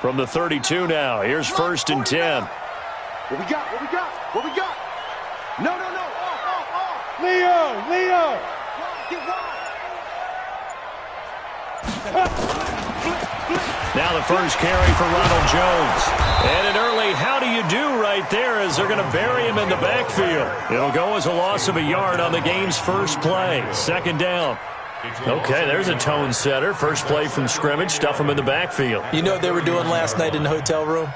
From the 32 now, here's 1st and 10. What we got? What we got? What we got? No, no, no. Off. Leo. Get wide. Now the first carry for Ronald Jones. And an early how do you do right there as they're going to bury him in the backfield. It'll go as a loss of a yard on the game's first play. 2nd down. Okay, there's a tone setter. First play from scrimmage, stuff him in the backfield. You know what they were doing last night in the hotel room?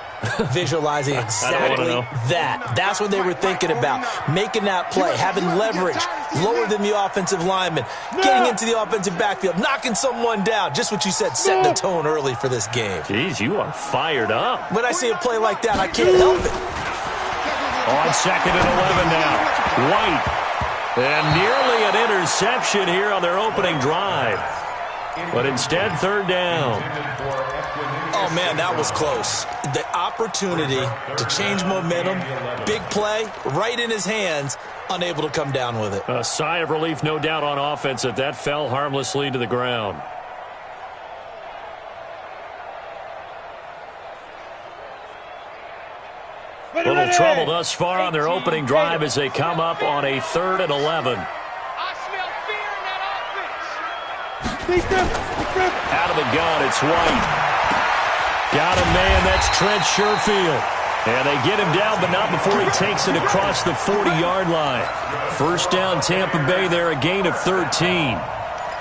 Visualizing exactly that. That's what they were thinking about. Making that play, having leverage, lower than the offensive lineman, getting into the offensive backfield, knocking someone down. Just what you said, setting the tone early for this game. Jeez, you are fired up. When I see a play like that, I can't help it. On 2nd and 11 now. White. And nearly an interception here on their opening drive. But instead, 3rd down. Oh, man, that was close. The opportunity to change momentum, big play, right in his hands, unable to come down with it. A sigh of relief, no doubt, on offense that that fell harmlessly to the ground. Little trouble thus far on their opening drive as they come up on a 3rd and 11. I smell fear in that offense. Out of the gun, it's White. Got a man, that's Trent Sherfield. And they get him down, but not before he takes it across the 40-yard line. 1st down, Tampa Bay there, a gain of 13.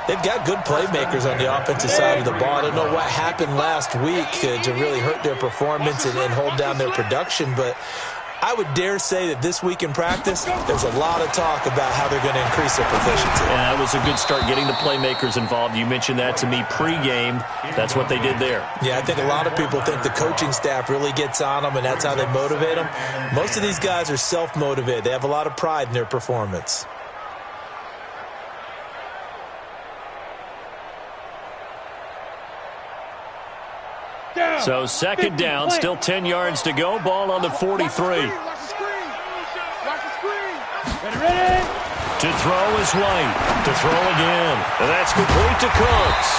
They've got good playmakers on the offensive side of the ball. I don't know what happened last week to really hurt their performance and hold down their production, but I would dare say that this week in practice, there's a lot of talk about how they're going to increase their proficiency. And that was a good start, getting the playmakers involved. You mentioned that to me pregame. That's what they did there. Yeah, I think a lot of people think the coaching staff really gets on them, and that's how they motivate them. Most of these guys are self-motivated. They have a lot of pride in their performance. So 2nd down, still 10 yards to go. Ball on the 43. Watch the screen. Ready. To throw is White. To throw again. And that's complete to Cooks.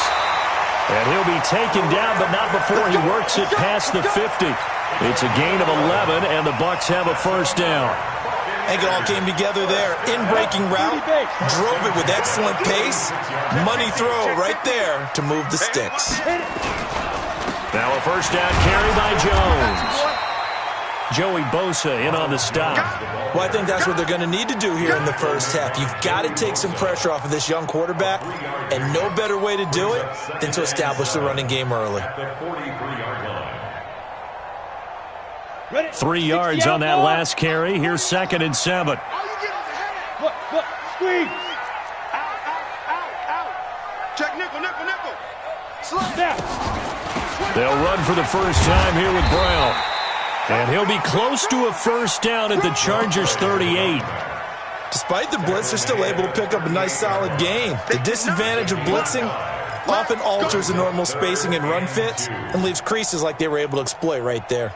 And he'll be taken down, but not before he works it past the 50. It's a gain of 11, and the Bucs have a 1st down. I think it all came together there. In-breaking route, drove it with excellent pace. Money throw right there to move the sticks. Now a 1st down carry by Jones. Joey Bosa in on the stop. Well, I think that's what they're going to need to do here in the first half. You've got to take some pressure off of this young quarterback, and no better way to do it than to establish the running game early. 3 yards on that last carry. Here's 2nd and 7. Look, screen. Out. Check nickel. Slow down. They'll run for the first time here with Brown. And he'll be close to a 1st down at the Chargers' 38. Despite the blitz, they're still able to pick up a nice, solid gain. The disadvantage of blitzing often alters the normal spacing and run fits and leaves creases like they were able to exploit right there.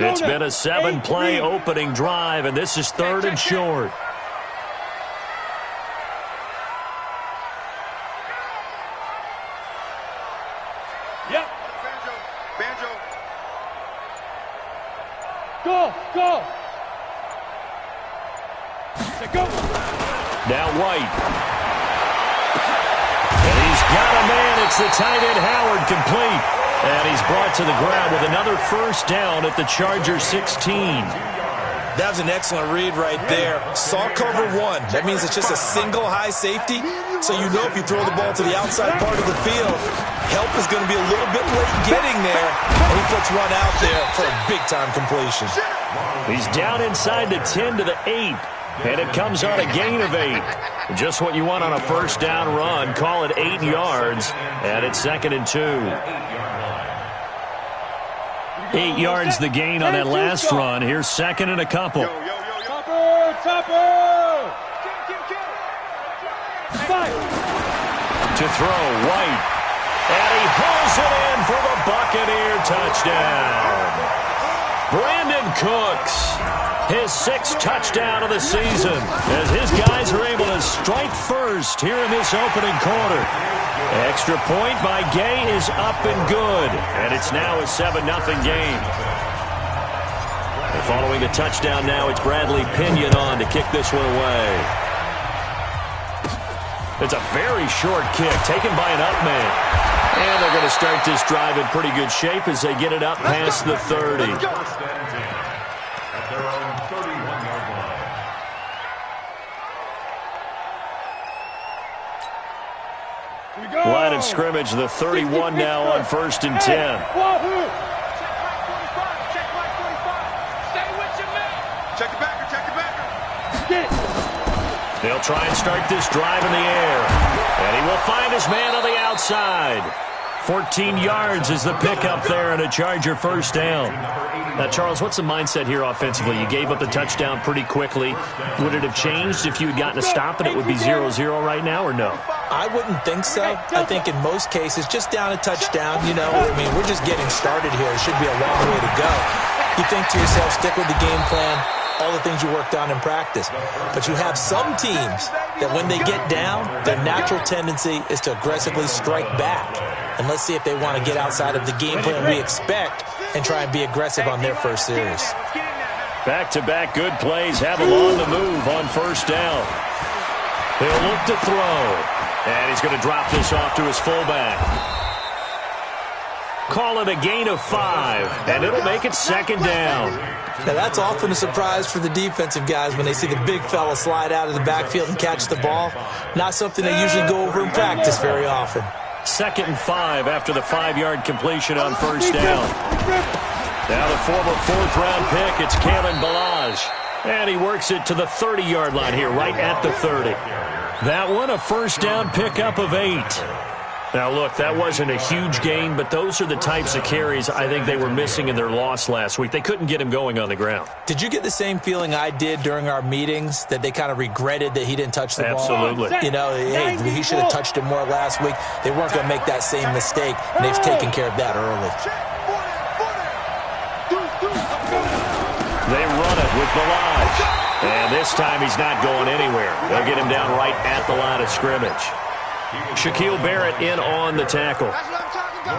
It's been a 7-play opening drive, and this is 3rd and short. Yep. Banjo. Go. Go. Now White. And he's got a man. It's the tight end Howard, complete. And he's brought to the ground with another 1st down at the Chargers' 16. That was an excellent read right there. Saw cover 1. That means it's just a single high safety. So you know if you throw the ball to the outside part of the field, help is going to be a little bit late getting there. And he puts one out there for a big-time completion. He's down inside the 10 to the 8. And it comes on a gain of 8. Just what you want on a 1st down run. Call it 8 yards. And it's 2nd and 2. 8 yards the gain on that last run. Here's 2nd and a couple. Topper! To throw, White. And he hauls it in for the Buccaneer touchdown. Brandon Cooks. His 6th touchdown of the season as his guys are able to strike first here in this opening quarter. Extra point by Gay is up and good, and it's now a 7-0 game. And following the touchdown now, it's Bradley Pinion on to kick this one away. It's a very short kick taken by an up man. And they're going to start this drive in pretty good shape as they get it up past the 30. Line of scrimmage, the 31 now on 1st and 10. Check the backer. They'll try and start this drive in the air. And he will find his man on the outside. 14 yards is the pickup there and a Charger first down. Now, Charles, what's the mindset here offensively? You gave up the touchdown pretty quickly. Would it have changed if you had gotten a stop and it would be 0-0 right now, or no? I wouldn't think so. I think in most cases, just down a touchdown, we're just getting started here. It should be a long way to go. You think to yourself, stick with the game plan, all the things you worked on in practice. But you have some teams that when they get down, their natural tendency is to aggressively strike back. And let's see if they want to get outside of the game plan we expect and try and be aggressive on their first series. Back-to-back good plays have him on the move on 1st down. He'll look to throw. And he's going to drop this off to his fullback. Call it a gain of 5, and it'll make it 2nd down. Now, that's often a surprise for the defensive guys when they see the big fella slide out of the backfield and catch the ball. Not something they usually go over in practice very often. 2nd and 5 after the 5-yard completion on 1st down. Now the former 4th-round pick, it's Kalen Ballage. And he works it to the 30-yard line here, right at the 30. That one, a 1st down pickup of 8. Now, look, that wasn't a huge gain, but those are the types of carries I think they were missing in their loss last week. They couldn't get him going on the ground. Did you get the same feeling I did during our meetings, that they kind of regretted that he didn't touch the ball? Absolutely. Hey, he should have touched it more last week. They weren't going to make that same mistake, and they've taken care of that early. They run it with Ballage. And this time he's not going anywhere. They'll get him down right at the line of scrimmage. Shaquille Barrett in on the tackle.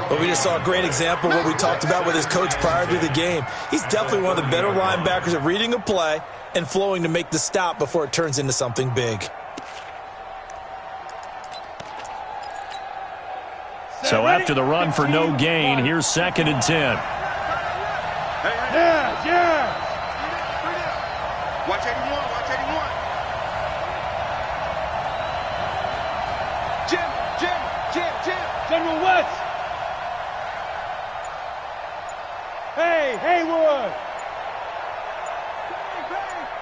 But we just saw a great example of what we talked about with his coach prior to the game. He's definitely one of the better linebackers at reading a play and flowing to make the stop before it turns into something big. So after the run for no gain, here's 2nd and 10. Yeah. Watch 81, watch 81. Jim. General West. Hey, Haywood.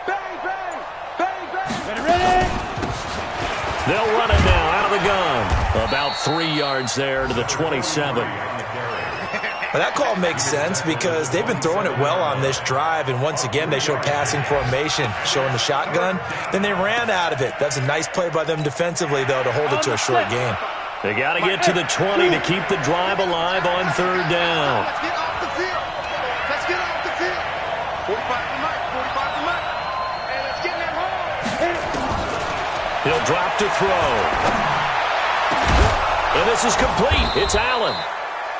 Bang. Ready? They'll run it now out of the gun. About 3 yards there to the 27. Well, that call makes sense because they've been throwing it well on this drive, and once again they show passing formation, showing the shotgun. Then they ran out of it. That's a nice play by them defensively, though, to hold it to a short gain. They got to get to the 20 to keep the drive alive on 3rd down. Let's get off the field. 45 to Mike. Hey, let's get in that hole. He'll drop to throw. And this is complete. It's Allen.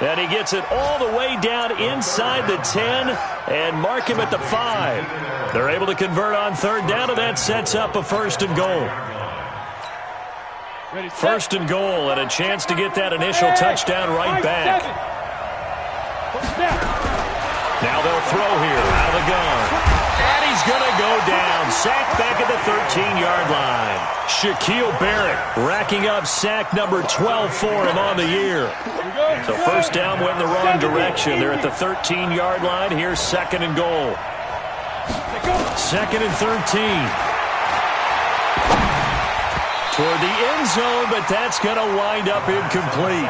And he gets it all the way down inside the 10 and mark him at the 5. They're able to convert on 3rd down, and that sets up a 1st and goal. 1st and goal, and a chance to get that initial touchdown right back. Now they'll throw here out of the gun. And he's going to go down. Sacked back at the 13-yard line. Shaquille Barrett racking up sack number 12 for him on the year. So 1st down went in the wrong direction. They're at the 13-yard line. Here's 2nd and goal. 2nd and 13. Toward the end zone, but that's going to wind up incomplete.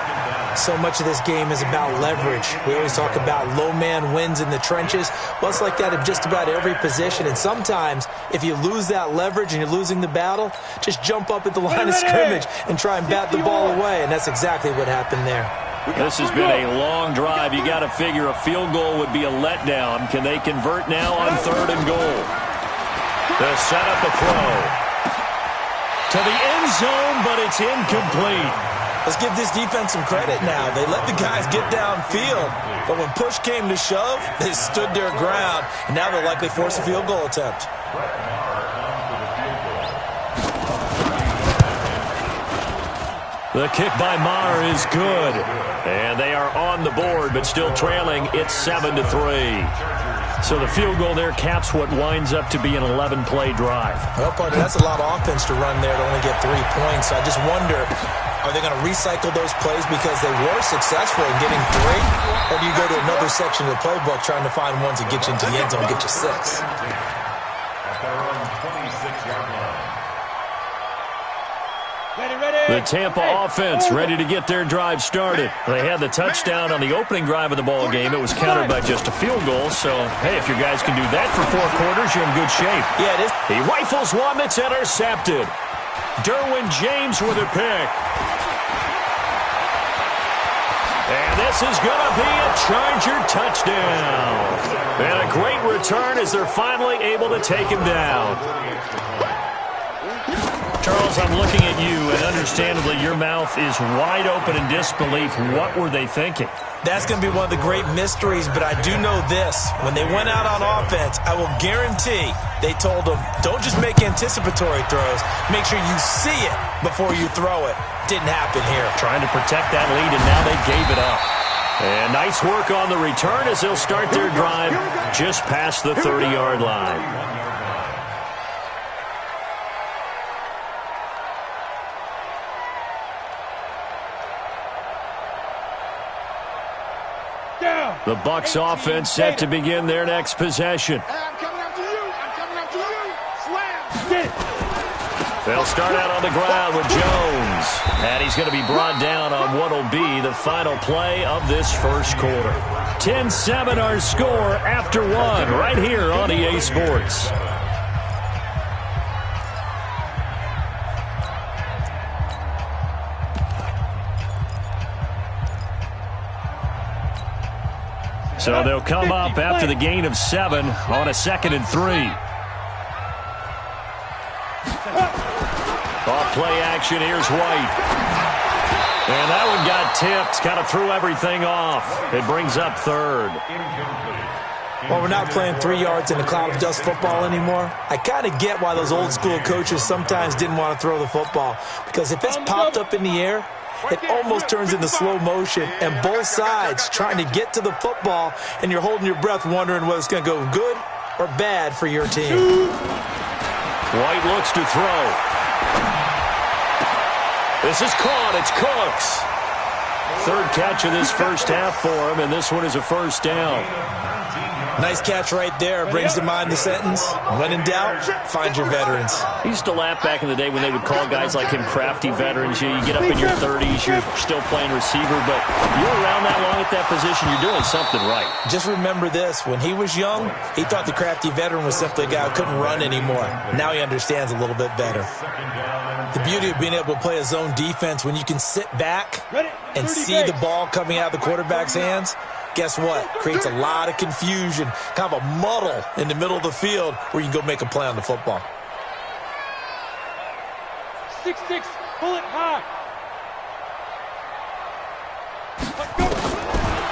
So much of this game is about leverage. We always talk about low man wins in the trenches. Well, it's like that in just about every position. And sometimes, if you lose that leverage and you're losing the battle, just jump up at the line of scrimmage and try and bat the ball away. And that's exactly what happened there. This has been a long drive. You got to figure a field goal would be a letdown. Can they convert now on 3rd and goal? They'll set up a throw to the end zone, but it's incomplete. Let's give this defense some credit now. They let the guys get downfield, but when push came to shove, they stood their ground, and now they'll likely force a field goal attempt. The kick by Maher is good. And they are on the board, but still trailing. It's 7-3. So the field goal there caps what winds up to be an 11-play drive. Well, partner, that's a lot of offense to run there to only get 3 points. So I just wonder, are they going to recycle those plays because they were successful in getting 3? Or do you go to another section of the playbook trying to find ones that get you into the end zone and get you 6? The Tampa offense ready to get their drive started. They had the touchdown on the opening drive of the ball game. It was countered by just a field goal. So, hey, if your guys can do that for 4 quarters, you're in good shape. Yeah, it is. He rifles one that's intercepted. Derwin James with a pick. And this is going to be a Charger touchdown. And a great return as they're finally able to take him down. Charles, I'm looking at you, and understandably, your mouth is wide open in disbelief. What were they thinking? That's going to be one of the great mysteries, but I do know this. When they went out on offense, I will guarantee they told them, don't just make anticipatory throws. Make sure you see it before you throw it. Didn't happen here. Trying to protect that lead, and now they gave it up. And nice work on the return as they'll start their drive just past the 30-yard line. The Bucs offense set to begin their next possession. I'm coming after you. I'm coming after you. Slam. They'll start out on the ground with Jones. And he's going to be brought down on what will be the final play of this first quarter. 10-7 our score after 1 right here on EA Sports. So they'll come up after the gain of 7 on a 2nd and 3. Off play action, here's White. And that one got tipped, kind of threw everything off. It brings up 3rd. Well, we're not playing 3 yards in a cloud of dust football anymore. I kind of get why those old school coaches sometimes didn't want to throw the football. Because if it's popped up in the air, it almost turns into slow motion, and both sides trying to get to the football, and you're holding your breath wondering whether it's going to go good or bad for your team. White looks to throw. This is caught. It's Cooks. 3rd catch of this first half for him, and this one is a first down. Nice catch right there. Brings to mind the sentence, when in doubt, find your veterans. I used to laugh back in the day when they would call guys like him crafty veterans. You get up in your 30s, you're still playing receiver, but you're around that long at that position, you're doing something right. Just remember this. When he was young, he thought the crafty veteran was simply a guy who couldn't run anymore. Now he understands a little bit better. The beauty of being able to play a zone defense when you can sit back and see the ball coming out of the quarterback's hands, guess what? Creates a lot of confusion, kind of a muddle in the middle of the field where you can go make a play on the football. 6-6, pull it high.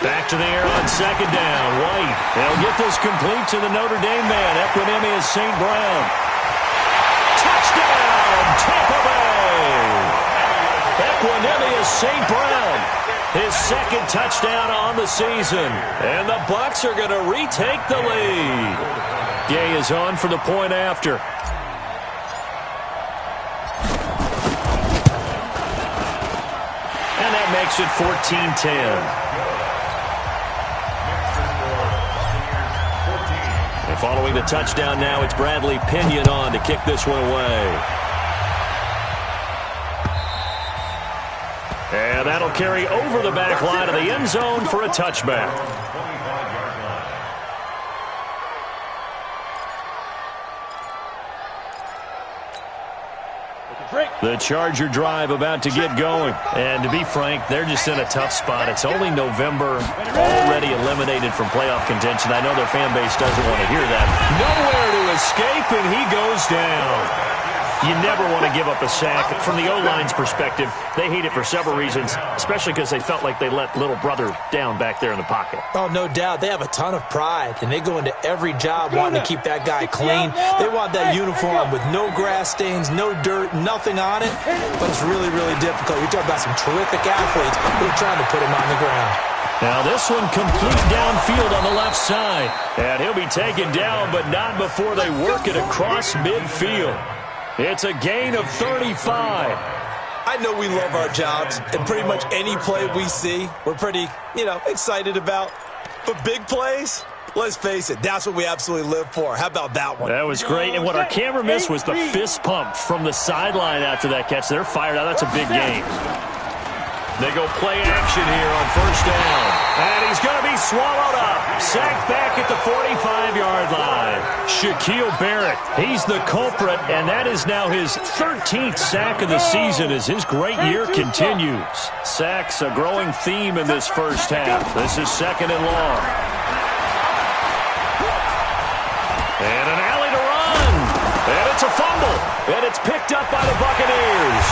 Back to the air on 2nd down. White. They'll get this complete to the Notre Dame man, Equanimeous St. Brown. Touchdown, Tampa Bay! Equanimeous St. Brown. His 2nd touchdown on the season. And the Bucs are going to retake the lead. Gay is on for the point after. And that makes it 14-10. And following the touchdown now, it's Bradley Pinion on to kick this one away. And that'll carry over the back line of the end zone for a touchback. Break. The Charger drive about to get going. And to be frank, they're just in a tough spot. It's only November, already eliminated from playoff contention. I know their fan base doesn't want to hear that. Nowhere to escape, and he goes down. You never want to give up a sack. From the O-line's perspective, they hate it for several reasons, especially because they felt like they let little brother down back there in the pocket. Oh, no doubt. They have a ton of pride, and they go into every job wanting to keep that guy clean. They want that uniform with no grass stains, no dirt, nothing on it, but it's really, really difficult. You're talking about some terrific athletes who are trying to put him on the ground. Now this one complete downfield on the left side. And he'll be taken down, but not before they work it across midfield. It's a gain of 35. I know we love our jobs, and pretty much any play we see, we're pretty, excited about. But big plays, let's face it, that's what we absolutely live for. How about that one? That was great. And what our camera missed was the fist pump from the sideline after that catch. They're fired out. That's a big gain. They go play action here on first down. And he's going to be swallowed up. Sacked back at the 45-yard line. Shaquille Barrett, he's the culprit, and that is now his 13th sack of the season as his great year continues. Sacks, a growing theme in this first half. This is second and long. And an alley to run. And it's a fumble. And it's picked up by the Buccaneers.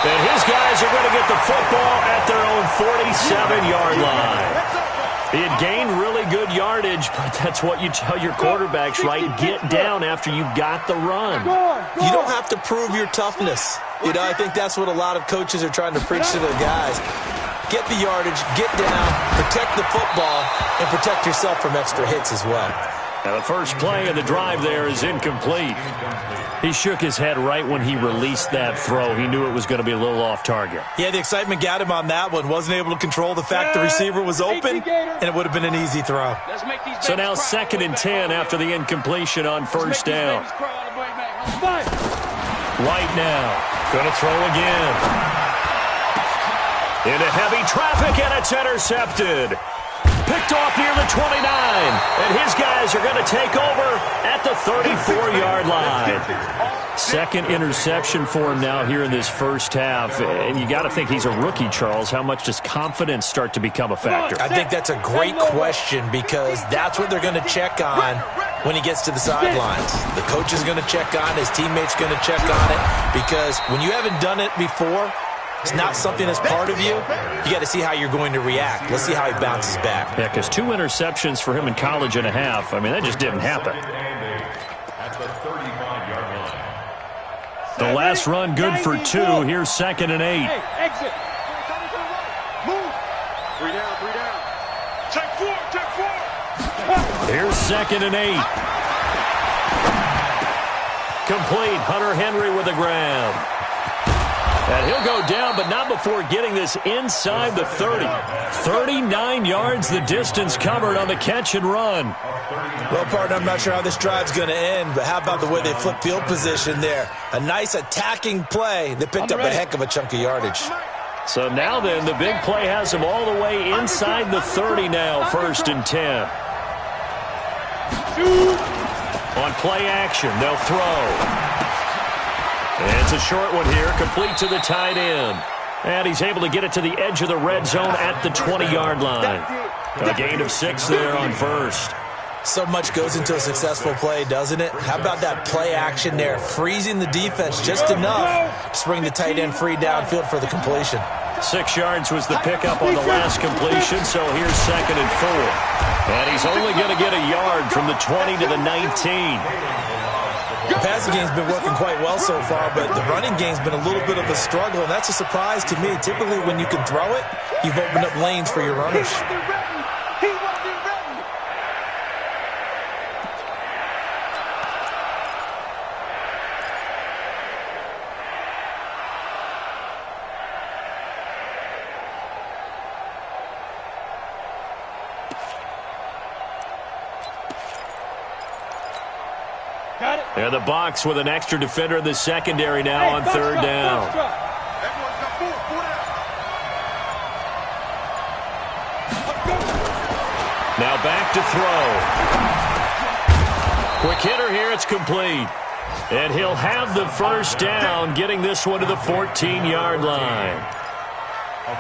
And his guys are going to get the football at their own 47-yard line. He had gained really good yardage, but that's what you tell your quarterbacks, right? Get down after you got the run. You don't have to prove your toughness. I think that's what a lot of coaches are trying to preach to their guys. Get the yardage, get down, protect the football, and protect yourself from extra hits as well. Now the first play of the drive there is incomplete. He shook his head right when he released that throw. He knew it was going to be a little off target. Yeah, the excitement got him on that one. Wasn't able to control the fact the receiver was open, and it would have been an easy throw. So now second and 10 after the incompletion on first down. White now. Going to throw again. Into heavy traffic, and it's intercepted. Picked off near the 29, and his guys are going to take over at the 34-yard line. Second interception for him now here in this first half, and you got to think he's a rookie, Charles. How much does confidence start to become a factor? I think that's a great question because that's what they're going to check on when he gets to the sidelines. The coach is going to check on, his teammates going to check on it, because when you haven't done it before, it's not something that's part of you. You got to see how you're going to react. Let's see how he bounces back. Yeah, because 2 interceptions for him in college and a half. I mean, that just didn't happen. The last run good for 2. Here's second and 8. Exit. Move. 3 down. Take 4. Here's second and 8. Complete. Hunter Henry with the grab. And he'll go down, but not before getting this inside the 30. 39 yards the distance covered on the catch and run. Well, partner, I'm not sure how this drive's going to end, but how about the way they flip field position there? A nice attacking play. They picked up a heck of a chunk of yardage. So now then, the big play has them all the way inside the 30 now, first and 10. On play action, they'll throw. And it's a short one here, complete to the tight end. And he's able to get it to the edge of the red zone at the 20-yard line. A gain of 6 there on first. So much goes into a successful play, doesn't it? How about that play action there, freezing the defense just enough to bring the tight end free downfield for the completion. 6 yards was the pickup on the last completion, so here's second and 4. And he's only going to get a yard from the 20 to the 19. The passing game's been working quite well so far, but the running game's been a little bit of a struggle, and that's a surprise to me. Typically, when you can throw it, you've opened up lanes for your runners. And the box with an extra defender in the secondary now on third down. Now back to throw. Quick hitter here, it's complete. And he'll have the first down, getting this one to the 14-yard line.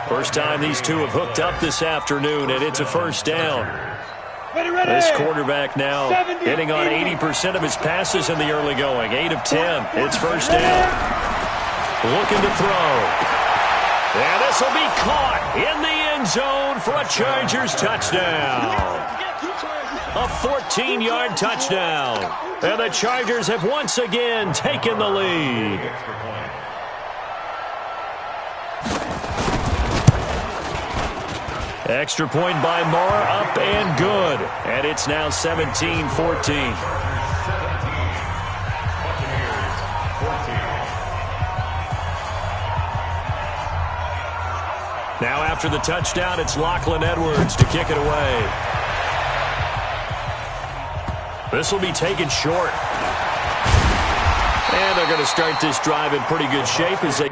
First time these two have hooked up this afternoon, and it's a first down. This quarterback now hitting on 80% of his passes in the early going. 8 of 10. It's first down. Looking to throw. And this will be caught in the end zone for a Chargers touchdown. A 14-yard touchdown. And the Chargers have once again taken the lead. Extra point by Moore, up and good. And it's now 17-14. Now after the touchdown, it's Lachlan Edwards to kick it away. This will be taken short. And they're going to start this drive in pretty good shape as they...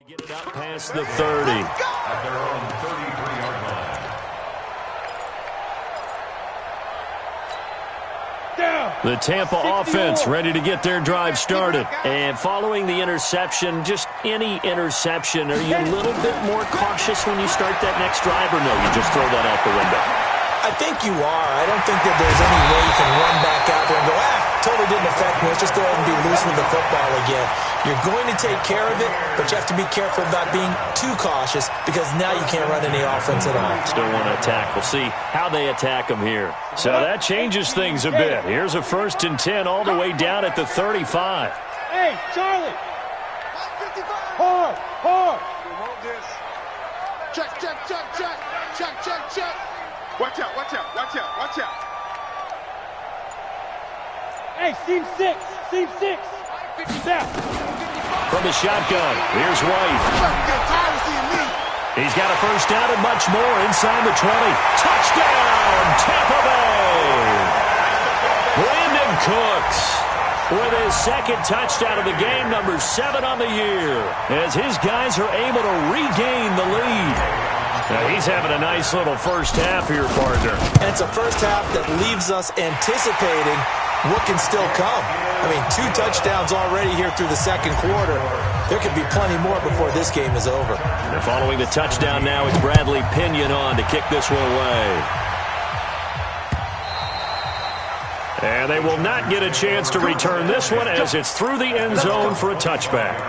Get it up past the 30. At their own 33-yard line. The Tampa offense ready to get their drive started. And following the interception, just any interception, are you a little bit more cautious when you start that next drive, or no, you just throw that out the window? I think you are. I don't think that there's any way you can run back out there and go, totally didn't affect me. Let's just go ahead and be loose with the football again. You're going to take care of it, but you have to be careful about being too cautious because now you can't run any offense at all. Still want to attack. We'll see how they attack them here. So that changes things a bit. Here's a 1st and 10 all the way down at the 35. Hey, Charlie. Hard, hard. Hold this. Check, check, check, check. Check, check, check. Watch out, watch out, watch out, watch out. Hey, seam 6. Seam 6. Down. From the shotgun, here's White. He's got a first down and much more inside the 20. Touchdown, Tampa Bay! Brandon Cooks with his second touchdown of the game, number 7 on the year, as his guys are able to regain the lead. Now he's having a nice little first half here, partner. And it's a first half that leaves us anticipating what can still come. I mean, 2 touchdowns already here through the second quarter. There could be plenty more before this game is over. And following the touchdown now, it's Bradley Pinion on to kick this one away. And they will not get a chance to return this one as it's through the end zone for a touchback.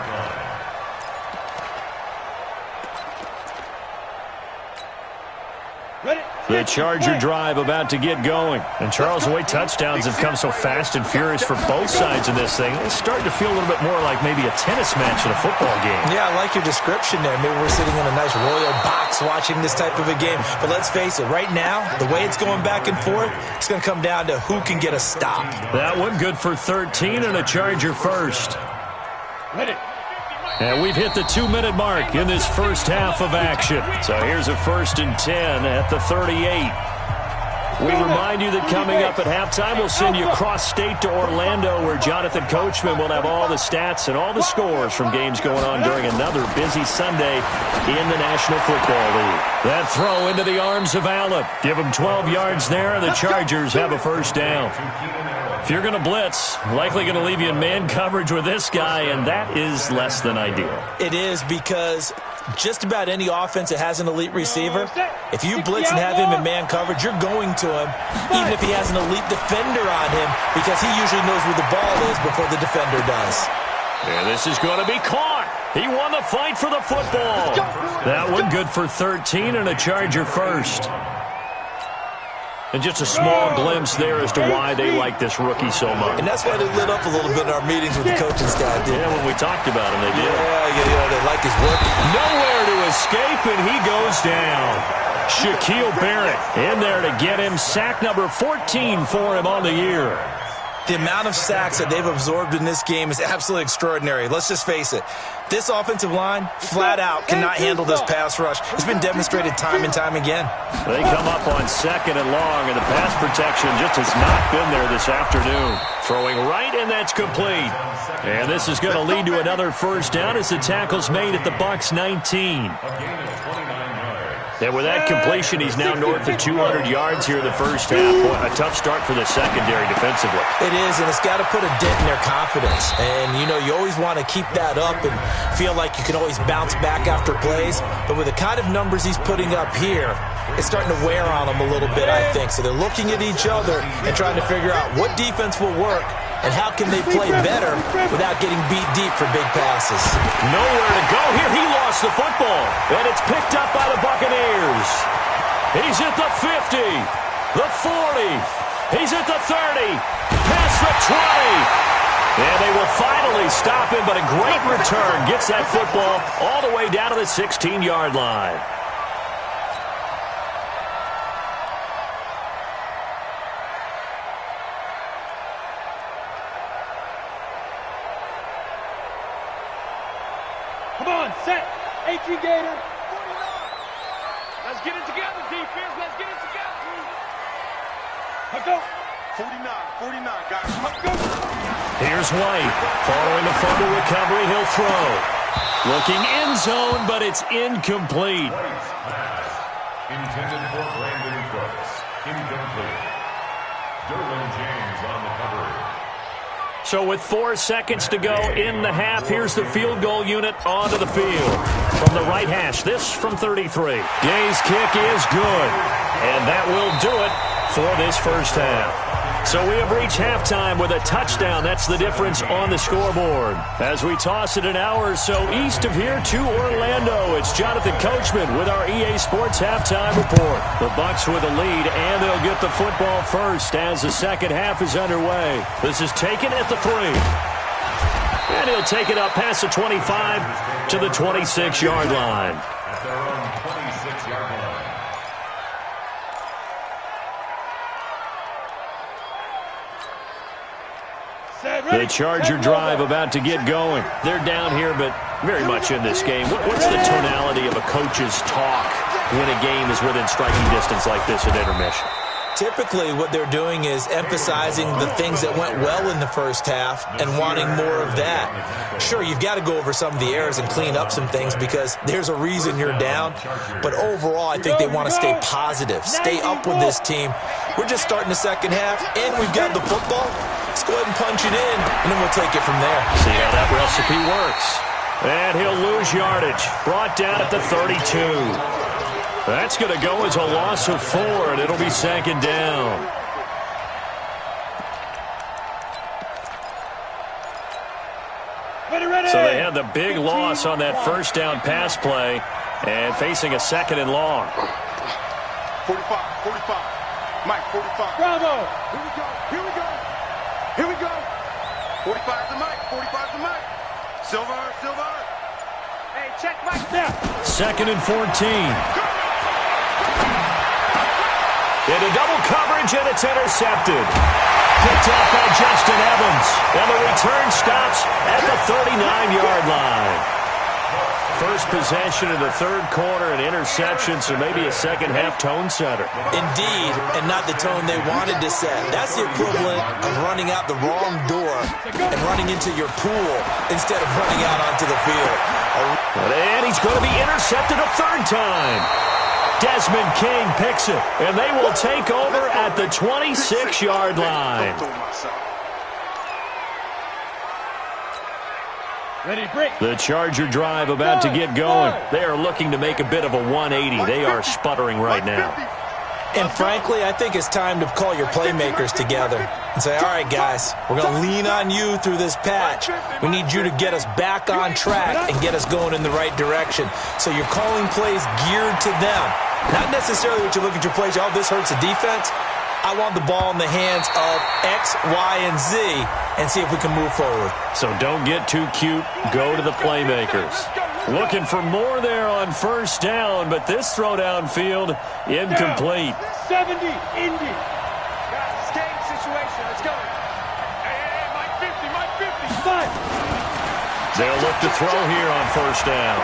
The Charger drive about to get going. And Charles, the way touchdowns have come so fast and furious for both sides of this thing, it's starting to feel a little bit more like maybe a tennis match in a football game. Yeah, I like your description there. Maybe we're sitting in a nice royal box watching this type of a game. But let's face it, right now, the way it's going back and forth, it's going to come down to who can get a stop. That one good for 13 and a Charger first. Hit it. And we've hit the 2-minute mark in this first half of action. So here's a 1st and 10 at the 38. We remind you that coming up at halftime, we'll send you cross-state to Orlando, where Jonathan Coachman will have all the stats and all the scores from games going on during another busy Sunday in the National Football League. That throw into the arms of Allen. Give him 12 yards there, and the Chargers have a first down. If you're going to blitz, likely going to leave you in man coverage with this guy, and that is less than ideal. It is, because just about any offense that has an elite receiver, if you blitz and have him in man coverage, you're going to him, even if he has an elite defender on him, because he usually knows where the ball is before the defender does. And this is going to be caught. He won the fight for the football. That one good for 13 and a Charger first. And just a small glimpse there as to why they like this rookie so much. And that's why they lit up a little bit in our meetings with the coaching staff. Yeah, when we talked about him, they did. Yeah, they like his work. Nowhere to escape, and he goes down. Shaquille Barrett in there to get him. Sack number 14 for him on the year. The amount of sacks that they've absorbed in this game is absolutely extraordinary. Let's just face it. This offensive line, flat out, cannot handle this pass rush. It's been demonstrated time and time again. They come up on 2nd and long, and the pass protection just has not been there this afternoon. Throwing right, and that's complete. And this is going to lead to another first down as the tackle's made at the Bucs 19. And with that completion, he's now north of 200 yards here in the first half. A tough start for the secondary defensively. It is, and it's got to put a dent in their confidence. And, you always want to keep that up and feel like you can always bounce back after plays. But with the kind of numbers he's putting up here, it's starting to wear on them a little bit, I think. So they're looking at each other and trying to figure out what defense will work and how can they play better without getting beat deep for big passes. Nowhere to go here. He lost the football, and it's picked up by the Buccaneers. He's at the 50, the 40. He's at the 30, past the 20. And they will finally stop him, but a great return gets that football all the way down to the 16-yard line. Come on, set. 18 Gator. 49. Let's get it together, defense. Let's get it together. Let's go. 49, guys. Let's go. Here's White. Following the fumble recovery, he'll throw. Looking end zone, but it's incomplete. Intended for Brandon Brooks. Incomplete. Derwin James on the cover. So with 4 seconds to go in the half, here's the field goal unit onto the field. From the right hash, this from 33. Gay's kick is good. And that will do it for this first half. So we have reached halftime with a touchdown. That's the difference on the scoreboard. As we toss it an hour or so east of here to Orlando, it's Jonathan Coachman with our EA Sports Halftime Report. The Bucs with a lead, and they'll get the football first as the second half is underway. This is taken at the 3. And he'll take it up past the 25 to the 26-yard line. At their own 26-yard line. The Charger drive about to get going. They're down here, but very much in this game. What's the tonality of a coach's talk when a game is within striking distance like this at intermission? Typically, what they're doing is emphasizing the things that went well in the first half and wanting more of that. Sure, you've got to go over some of the errors and clean up some things because there's a reason you're down. But overall, I think they want to stay positive, stay up with this team. We're just starting the second half, and we've got the football. Let's go ahead and punch it in, and then we'll take it from there. See how that recipe works. And he'll lose yardage. Brought down at the 32. That's going to go as a loss of 4, and it'll be second down. So they had the big loss on that first down pass play and facing a second and long. 45. Mike, 45. Bravo. Here we go. 45 to Mike. 45 to Mike. Silver. Hey, check Mike. Now. Second and 14. Into double coverage, and it's intercepted. Picked off by Justin Evans. And the return stops at the 39-yard line. First possession in the third quarter, an interception, so maybe a second-half tone setter. Indeed, and not the tone they wanted to set. That's the equivalent of running out the wrong door and running into your pool instead of running out onto the field. And he's going to be intercepted a third time. Desmond King picks it, and they will take over at the 26-yard line. Ready, break. The Charger drive about to get going. They are looking to make a bit of a 180. They are sputtering right now. And frankly, I think it's time to call your playmakers together and say, all right, guys, we're going to lean on you through this patch. We need you to get us back on track and get us going in the right direction. So you're calling plays geared to them. Not necessarily what you look at your plays, oh, this hurts the defense. I want the ball in the hands of X, Y, and Z and see if we can move forward. So don't get too cute. Go to the playmakers. Looking for more there on first down, but this throw downfield incomplete. 70, Indy. Guys, game situation. Let's go. Hey, my 50, my 50. Five. They'll look to throw here on first down.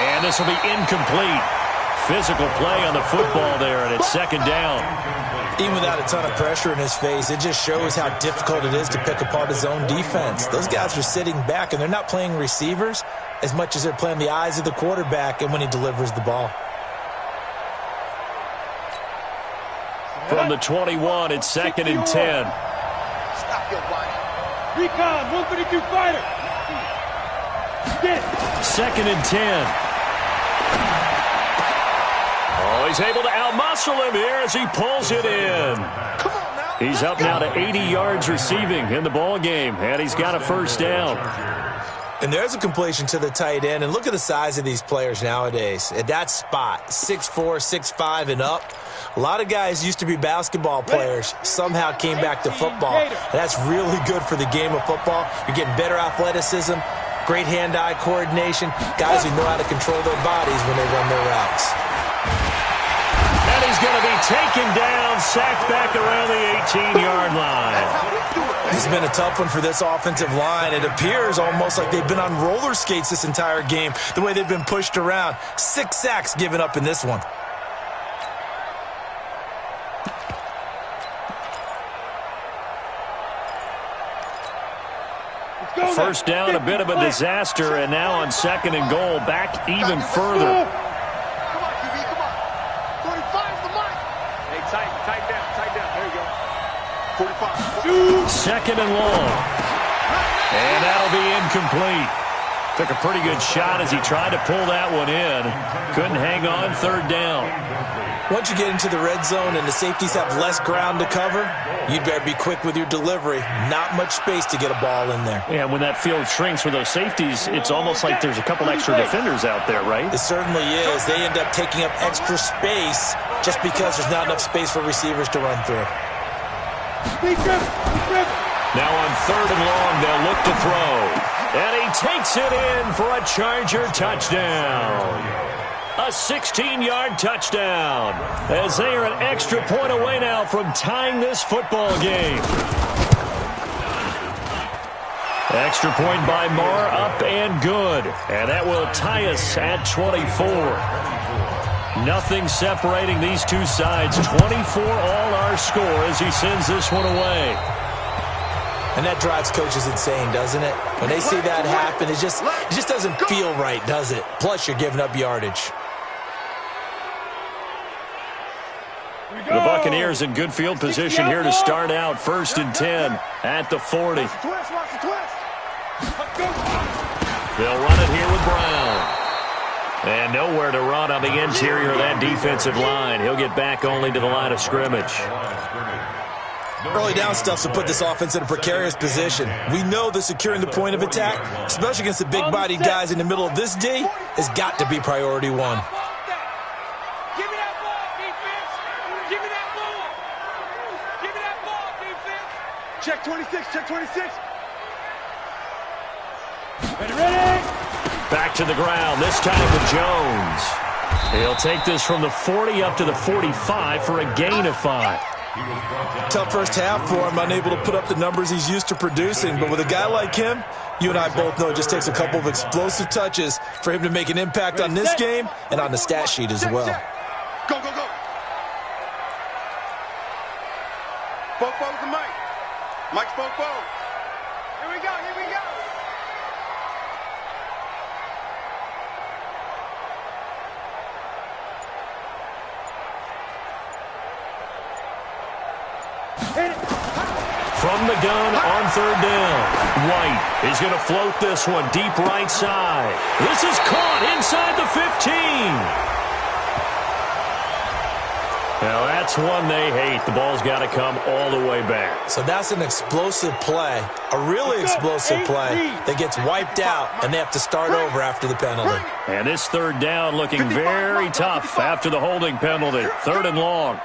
And this will be incomplete. Physical play on the football there, and it's second down. Even without a ton of pressure in his face, it just shows how difficult it is to pick apart his own defense. Those guys are sitting back, and they're not playing receivers as much as they're playing the eyes of the quarterback and when he delivers the ball. From the 21, it's second and 10. Stop your whining. Recon, 152 fighter. Get. Second and 10. Oh, he's able to outmuscle him here as he pulls it in. Come on now. He's up now to 80 yards receiving in the ball game, and he's got a first down. And there's a completion to the tight end. And look at the size of these players nowadays. At that spot, 6'4", 6'5", and up. A lot of guys used to be basketball players, somehow came back to football. And that's really good for the game of football. You're getting better athleticism, great hand-eye coordination, guys who know how to control their bodies when they run their routes. And he's going to be taken down, sacked back around the 18-yard line. This has been a tough one for this offensive line. It appears almost like they've been on roller skates this entire game, the way they've been pushed around. 6 sacks given up in this one. First down, a bit of a disaster, and now on second and goal, back even further. Come on, QB, come on. 45's the mark. Hey, tight down. There you go. 45. Second and long. And that'll be incomplete. Took a pretty good shot as he tried to pull that one in. Couldn't hang on, third down. Once you get into the red zone and the safeties have less ground to cover, you'd better be quick with your delivery. Not much space to get a ball in there. Yeah, when that field shrinks with those safeties, it's almost like there's a couple extra defenders out there, right? It certainly is. They end up taking up extra space just because there's not enough space for receivers to run through. Now on third and long, they'll look to throw. And he takes it in for a Charger touchdown. A 16-yard touchdown, as they are an extra point away now from tying this football game. Extra point by Marr, up and good. And that will tie us at 24. Nothing separating these two sides. 24 all our score as he sends this one away. And that drives coaches insane, doesn't it? When they see that happen, it just doesn't feel right, does it? Plus, you're giving up yardage. The Buccaneers in good field position here to start out. First and 10 at the 40. Watch the twist. They'll run it here with Brown. And nowhere to run on the interior of that defensive line. He'll get back only to the line of scrimmage. Early down stuff to put this offense in a precarious position. We know that securing the point of attack, especially against the big-bodied guys in the middle of this D, has got to be priority one. Give me that ball, defense. Give me that ball. Give me that ball, defense. Check 26, check 26. Ready. Back to the ground, this time with Jones. He'll take this from the 40 up to the 45 for a gain of 5. Tough first half for him, unable to put up the numbers he's used to producing. But with a guy like him, you and I both know it just takes a couple of explosive touches for him to make an impact on this game and on the stat sheet as well. Go, go, go. Fofo's the mic. Mike's Fofo. Here we go, here we go. From from the gun on third down. White is going to float this one deep right side. This is caught inside the 15. Now, that's one they hate. The ball's got to come all the way back. So that's an explosive play, a really explosive play that gets wiped out, and they have to start over after the penalty. And this third down looking very tough after the holding penalty. Third and long.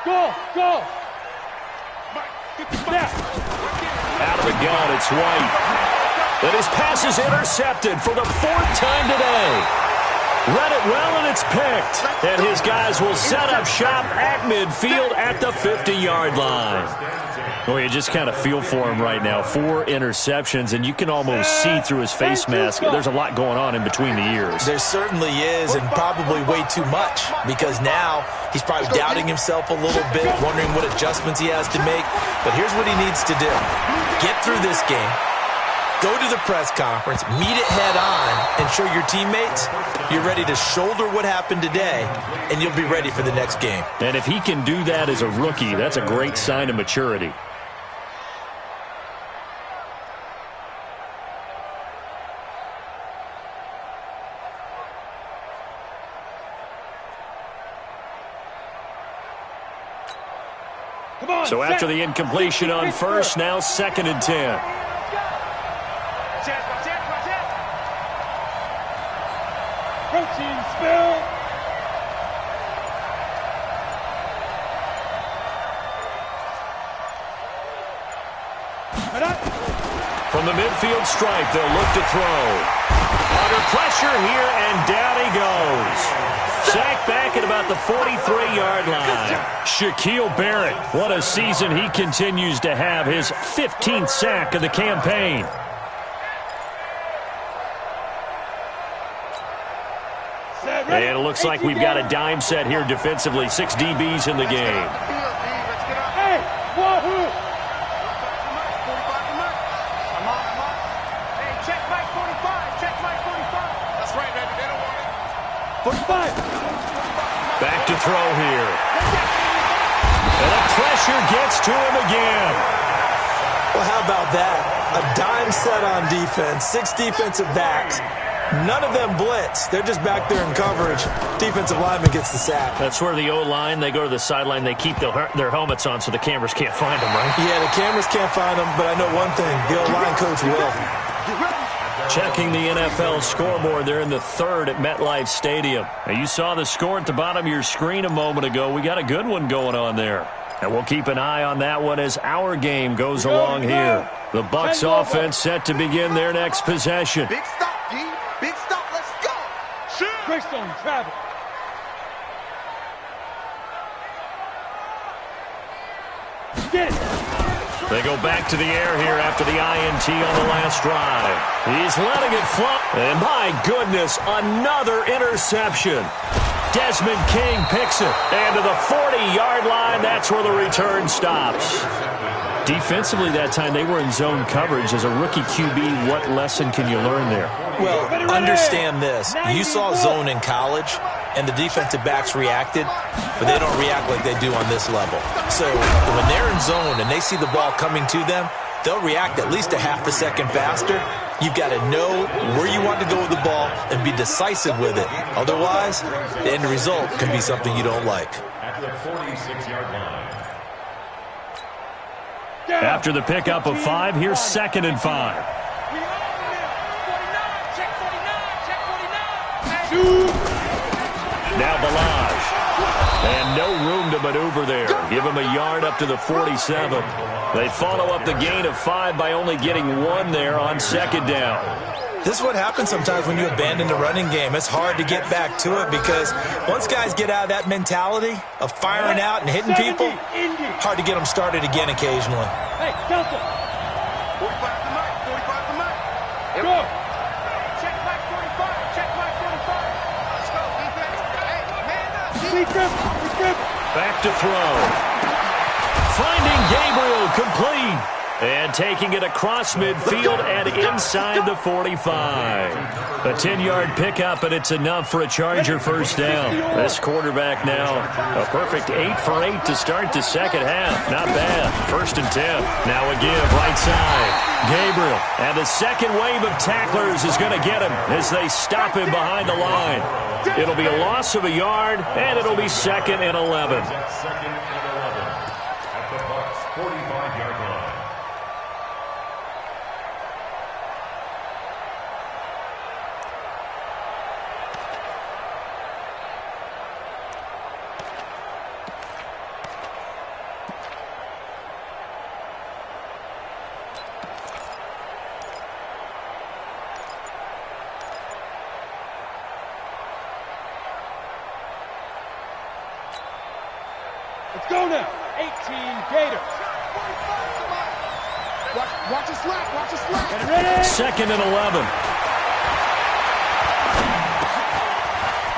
Go! Out of the gun, it's White. And his pass is intercepted for the fourth time today. Read it well, and it's picked. And his guys will set up shop at midfield at the 50-yard line. Well, you just kind of feel for him right now. 4 interceptions, and you can almost see through his face mask. There's a lot going on in between the ears. There certainly is, and probably way too much, because now he's probably doubting himself a little bit, wondering what adjustments he has to make. But here's what he needs to do. Get through this game. Go to the press conference, meet it head on, and show your teammates you're ready to shoulder what happened today, and you'll be ready for the next game. And if he can do that as a rookie, that's a great sign of maturity. So after the incompletion on first, now 2nd and 10. Protein spill. From the midfield stripe, they'll look to throw. Under pressure here, and down he goes. Sacked back at about the 43-yard line. Shaquille Barrett, what a season he continues to have. His 15th sack of the campaign. And it looks like we've got a dime set here defensively. 6 DBs in the game. Hey, wahoo! Hey, check Mike 45. Check Mike 45. That's right, baby. They don't want it. 45. Back to throw here. And the pressure gets to him again. Well, how about that? A dime set on defense, 6 defensive backs. None of them blitz. They're just back there in coverage. Defensive lineman gets the sack. That's where the O-line, they go to the sideline, they keep their helmets on so the cameras can't find them, right? Yeah, the cameras can't find them, but I know one thing. The O-line coach will. Checking the NFL scoreboard. They're in the 3rd at MetLife Stadium. Now, you saw the score at the bottom of your screen a moment ago. We got a good one going on there. And we'll keep an eye on that one as our game goes along here. The Bucs offense set to begin their next possession. Big stop, D. Big stop. Let's go. Shoot. Greystone, travel. Get it. They go back to the air here after the INT on the last drive. He's letting it fly. And my goodness, another interception. Desmond King picks it. And to the 40-yard line, that's where the return stops. Defensively that time, they were in zone coverage. As a rookie QB, what lesson can you learn there? Well, understand this. You saw zone in college, and the defensive backs reacted, but they don't react like they do on this level. So when they're in zone and they see the ball coming to them, they'll react at least a half a second faster. You've got to know where you want to go with the ball and be decisive with it. Otherwise, the end result can be something you don't like. At the 46-yard line. After the pickup of 5, here's 2nd and 5. Now Balazs. And no room to maneuver there. Give him a yard up to the 47. They follow up the gain of 5 by only getting 1 there on 2nd down. This is what happens sometimes when you abandon the running game. It's hard to get back to it because once guys get out of that mentality of firing out and hitting people, hard to get them started again occasionally. Hey, Delta. 45 to Mike. 45 to Mike. Go. Check Mike 45. Check Mike 45. Let's go, defense. Hey, man up. Be grip. Back to throw. Finding Gabriel complete. And taking it across midfield and inside the 45. A 10-yard pickup, and it's enough for a Charger first down. This quarterback now, a perfect 8 for 8 to start the second half. Not bad. 1st and 10. Now a give right side. Gabriel. And the second wave of tacklers is going to get him as they stop him behind the line. It'll be a loss of a yard, and it'll be 2nd and 11. Second and 11 at the Bucs 45-yard line. Let's go now. 18 Gators. Watch the slack. Watch the slack. Get ready. 2nd and 11.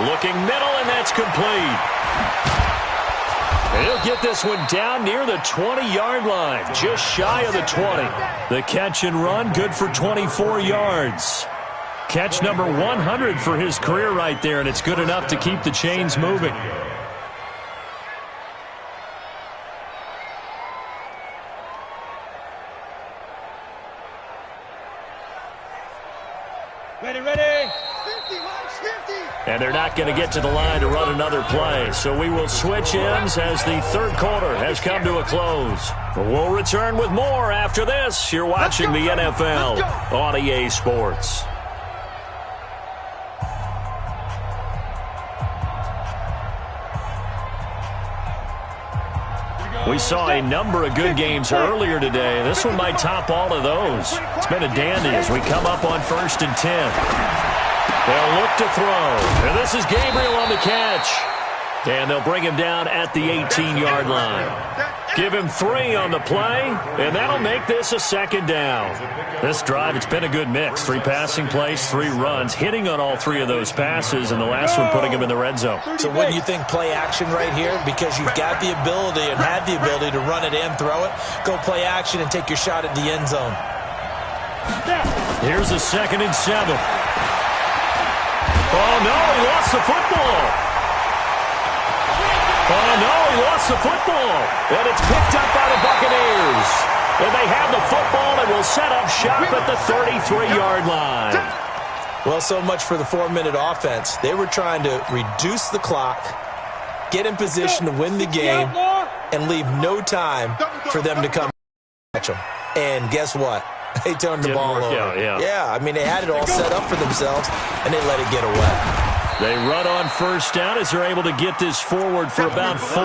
Looking middle, and that's complete. He'll get this one down near the 20-yard line, just shy of the 20. The catch and run, good for 24 yards. Catch number 100 for his career right there, and it's good enough to keep the chains moving. Ready. 50, Mike, 50. And they're not going to get to the line to run another play. So we will switch ends as the third quarter has come to a close. But we'll return with more after this. You're watching the NFL on EA Sports. We saw a number of good games earlier today. This one might top all of those. It's been a dandy as we come up on 1st and 10. They'll look to throw. And this is Gabriel on the catch. And they'll bring him down at the 18-yard line. Give him 3 on the play, and that'll make this a 2nd down. This drive, it's been a good mix. 3 passing plays, 3 runs, hitting on all 3 of those passes, and the last one putting him in the red zone. So wouldn't you think play action right here? Because you've got the ability and had the ability to run it and throw it. Go play action and take your shot at the end zone. Here's a 2nd and 7. Oh, no, he lost the football. Oh, no, he lost the football. And it's picked up by the Buccaneers. And they have the football and will set up shop at the 33-yard line. Well, so much for the 4-minute offense. They were trying to reduce the clock, get in position to win the game, and leave no time for them to come catch them. And guess what? They turned the ball over. Yeah, I mean, they had it all set up for themselves, and they let it get away. They run on 1st down as they're able to get this forward for about 4.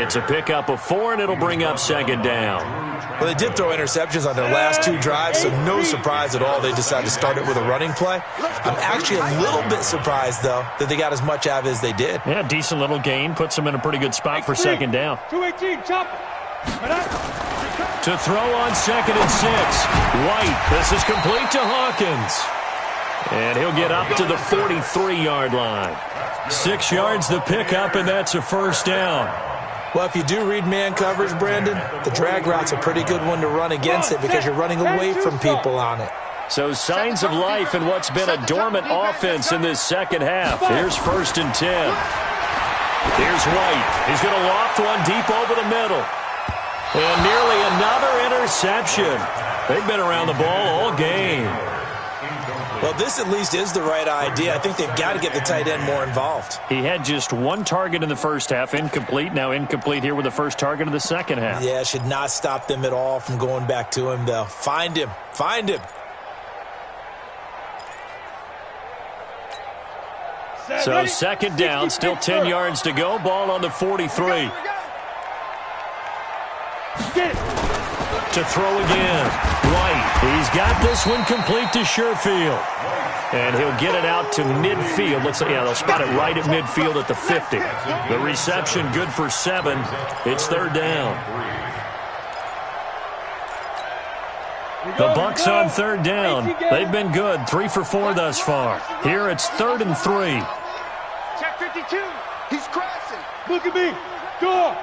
It's a pickup of 4, and it'll bring up 2nd down. Well, they did throw interceptions on their last 2 drives, so no surprise at all they decided to start it with a running play. I'm actually a little bit surprised, though, that they got as much out of it as they did. Yeah, decent little gain. Puts them in a pretty good spot for 2nd down. 218, chop it. To throw on 2nd and 6. White, this is complete to Hawkins. And he'll get up to the 43-yard line. 6 yards the pickup, and that's a 1st down. Well, if you do read man coverage, Brandon, the drag route's a pretty good one to run against it because you're running away from people on it. So signs of life in what's been a dormant offense in this second half. Here's 1st and 10. Here's White. He's going to loft one deep over the middle. And nearly another interception. They've been around the ball all game. Well, this at least is the right idea. I think they've got to get the tight end more involved. He had just 1 target in the first half, incomplete. Now incomplete here with the first target of the second half. Yeah, should not stop them at all from going back to him, though. Find him. Find him. So 2nd down, still 10 yards to go. Ball on the 43. To throw again. White. He's got this one complete to Sherfield. And he'll get it out to midfield. Looks like, yeah, they'll spot it right at midfield at the 50. The reception good for 7. It's 3rd down. The Bucs on 3rd down. They've been good. 3 for 4 thus far. Here it's 3rd and 3. Check 52. He's crashing. Look at me. Go.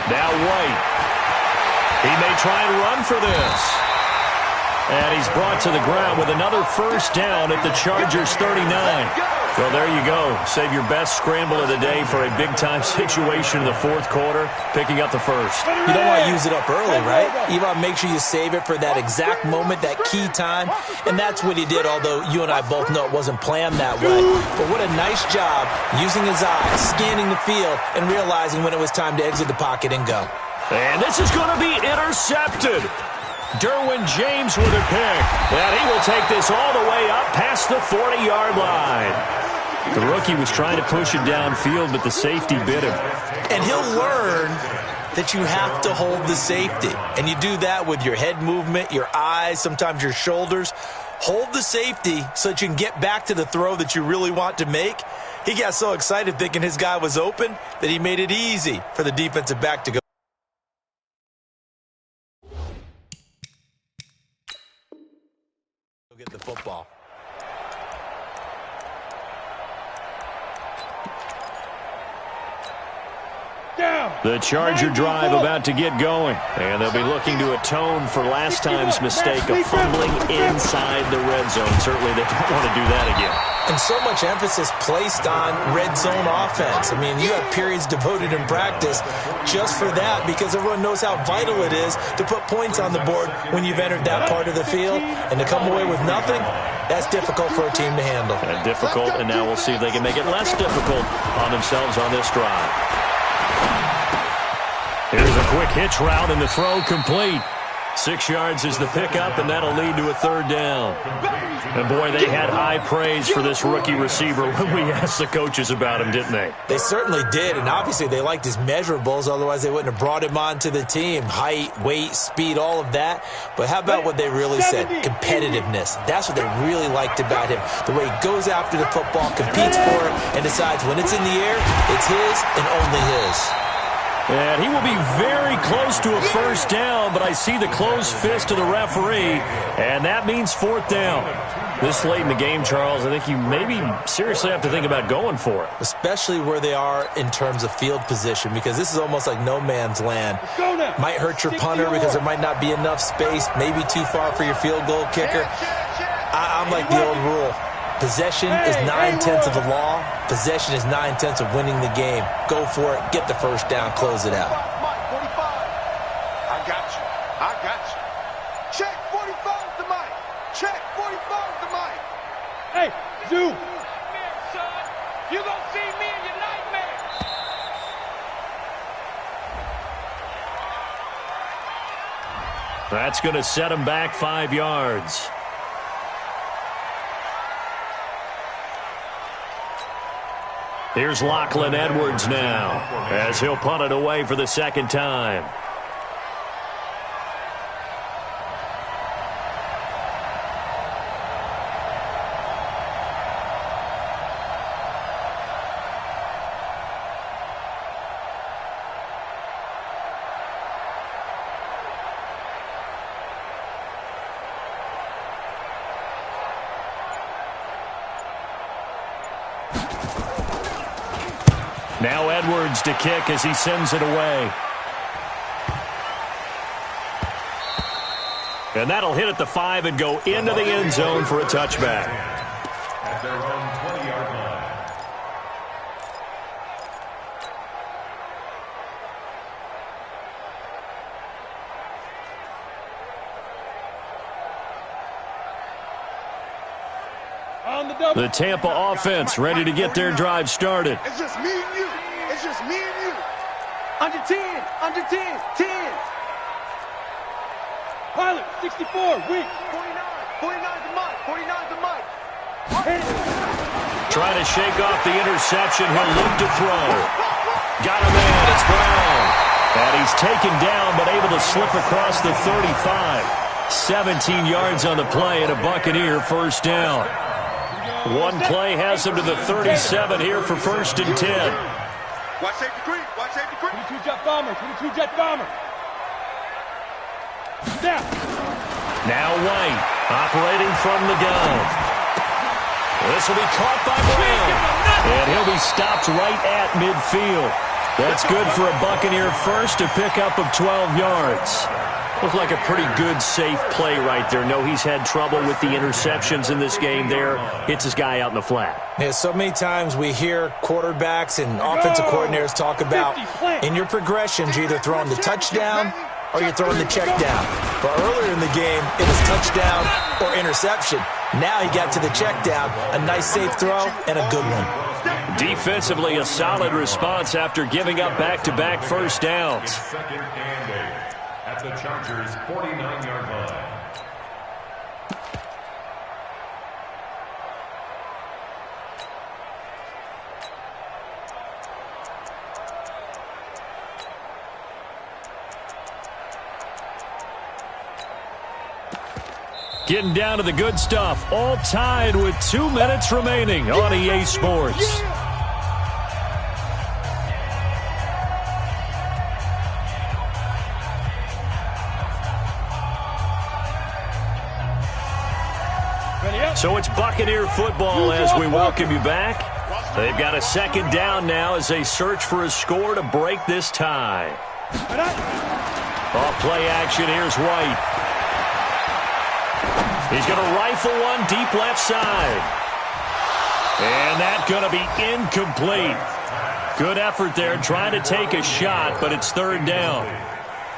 Now White. He may try and run for this. And he's brought to the ground with another first down at the Chargers' 39. Well, there you go. Save your best scramble of the day for a big-time situation in the fourth quarter, picking up the first. You don't want to use it up early, right? You want to make sure you save it for that exact moment, that key time. And that's what he did, although you and I both know it wasn't planned that way. But what a nice job using his eyes, scanning the field, and realizing when it was time to exit the pocket and go. And this is going to be intercepted. Derwin James with a pick. And he will take this all the way up past the 40-yard line. The rookie was trying to push it downfield, but the safety bit him. And he'll learn that you have to hold the safety. And you do that with your head movement, your eyes, sometimes your shoulders. Hold the safety so that you can get back to the throw that you really want to make. He got so excited thinking his guy was open that he made it easy for the defensive back to go get the football. The Charger drive about to get going. And they'll be looking to atone for last time's mistake of fumbling inside the red zone. Certainly they don't want to do that again. And so much emphasis placed on red zone offense. I mean, you have periods devoted in practice just for that because everyone knows how vital it is to put points on the board when you've entered that part of the field. And to come away with nothing, that's difficult for a team to handle. And difficult, and now we'll see if they can make it less difficult on themselves on this drive. Here's a quick hitch route, and the throw complete. 6 yards is the pickup, and that'll lead to a third down. And, boy, they had high praise for this rookie receiver when we asked the coaches about him, didn't they? They certainly did, and obviously they liked his measurables. Otherwise, they wouldn't have brought him onto the team. Height, weight, speed, all of that. But how about what they really said? Competitiveness. That's what they really liked about him. The way he goes after the football, competes for it, and decides when it's in the air, it's his and only his. And he will be very close to a first down, but I see the closed fist of the referee, and that means fourth down. This late in the game, Charles, I think you maybe seriously have to think about going for it. Especially where they are in terms of field position, because this is almost like no man's land. Might hurt your punter because there might not be enough space, maybe too far for your field goal kicker. I'm like the old rule. Possession is 9/10 of the law. Possession is 9/10 of winning the game. Go for it. Get the first down. Close it out. 45. I got you. I got you. Check 45 to Mike. Check 45 to Mike. Hey, Zoo. Son, you gonna see me in your nightmare. That's going to set him back 5 yards. Here's Lachlan Edwards now as he'll punt it away for the second time. Now Edwards to kick as he sends it away. And that'll hit at the 5 and go into the end zone for a touchback. At their own 20-yard line. The Tampa offense ready to get their drive started. It's just me and you. It's just me and you. Under 10. Under 10. 10. Pilot, 64, weak. 49. 49 to Mike. 49 to Mike. Trying to shake off the interception. He'll look to throw. Got him in. It's Brown. And he's taken down but able to slip across the 35. 17 yards on the play and a Buccaneer first down. One play has him to the 37 here for first and 10. Watch safety creep. Watch safety creep. 22 jet bomber. 22 jet bomber. Snap. Now White operating from the gun. This will be caught by Brown. And he'll be stopped right at midfield. That's good for a Buccaneer first, a pickup of 12 yards. Looked like a pretty good, safe play right there. No, he's had trouble with the interceptions in this game there. Hits his guy out in the flat. Yeah, so many times we hear quarterbacks and offensive coordinators talk about in your progressions, you're either throwing the touchdown or you're throwing the check down. But earlier in the game, it was touchdown or interception. Now he got to the check down, a nice safe throw, and a good one. Defensively, a solid response after giving up back-to-back first downs. Second and 8 at the Chargers' 49-yard line. Getting down to the good stuff. All tied with 2 minutes remaining on EA Sports. So it's Buccaneer football as we welcome you back. They've got a second down now as they search for a score to break this tie. Off play action, here's White. He's going to rifle one deep left side. And that's going to be incomplete. Good effort there trying to take a shot, but it's third down.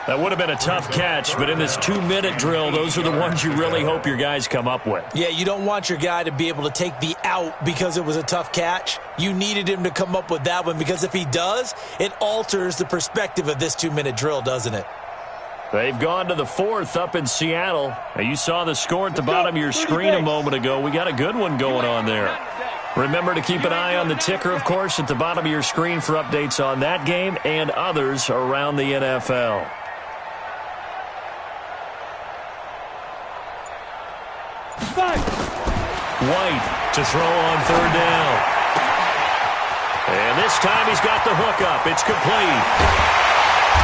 That would have been a tough catch, but in this 2-minute drill, those are the ones you really hope your guys come up with. Yeah, you don't want your guy to be able to take the out because it was a tough catch. You needed him to come up with that one because if he does, it alters the perspective of this 2-minute drill, doesn't it? They've gone to the fourth up in Seattle. Now, you saw the score at the bottom of your screen a moment ago. We got a good one going on there. Remember to keep an eye on the ticker, of course, at the bottom of your screen for updates on that game and others around the NFL. White to throw on third down. And this time he's got the hook up. It's complete.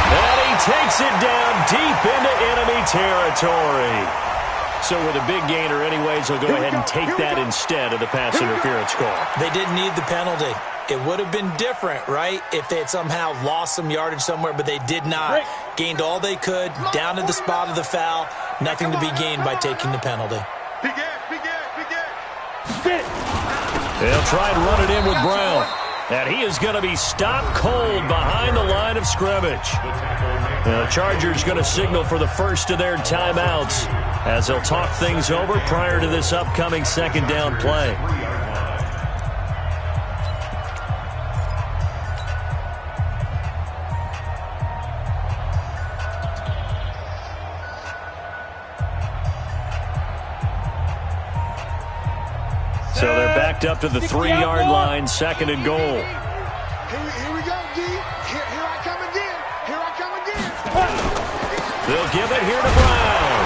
And he takes it down deep into enemy territory. So with a big gainer anyways, he'll go ahead and take that instead of the pass interference call. They didn't need the penalty. It would have been different, right, if they had somehow lost some yardage somewhere, but they did not. Gained all they could, down to the spot of the foul. Nothing to be gained by taking the penalty. They'll try and run it in with Brown. And he is going to be stopped cold behind the line of scrimmage. The Chargers going to signal for the first of their timeouts as they'll talk things over prior to this upcoming second down play. So they're backed up to the 3-yard line, second and goal. Here we go, D. Here I come again. Here I come again. They'll give it here to Brown.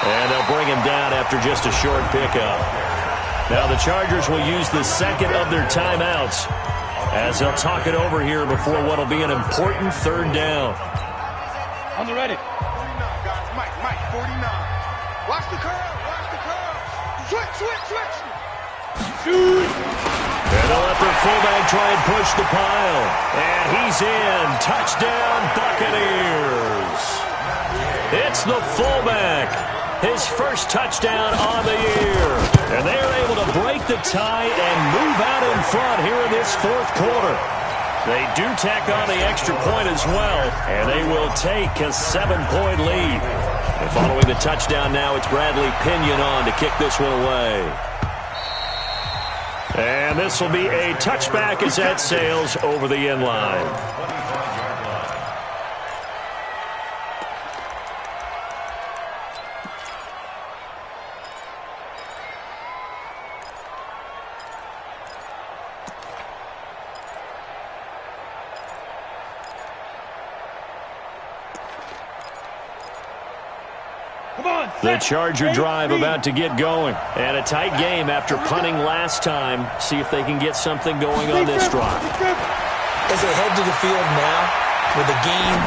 And they'll bring him down after just a short pickup. Now the Chargers will use the second of their timeouts as they'll talk it over here before what will be an important third down. On the ready. 49, guys. Mike, 49. Watch the curl. Switch. And they'll let their fullback try and push the pile. And he's in. Touchdown, Buccaneers. It's the fullback. His first touchdown on the year. And they are able to break the tie and move out in front here in this fourth quarter. They do tack on the extra point as well, and they will take a 7-point lead. And following the touchdown now, it's Bradley Pinion on to kick this one away. And this will be a touchback as that sails over the end line. The Charger drive about to get going. And a tight game after punting last time. See if they can get something going on this drive. As they head to the field now, with the game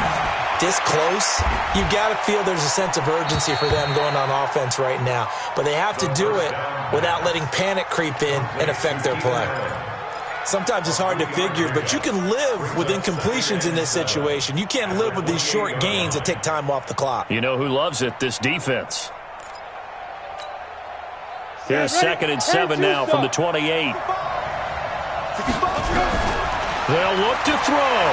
this close, you've got to feel there's a sense of urgency for them going on offense right now. But they have to do it without letting panic creep in and affect their play. Sometimes it's hard to figure, but you can live with incompletions in this situation. You can't live with these short gains that take time off the clock. You know who loves it? This defense. Here's 2nd and 7 now from the 28. They'll look to throw.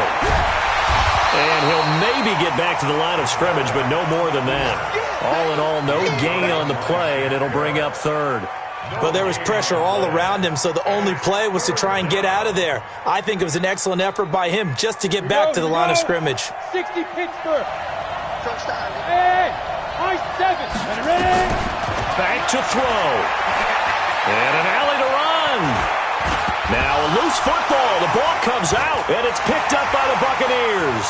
And he'll maybe get back to the line of scrimmage, but no more than that. All in all, no gain on the play, and it'll bring up 3rd. Well, there was pressure all around him, so the only play was to try and get out of there. I think it was an excellent effort by him just to get back to the line of scrimmage. 60 Pittsburgh. Hey, high 7. Ready? Back to throw. And an alley to run. Now a loose football. The ball comes out, and it's picked up by the Buccaneers.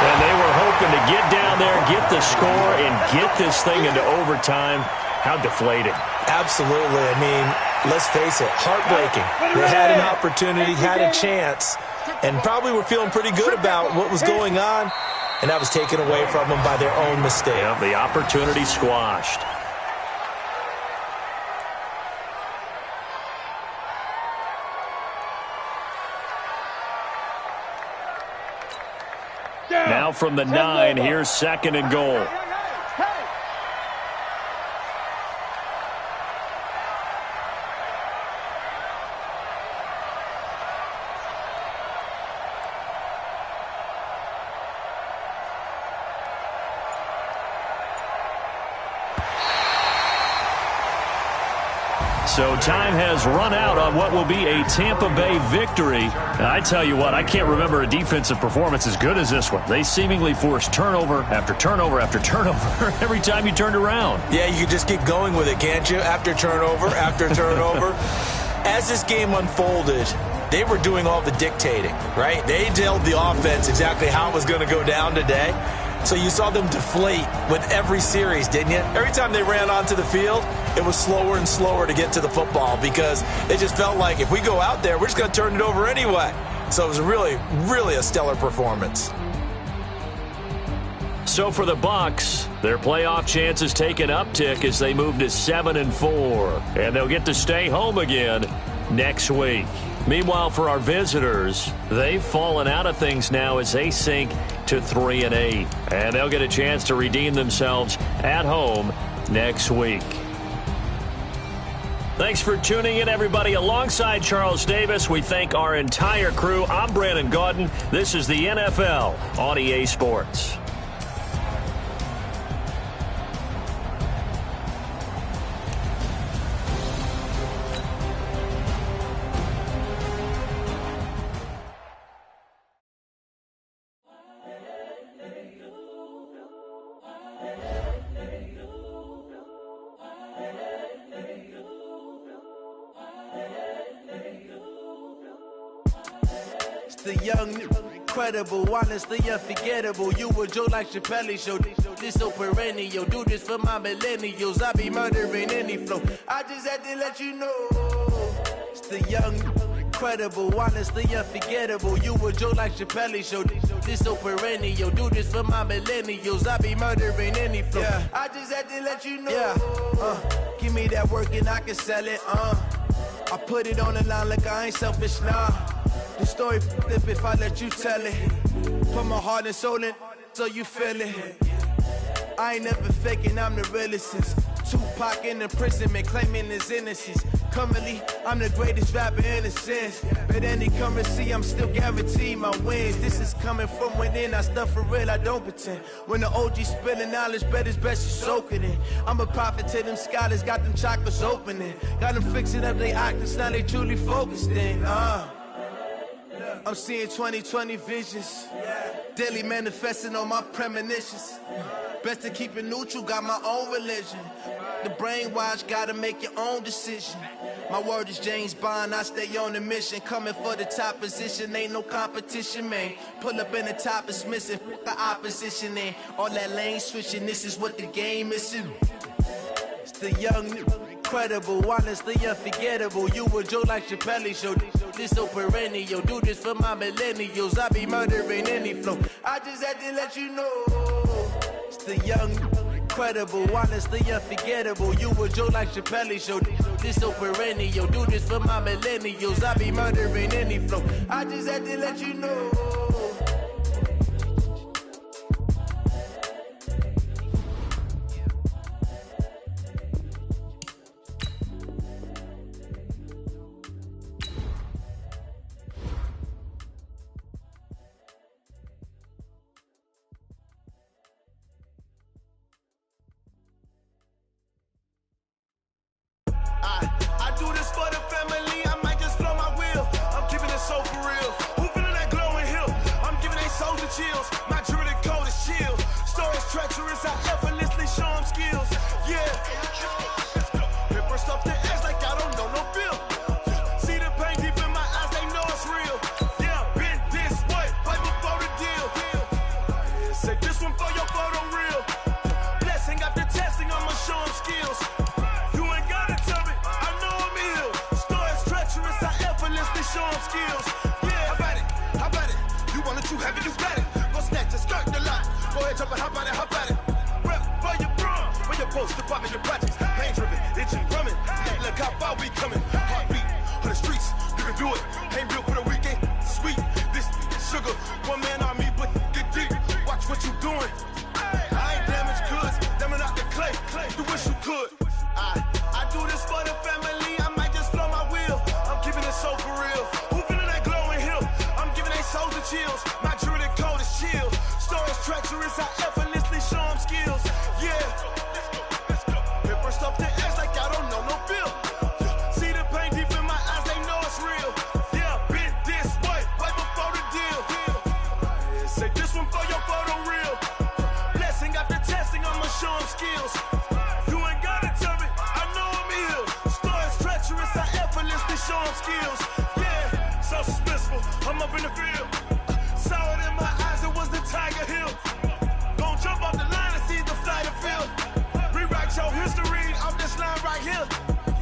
And they were hoping to get down there, get the score, and get this thing into overtime. How deflated. Absolutely. I mean, let's face it, heartbreaking. They had an opportunity, had a chance, and probably were feeling pretty good about what was going on, and that was taken away from them by their own mistake. Yeah, the opportunity squashed. Now from the 9, here's 2nd and goal. So time has run out on what will be a Tampa Bay victory. And I tell you what, I can't remember a defensive performance as good as this one. They seemingly forced turnover after turnover after turnover every time you turned around. Yeah, you can just keep going with it, can't you? After turnover, after turnover. As this game unfolded, they were doing all the dictating, right? They told the offense exactly how it was going to go down today. So you saw them deflate with every series, didn't you? Every time they ran onto the field, it was slower and slower to get to the football because it just felt like if we go out there, we're just going to turn it over anyway. So it was really, really a stellar performance. So for the Bucs, their playoff chances take an uptick as they move to 7-4. And they'll get to stay home again next week. Meanwhile, for our visitors, they've fallen out of things now as they sink to 3-8. And they'll get a chance to redeem themselves at home next week. Thanks for tuning in, everybody. Alongside Charles Davis, we thank our entire crew. I'm Brandon Gaudin. This is the NFL on EA Sports. The young, incredible, honestly unforgettable. You a Joe like Chappelle show. This so perennial. Do this for my millennials. I be murdering any flow. I just had to let you know. It's the young, incredible, honestly unforgettable. You a Joe like Chappelle show. This so perennial. Do this for my millennials. I be murdering any flow. Yeah. I just had to let you know. Yeah. Give me that work and I can sell it. I put it on the line like I ain't selfish, nah. The story flip if I let you tell it. Put my heart and soul in so you feel it. I ain't never faking, I'm the realest since Tupac in imprisonment, claiming his innocence. Currently, I'm the greatest rapper in a sense. But any currency, I'm still guaranteed my wins. This is coming from within, I stuff for real, I don't pretend. When the OG spilling knowledge, bet it's best you soak it in. I'm a prophet to them scholars, got them chakras opening. Got them fixing up they octaves, now they truly focused in. I'm seeing 2020 visions. Daily manifesting on my premonitions. Best to keep it neutral, got my own religion. The brainwash, gotta make your own decision. My word is James Bond, I stay on the mission. Coming for the top position, ain't no competition, man. Pull up in the top, it's missing, fuck the opposition, and all that lane switching, this is what the game is. It's the young, incredible, honestly unforgettable. You a Joe like Chappelle show. This so perennial. Do this for my millennials. I be murdering any flow. I just had to let you know. It's the young, Incredible, honestly unforgettable. You a joke like Chappelle Show. This so perennial. Do this for my millennials. I be murdering any flow. I just had to let you know. I do this for the family, I might just blow my wheel. I'm keeping it so for real. Who feeling that glowing hill? I'm giving they souls the chills. My jewelry code is chill. Stories treacherous, I effortlessly show them skills. Yeah. Paper stuff the edge like I don't know no feel. See the pain deep in my eyes, they know it's real. Yeah, been this way, right before the deal. Say this one for your photo real. Blessing after testing, I'ma show them skills. Show them skills. Yeah, how about it? You want it, you have it, you got it. Go snatch it, skirt the lot. Go ahead, jump it, how about it? Rep for your bro, for your post, department, your projects. Pain driven, itching, drumming. Look how far we coming. Heartbeat on the streets, you can do it. Ain't built for the weekend, sweet. This sugar, one man army, but get deep. Watch what you doing. I ain't damaged goods, damn out the clay. You wish you could. I do this for the family. I might just blow my wheel. I'm keeping it so for real. Who feeling that glowing hill? I'm giving they souls the chills. My jewelry code is chill. Stories treacherous, I effortlessly show them skills. Yeah. Paper stuff the edge like I don't know no feel. See the pain deep in my eyes, they know it's real. Yeah, been this way, right before the deal. Say this one for your photo real. Blessing after testing, I'ma show them skills. Show them skills, yeah, so suspenseful. I'm up in the field, saw it in my eyes, it was the Tiger Hill. Gon' jump off the line and see the flight of field. Rewrite your history off this line right here.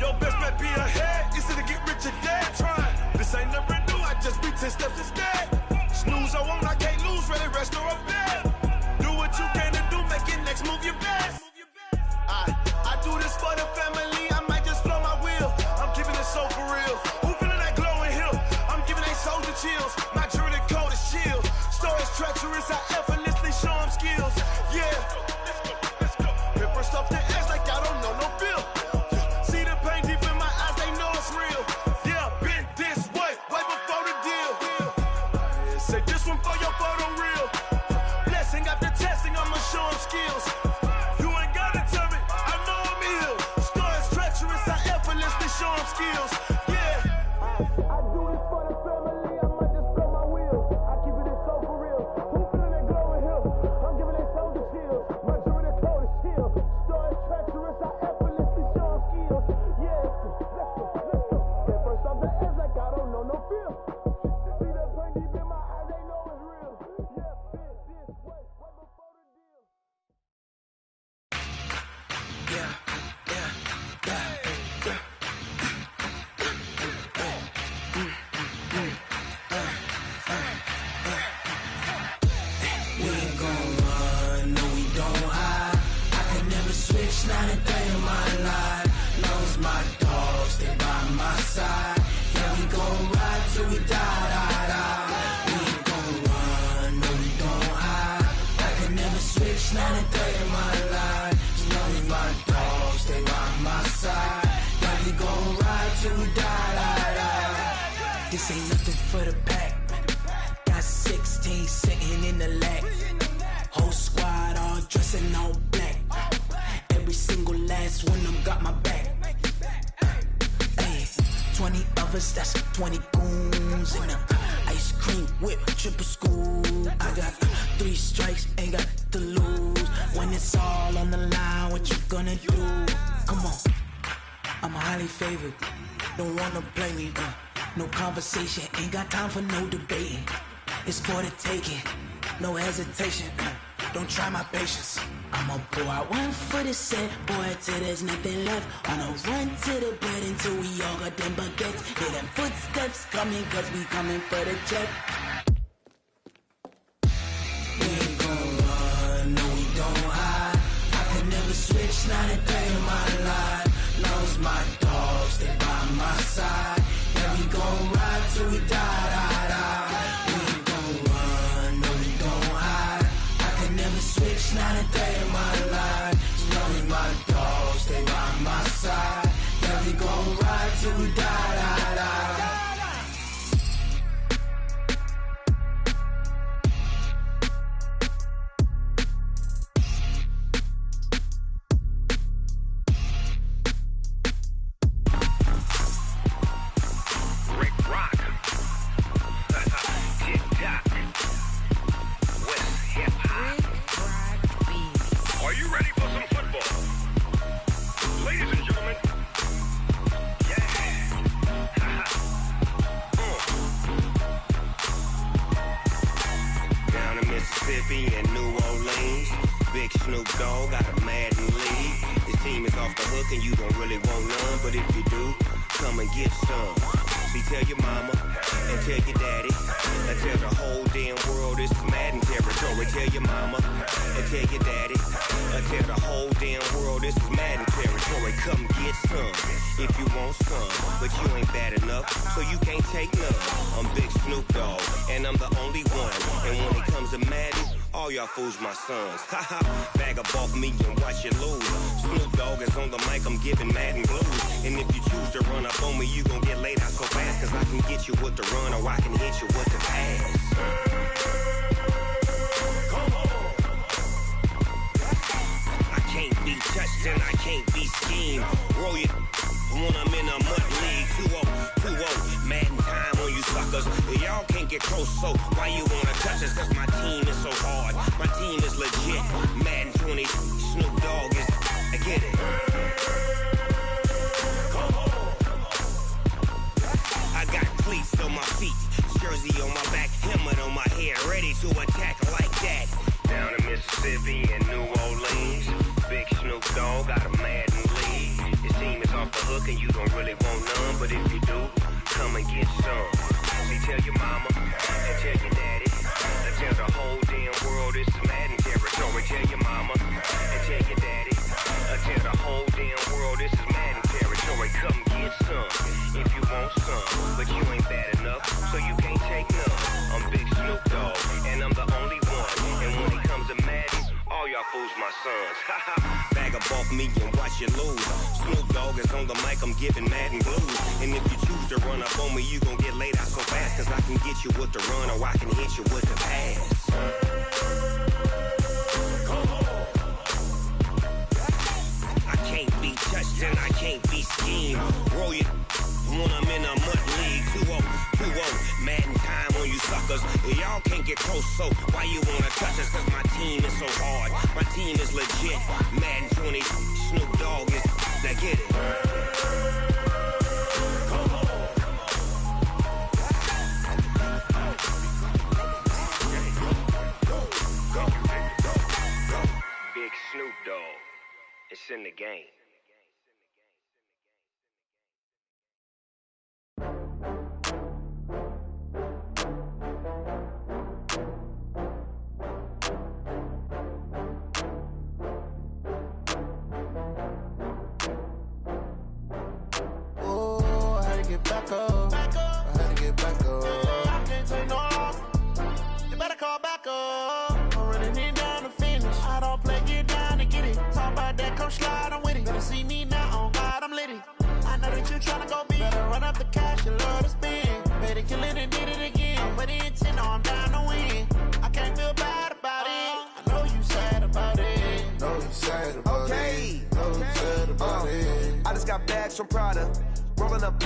Your best bet be ahead, easy to get rich or dead. Trying, this ain't never new, I just be 10 steps instead. Snooze I won't, I can't lose, ready, rest or up bed. Do what you can to do, make it next move your best. I do this for the family, I might just blow my wheel. I'm keeping it so for real. Who feeling that glowing hill? I'm giving they souls the chills. My jewelry code is chill. Stories treacherous, I effortlessly show them skills. Yeah. Paper stuff the edge like I don't know no feel. See the pain deep in my eyes, they know it's real. Yeah, been this way, right before the deal. Say this one for your photo real. Blessing after testing, I'ma show them skills. Show them skills, yeah. I do this for the family, I might just blow my wheel. I keep it so for real. Who feeling that glowing hill? I'm giving they souls the chills. My jewelry code is chill. Stories treacherous, I effortlessly show them skills. Yeah, let's go. At first off the edge like I don't know no feel. See that pain deep in my eyes, they know it's real. Yeah, been this way, right before the deal. Yeah. Not a day in my life. Knows my dogs, they by my side. Yeah, we gon' ride till we die. We ain't gon' run, no, we don't hide. I can never switch, not a day in my life. Knows my dogs, they by my side. Yeah, we gon' ride till we die. This ain't nothing for the pack. Got 16 sitting in the lag. Whole squad all dressing all black. Every single last one of them got my back. Hey, 20 of us, that's 20 goons in the ice cream whip, triple scoop. I got 3 strikes, ain't got to lose. When it's all on the line, what you gonna do? Come on, I'm highly favored. Don't wanna play me, no conversation, ain't got time for no debating. It's for the taking, no hesitation. Don't try my patience. I'ma pour out one for the set, boy, till there's nothing left. On a run to the bread until we all got them baguettes. Hear them footsteps coming, cause we coming for the jet. We ain't gon' run, no, we don't hide. I can can never switch, not a day in my life. Knows my dogs, they by my side. Yeah, we gon' ride till we die, die, die. We ain't gon' run, no, we gon' hide. I can never switch, not a day in my life. As long as my dogs, they by my side. Yeah, we gon' ride till we die, die, die. And New Orleans, Big Snoop Dogg got a Madden league. His team is off the hook and you don't really want none, but if you do, come and get some. See, tell your mama and tell your daddy and tell the whole damn world this is Madden territory. Tell your mama and tell your daddy and tell the whole damn world this is Madden territory. Come get some if you want some, but you ain't bad enough, so you can't take none. I'm Big Snoop Dogg and I'm the only one, and when it comes to Madden, all y'all fools my sons. Haha, bag up off me and watch you lose. Snoop Dogg is on the mic, I'm giving Madden blues. And if you choose to run up on me, you gon' get laid out so fast, cause I can get you with the run or I can hit you with the pass. Come on. I can't be touched and I can't be schemed. Roll it when I'm in a mud league. 2-0, Madden time on you suckers. Y'all can't get close, so why you wanna touch us? Cause my team is so hard, my team is legit. Madden 20, Snoop Dogg is, I get it. Come on. I got cleats on my feet, jersey on my back, helmet on my head, ready to attack like that. Down in Mississippi and New Orleans, Big Snoop Dogg got a Madden league. His team is off the hook and you don't really want none, but if you do, come and get some. See, tell your mama and tell your daddy and tell the whole damn world this is Madden territory. Tell your mama and tell your daddy and tell the whole damn world this is Madden territory. Come get some if you want some, but you ain't bad enough, so you can't take none. I'm Big Snoop Dogg and I'm the only one, and when it comes to Madden, all y'all fools my sons. Bag up off me and watch you lose. Snoop Dogg is on the mic, I'm giving Madden blues. And if you choose to run up on me, you gon' get laid out so fast, cause I can get you with the run or I can hit you with the pass. Come on. I can't be touched and I can't be schemed. Roll it when I'm in a mud league. 2-0, Madden time on you suckers. Y'all can't get close, so why you wanna touch us? Cause my team is so hard, my team is legit. Madden 20, Snoop Dogg is, now get it. Come on. Go. Big Snoop Dogg, it's in the game. Back up. I had to get back up. I can't take no loss. You better call back up. I'm running it down to finish. I don't play, get down to get it. Talk about that, come slide, I'm with it. Better see me now, on God, I'm litty. I know that you tryna go big. Better run up the cash, you love to spend. Better kill it and did it again. I'm with the intent, no, I'm down to win. I can't feel bad about it. I know you sad about it. Know you sad about it. Know you sad about it. I just got bags from Prada. Rolling up,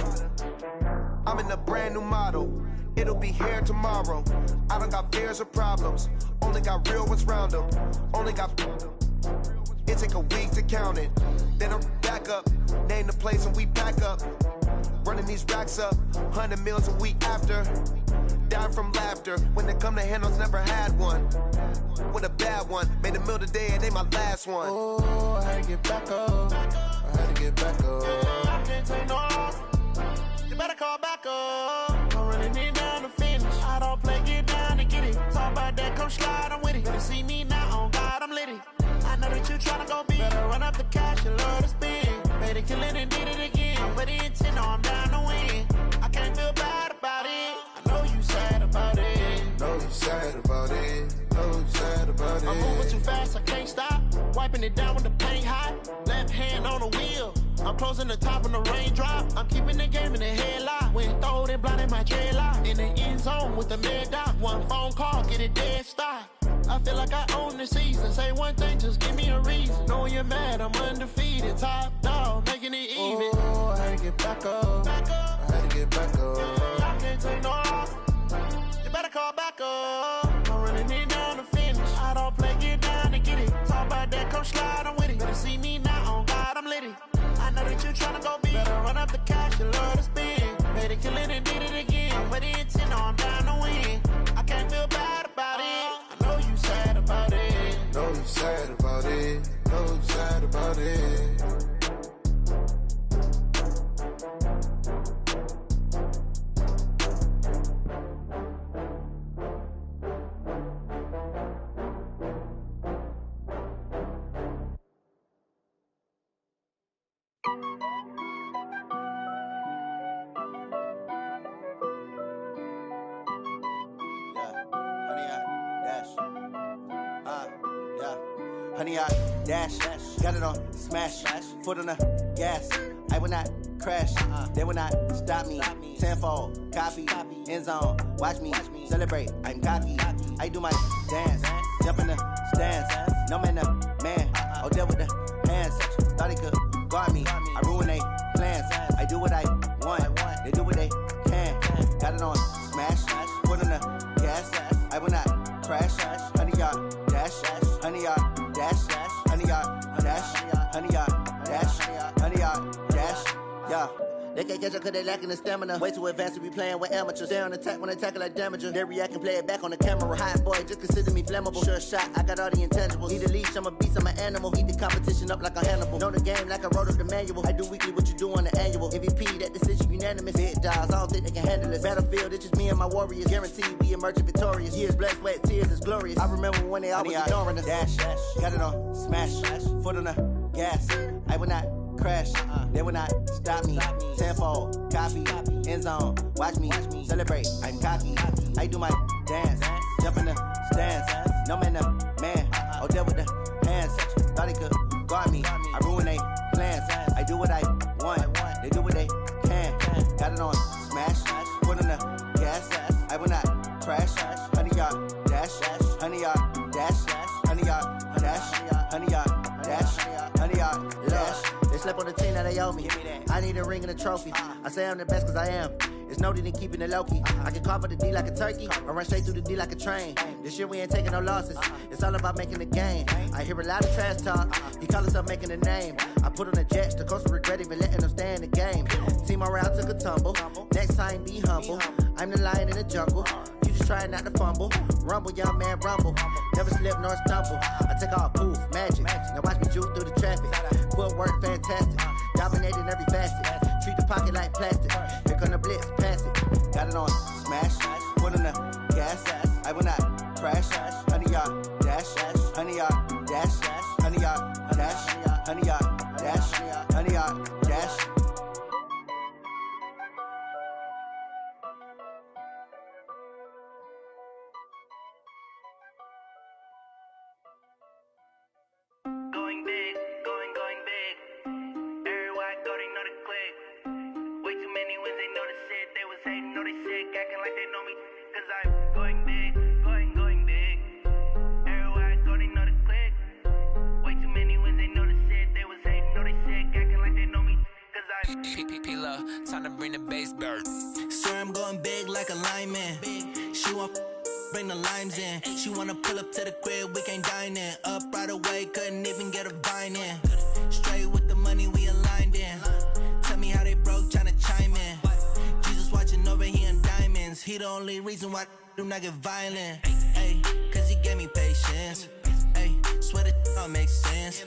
I'm in a brand new model. It'll be here tomorrow. I don't got fears or problems. Only got real ones round them. Only got. It take a week to count it. Then I'm back up. Name the place and we pack up. Running these racks up. 100 meals a week after. Down from laughter. When they come to handles, never had one. With a bad one. Made a meal today and they my last one. Oh, I had to get back up. I had to get back up. I can't take no loss. You better call back up. I'm running it down to finish. I don't play, get down to get it. Talk about that, come slide, I'm with it. Better see me now, on God, I'm litty. I know that you tryna go big. Better run up the cash, you love to spend. Made it killing and did it again. But the intent, no, I'm down to win. I can't feel bad about it. I know you sad about it. Know you sad about it. Know you sad about it. I'm moving too fast, I can't stop. Wiping it down with the paint hot. Left hand on the wheel. I'm closing the top when the raindrop. I'm keeping the game in the headlock. When throwed and blinded my dreadlock. In the end zone with the mad dot. One phone call, get it dead stop. I feel like I own the season. Say one thing, just give me a reason. Knowing you're mad, I'm undefeated. Top dog, making it even. Oh, I had to get back up. Back up. I had to get back up. I can't take no loss. You better call back up. I'm running it down to finish. I don't play, get down to get it. Talk about that, come slide, I'm with it. Better see me now, on God, I'm litty. I know that you tryna go big. Better run up the cash, you love to spend. Made it killing and did it again. But the intent, no, I'm down to win. I can't feel bad about it. I know you sad about it. Know you sad about it. Know you sad about it. Honey, I dash, got it on smash, foot on the gas. I will not crash, they will not stop me. Tenfold, copy, end zone, watch me celebrate. I'm cocky, I do my dance, jump in the stands. No man, the man, Odell with the hands. Thought he could guard me, I ruin they plans. I do what I want, they do what they can. Got it on smash, foot on the gas. I will not crash, honey, y'all dash, honey, y'all. Dash, honey yard, dash, honey yard, dash, honey yard, dash, yeah. They can't catch up cause they lacking the stamina. Way too advanced to be playing with amateurs. Stay on attack when they tackle like damager. They react and play it back on the camera. Hot boy, just consider me flammable. Sure shot, I got all the intangibles. Need a leash, I'm a beast, I'm an animal. Heat the competition up like a Hannibal. Know the game like I wrote up the manual. I do weekly what you do on the annual. MVP, that decision unanimous. Big dogs, I don't think they can handle it. Battlefield, it's just me and my warriors. Guaranteed we emerging victorious. Years, blood, sweat, tears, it's glorious. I remember when they always ignoring us. Dash, got it on smash, foot on the gas. I will not crash, they will not stop me. Tenfold, copy, end zone, watch me celebrate. I'm cocky, I do my dance, jump in the stands. No man, the man, Odell with the hands. Thought he could guard me, I ruin they plans. I do what I want, they do what they can. Got it on smash, foot on the gas. I will not crash, honey yard, dash, honey yard, dash, honey yard, dash, honey yard, dash, honey yard, dash. They slept on the team that they owe me. I need a ring and a trophy. I say I'm the best cause I am. It's no need in keeping it low-key. I can carve the D like a turkey or run straight through the D like a train. This year we ain't taking no losses. It's all about making the game. I hear a lot of trash talk. He call himself making a name. I put on the Jets. The coach will regret even letting them stay in the game. Team around took a tumble. Next time be humble. I'm the lion in the jungle. You just trying not to fumble. Rumble, young man, rumble. Never slip nor stumble. I take off, poof, magic. Now watch me juke through the traffic. Footwork fantastic. Dominating every facet. Treat the pocket like plastic. Here come the blitz, pass it. Got it on smash. Foot on the gas. I will not crash. Honey yard, dash. Honey yard, dash. Honey yard, dash. Honey yard, dash. Honey yard, dash. Going big, going big. Everywhere I go, they know the click. Way too many wins, they know the shit. They was hating, know they sick, acting like they know me. Cause I'm going big, going big. Everywhere I go, they know the click. Way too many wins, they know the shit. They was hating, know they sick, acting like they know me. Cause I'm P-P-P-Lo, time to bring the bass bird. Swear I'm going big like a lineman. She want bring the limes in. She wanna pull up to the crib, we can't dine in. Up right away, couldn't even get a vine in. Straight with the money we aligned in. Tell me how they broke, tryna chime in. Jesus watching over here in diamonds. He the only reason why I do not get violent. Ay, cause he gave me patience. Ay, swear that all makes sense.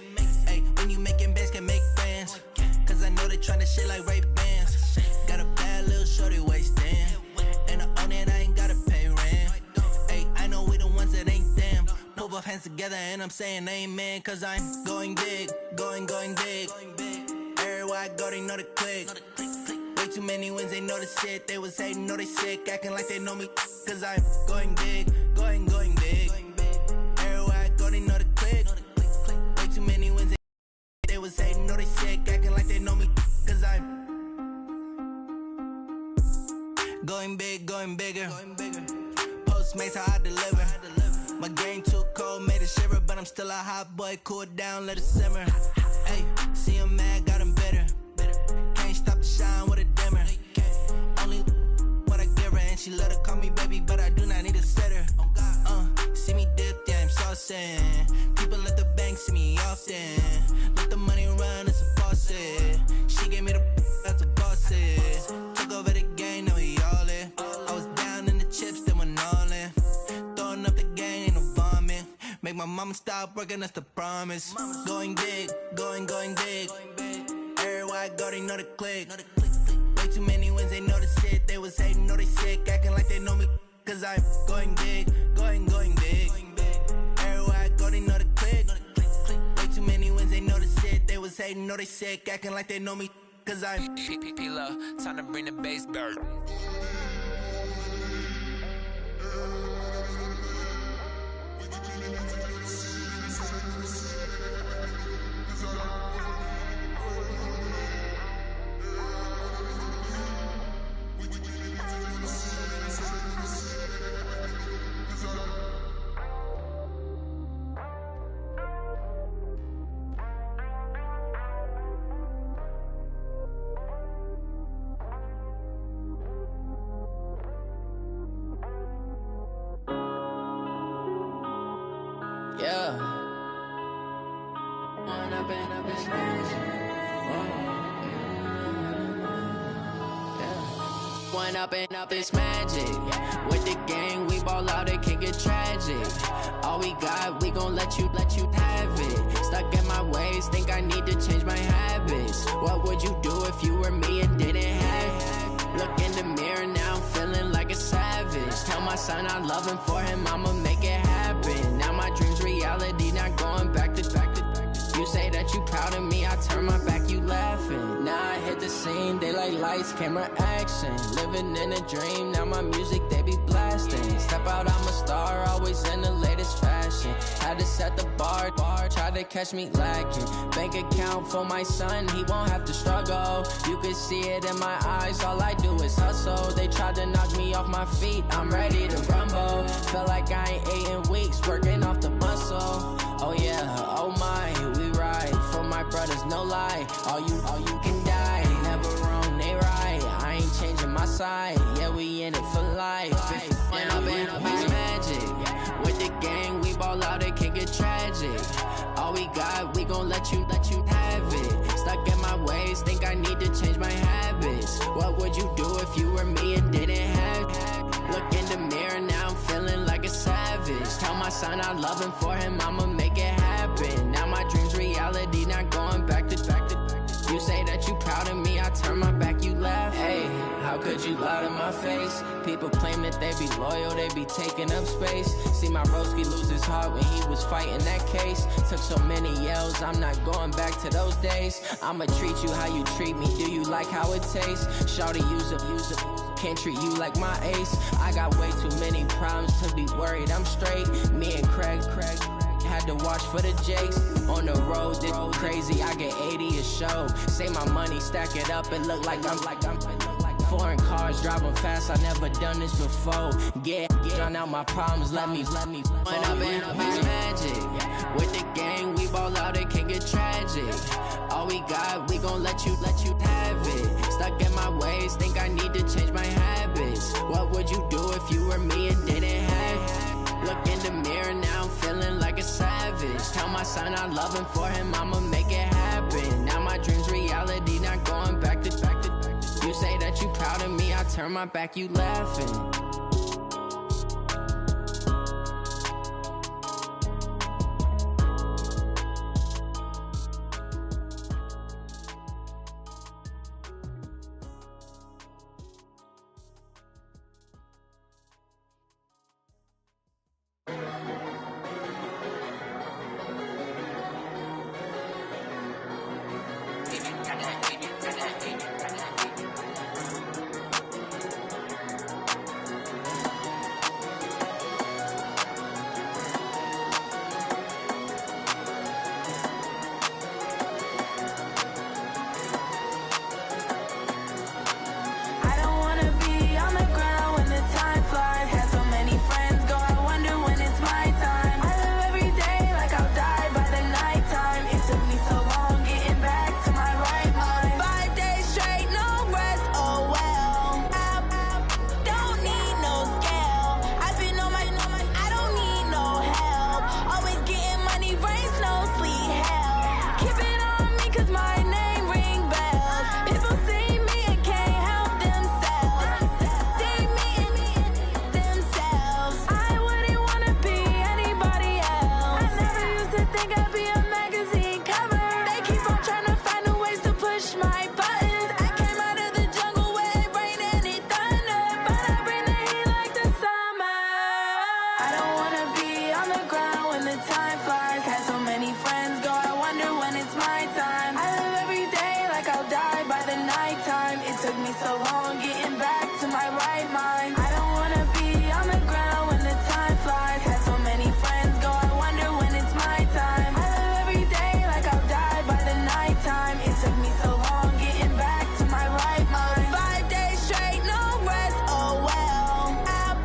Ay, when you making bands, can make friends. Cause I know they tryna shit like Ray-Bans. Got a bad little shorty wasting. And I own it, I ain't gotta pay rent. Ay, I know we the ones that ain't them. Move off hands together and I'm saying amen, cause I'm going big, going big. Everywhere I go, they know the click. Way too many wins, they know the shit. They was hating, know they sick, acting like they know me, cause I'm going big, going big. Everywhere I go, they know the click. Way too many wins, they was hating, know they sick, acting like they know me, cause I'm going big, going bigger. Postmates, how I deliver. My game too cold, made it shiver, but I'm still a hot boy. Cool it down, let it simmer. Hey, see him mad, got him bitter. Can't stop the shine with a dimmer. Only what I give her, and she let her call me baby, but I do not need a sitter. See me dip, yeah, I'm saucing. People at the bank see me often. Let the money run, it's a faucet. She gave me the that's a boss it. Took over the game, now we all in. I was down in the chips, then went all in. Throwing up the game, ain't no vomit. Make my mama stop working, that's the promise. Going big, going big. Everywhere I go, they know the click. Way too many wins, they know the shit. They was hating, know they sick, acting like they know me, cause I'm going big, going big. Everywhere I go, they know the click. Way too many wins, they know the shit. They was hating, know they sick, acting like they know me, cause I'm P-Lo, time to bring the bass back. Yeah. One up and up is magic. With the gang, we ball out, it can get tragic. All we got, we gon' let you have it. Stuck in my ways, think I need to change my habits. What would you do if you were me and didn't have it? Look in the mirror now, I'm feeling like a savage. Tell my son I love him, for him I'ma make it happen. Now my dream's reality, not going back to. You say that you proud of me, I turn my back, you laughing. Now I hit the scene, they like lights, camera, action. Living in a dream, now my music, they be blasting. Step out, I'm a star, always in the latest fashion. Had to set the bar, try to catch me lacking. Bank account for my son, he won't have to struggle. You can see it in my eyes, all I do is hustle. They tried to knock me off my feet, I'm ready to rumble. Felt like I ain't ate in weeks, working off the muscle. Oh yeah, oh my, we ride for my brothers, no lie. All you can die, never wrong, they right. I ain't changing my side, yeah, we in it for life. When up and up is magic. With the gang, we ball out, it can get tragic. All we got, we gon' let you have it. Stuck in my ways, think I need to change my habits. What would you do if you were me and didn't have it? Look in the mirror, now I'm feeling like a savage. Tell my son I love him, for him I'ma make it happen. Now my dream's reality, not going back to. You say that you proud of me, I turn my back, you laugh. Hey, how could you lie to my face? People claim that they be loyal, they be taking up space. See my broski lose his heart when he was fighting that case. Took so many yells, I'm not going back to those days. I'ma treat you how you treat me, do you like how it tastes? Shawty, use it, can't treat you like my ace. I got way too many problems to be worried, I'm straight. Me and Craig had to watch for the Jakes. On the road, this crazy, I get 80 a show. Say my money, stack it up, it look like I'm foreign cars, driving fast, I never done this before. Drown out my problems, let me. When up and up is magic. With the gang, we ball out, it can get tragic. All we got, we gon' let you have it. Stuck in my ways, think I need to change my habits. What would you do if you were me and didn't have it? Look in the mirror, now I'm feeling like a savage. Tell my son I love him, for him I'ma make it happen. Now my dream's reality, not going back to. You say that you proud of me, I turn my back, you laughing. so long getting back to my right mind. I don't wanna be on the ground when the time flies. Had so many friends go, I wonder when it's my time. I live every day like I'll die by the nighttime. It took me so long getting back to my right mind. 5 days straight, no rest, oh well. I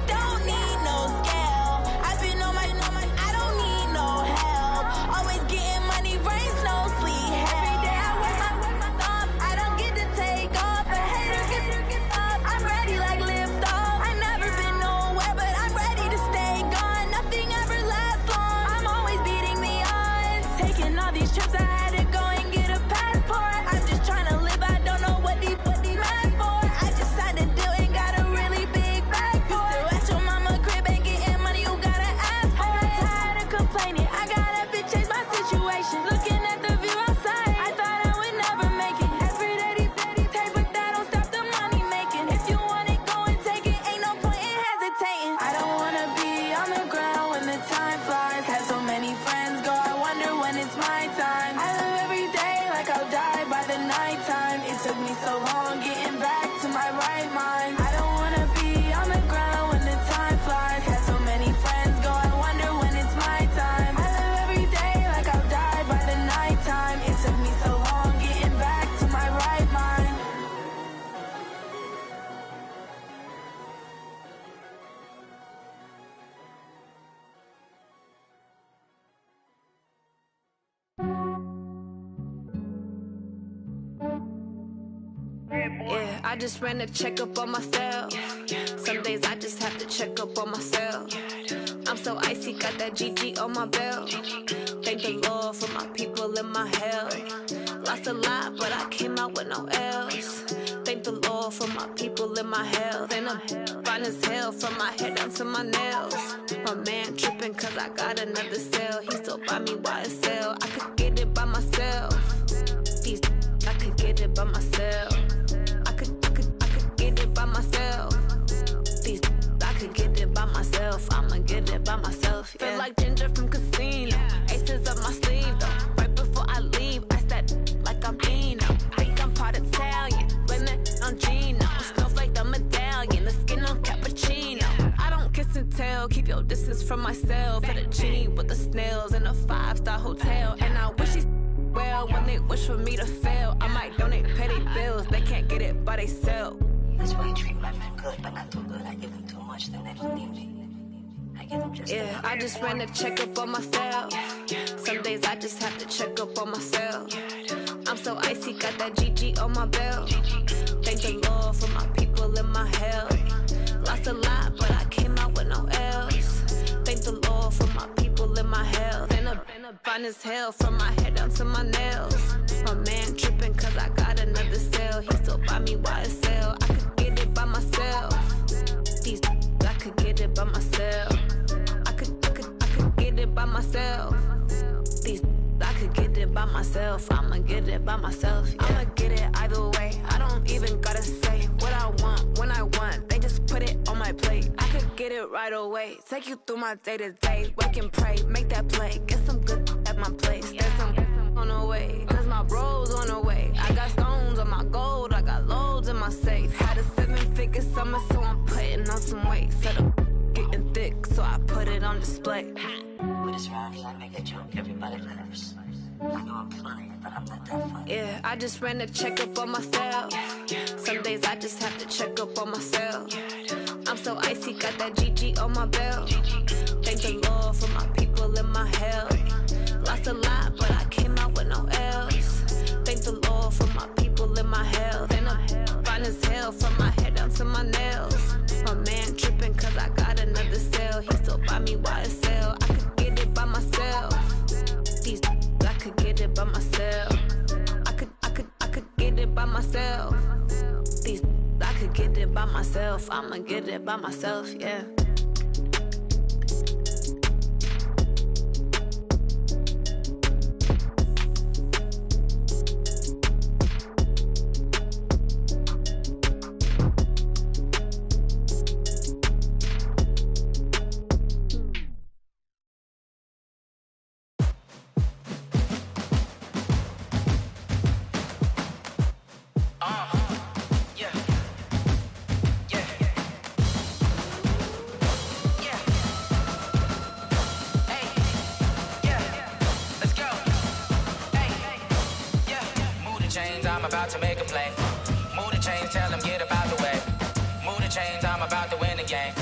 don't need no scale. I've been on my, I don't need no help. Always getting money, rains, no sleep. Every day I work my thumb. I don't get to take off. A hater get up. I'm ready like lift off. I never been nowhere, but I'm ready to stay gone. Nothing ever lasts long. I'm always beating the odds. Taking all these trips, I had to go and get a passport. I'm just trying to live. I don't know what these mad for. I just signed a deal and got a really big bag for it. Still at your mama crib and getting money, you gotta ask for it. Tired of complaining, I gotta bitch change my situation. Looking at the view outside, I thought I would never make it. Every day they take, but that don't stop the money making. If you want it, go and take it. Ain't no point in hesitating. I don't wanna be on the ground when the time flies. Had so many friends go, I wonder when it's my time. I live every day like I'll die by the nighttime. It took me so long getting back to my right mind. I don't wanna be on the ground when the time flies. Had so many friends go, I wonder when it's my time. I live every day like I'll die by the nighttime. It took me so long getting back to my right mind. Yeah, I just ran a checkup on myself. Some days I just have to check up on myself. I'm so icy, got that GG on my belt. Thank the Lord for my people and my health. Lost a lot, but I came out with no L's. Thank the Lord for my people and my health. And I'm fine as hell from my head down to my nails. My man tripping cause I got another cell. He still buy me YSL. I could get it by myself. These I could get it by myself. I could get it by myself. These I could get it by myself. I'ma get it by myself. Yeah. Feel like Ginger from Casino. Aces up my sleeve though. Right before I leave, I said like I'm Dino. Think I'm part Italian. Blame that on Gino. Snowflake the medallion. The skin on cappuccino. I don't kiss and tell. Keep your distance from myself. At a genie with the snails in a 5-star hotel. And I wish he's well when they wish for me to fail. I might donate petty bills. They can't get it by themselves. That's why you treat my men good, but not too good. I give them too much, then they don't need me. I give them just yeah, I just ran a checkup on myself. Some days I just have to check up on myself. I'm so icy, got that GG on my belt. Thank the Lord for my people and my health. Lost a lot, but I came out with no L's. Thank the Lord for my people and my health. And I'm fine as hell from my head down to my nails. My man tripping cause I got another cell. He still buy me YSL. I could get it by myself. These I could get it by myself. I could get it by myself. These I could get it by myself. I'ma get it by myself. Yeah. I'ma get it either way. I don't even gotta say what I want when I want. They just put it on my plate. I could get it right away. Take you through my day to day. Wake and pray, make that play. Get some good at my place. There's some on the way. Cause my bro's on the way. I got stones on my gold. I got loads in my safe. Had a 7-figure summer, so I'm putting on some weight. Set up getting thick, so I put it on display. With this round, I make a joke, everybody laughs. I know I'm funny, but I'm not that funny. Yeah, I just ran a checkup on myself. Some days I just have to check up on myself. I'm so icy, got that GG on my belt. Thank the Lord for my people and my health. Lost a lot, but I came out with no L's. Thank the Lord for my people and my health. And I'm fine as hell from my head down to my nails. My man tripping cause I got another cell. He still buy me YSL. I could get it by myself. These I could get it by myself. I could get it by myself. These I could get it by myself. I'ma get it by myself, yeah. I'm about to make a play. Move the chains, tell them get up out the way. Move the chains, I'm about to win the game.